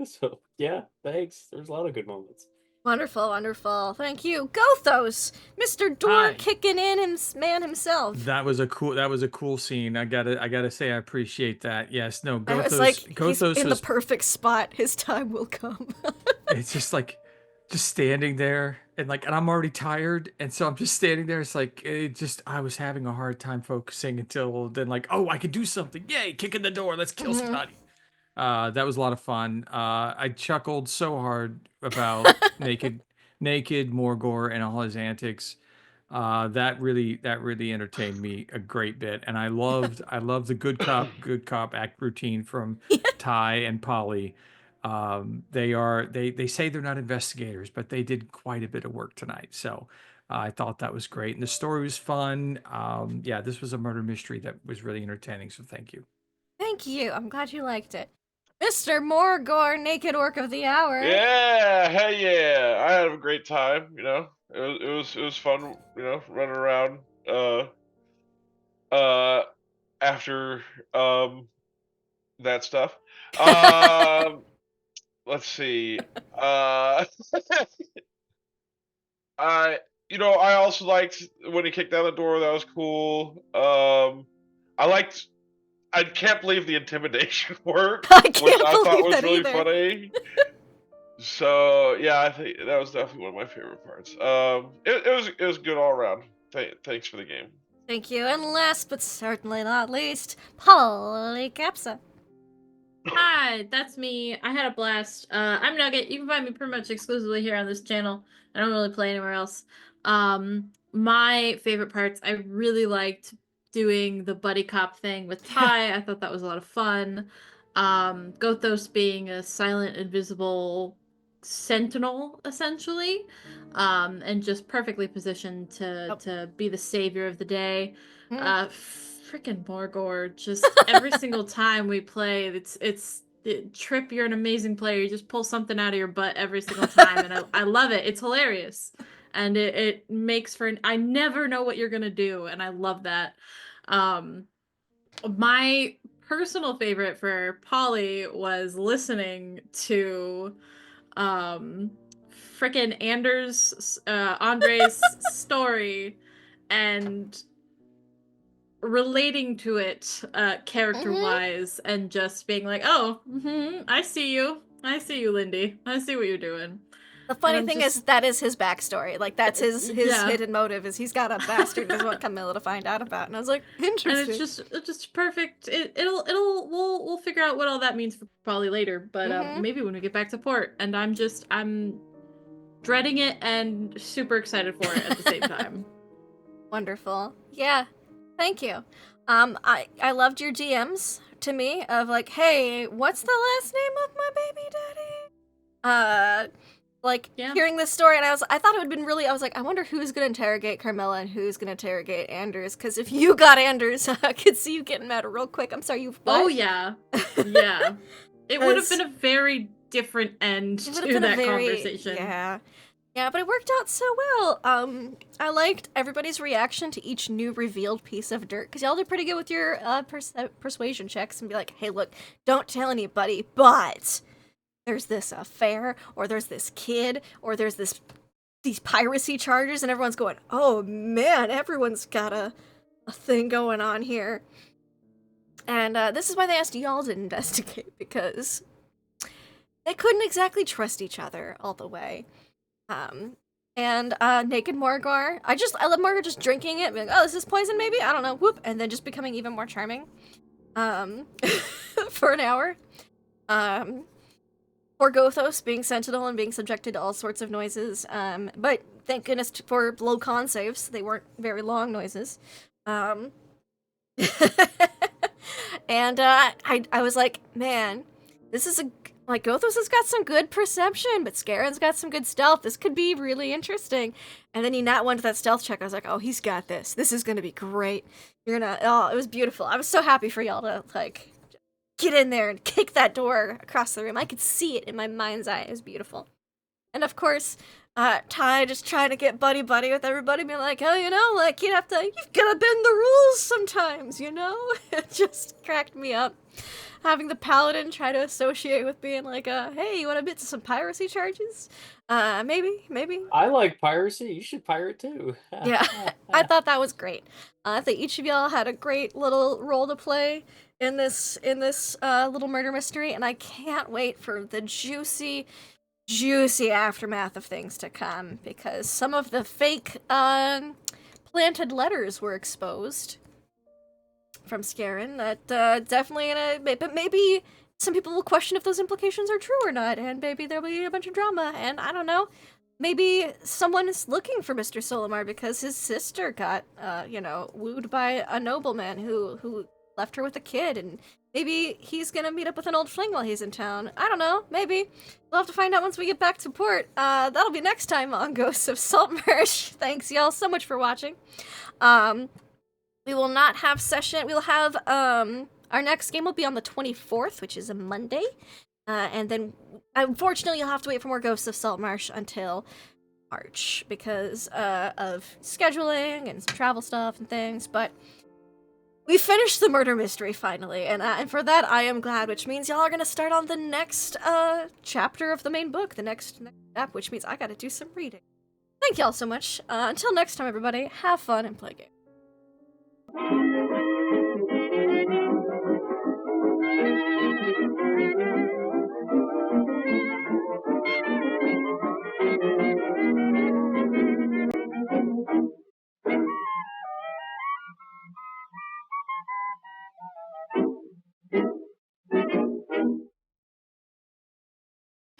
So yeah, thanks. There's a lot of good moments. Wonderful, wonderful. Thank you, Gothos, Mr. Door Hi. kicking in man himself. That was a cool scene. I gotta say I appreciate that. Yes, no, I was Gothos like, he's Gothos in was the perfect spot. His time will come. it's just like just standing there and I'm already tired, and so I'm just standing there. It's like I was having a hard time focusing until then. Oh, I can do something! Yay! Kick in the door. Let's kill somebody. That was a lot of fun. I chuckled so hard about naked Morgor and all his antics. That really entertained me a great bit, and I loved the good cop act routine from Ty and Polly. They say they're not investigators, but they did quite a bit of work tonight. So I thought that was great, and the story was fun. Yeah, this was a murder mystery that was really entertaining. So thank you. Thank you. I'm glad you liked it. Mr. Morgor, Naked Orc of the Hour. Yeah, hey, yeah. I had a great time. It was fun. Running around. After that stuff. Let's see. I also liked when he kicked down the door. That was cool. I can't believe the intimidation work, I which can't I thought believe was that really either. funny. So yeah, I think that was definitely one of my favorite parts. It was good all around. Thanks for the game. Thank you. And last but certainly not least, Polycapsa. Hi, that's me. I had a blast. I'm Nugget. You can find me pretty much exclusively here on this channel. I don't really play anywhere else. My favorite parts, I really liked doing the buddy cop thing with Ty. I thought that was a lot of fun. Gothos being a silent, invisible sentinel, essentially, and just perfectly positioned to be the savior of the day. Freaking Morgor, just every single time we play, Trip, you're an amazing player. You just pull something out of your butt every single time, and I love it. It's hilarious, and it makes for I never know what you're gonna do, and I love that. My personal favorite for Polly was listening to frickin' Andre's story and relating to it character-wise and just being like, oh, I see you, Lindy. I see what you're doing. The funny thing is that is his backstory. That's his hidden motive is he's got a bastard doesn't want Camilla to find out about. And I was like, interesting. And it's just perfect. We'll figure out what all that means for Polly later, but maybe when we get back to port. And I'm dreading it and super excited for it at the same time. Wonderful. Yeah. Thank you. I loved your DMs to me of hey, what's the last name of my baby daddy? Hearing this story, and I thought it would have been really, I was like, I wonder who's gonna interrogate Carmilla and who's gonna interrogate Anders, because if you got Anders, I could see you getting mad real quick. I'm sorry, Oh yeah. Yeah. It would have been a very different end to that conversation. Yeah, but it worked out so well. I liked everybody's reaction to each new revealed piece of dirt, because y'all did pretty good with your persuasion checks and be like, hey, look, don't tell anybody, but there's this affair, or there's this kid, or there's these piracy charges, and everyone's going, oh man, everyone's got a thing going on here. And this is why they asked y'all to investigate, because they couldn't exactly trust each other all the way. And Naked Morgor, I love Morgor just drinking it, being like, oh, is this poison maybe? I don't know, whoop, and then just becoming even more charming, for an hour. Poor Gothos being sentinel and being subjected to all sorts of noises, but thank goodness for low con saves, they weren't very long noises. And I was like, man, this is Gothos has got some good perception, but Scaren's got some good stealth. This could be really interesting. And then he not went to that stealth check. I was like, oh, he's got this. This is gonna be great. It was beautiful. I was so happy for y'all to, get in there and kick that door across the room. I could see it in my mind's eye. It was beautiful. And of course, Ty just trying to get buddy-buddy with everybody, being like, oh, you've gotta bend the rules sometimes, It just cracked me up. Having the paladin try to associate with being like, hey, you want to bit some piracy charges? Maybe. I like piracy. You should pirate too. Yeah, I thought that was great. I think each of y'all had a great little role to play in this little murder mystery, and I can't wait for the juicy juicy aftermath of things to come, because some of the fake planted letters were exposed from Scarin that definitely but maybe some people will question if those implications are true or not, and maybe there'll be a bunch of drama, and I don't know. Maybe someone is looking for Mr. Solimar because his sister got, wooed by a nobleman who left her with a kid, and maybe he's gonna meet up with an old fling while he's in town. I don't know, maybe. We'll have to find out once we get back to port. That'll be next time on Ghosts of Saltmarsh. Thanks, y'all, so much for watching. We will not have session. We'll have, our next game will be on the 24th, which is a Monday. And then, unfortunately, you'll have to wait for more Ghosts of Saltmarsh until March because of scheduling and some travel stuff and things. But we finished the murder mystery finally, and for that I am glad. Which means y'all are gonna start on the next chapter of the main book, the next step, which means I gotta do some reading. Thank y'all so much. Until next time, everybody, have fun and play games.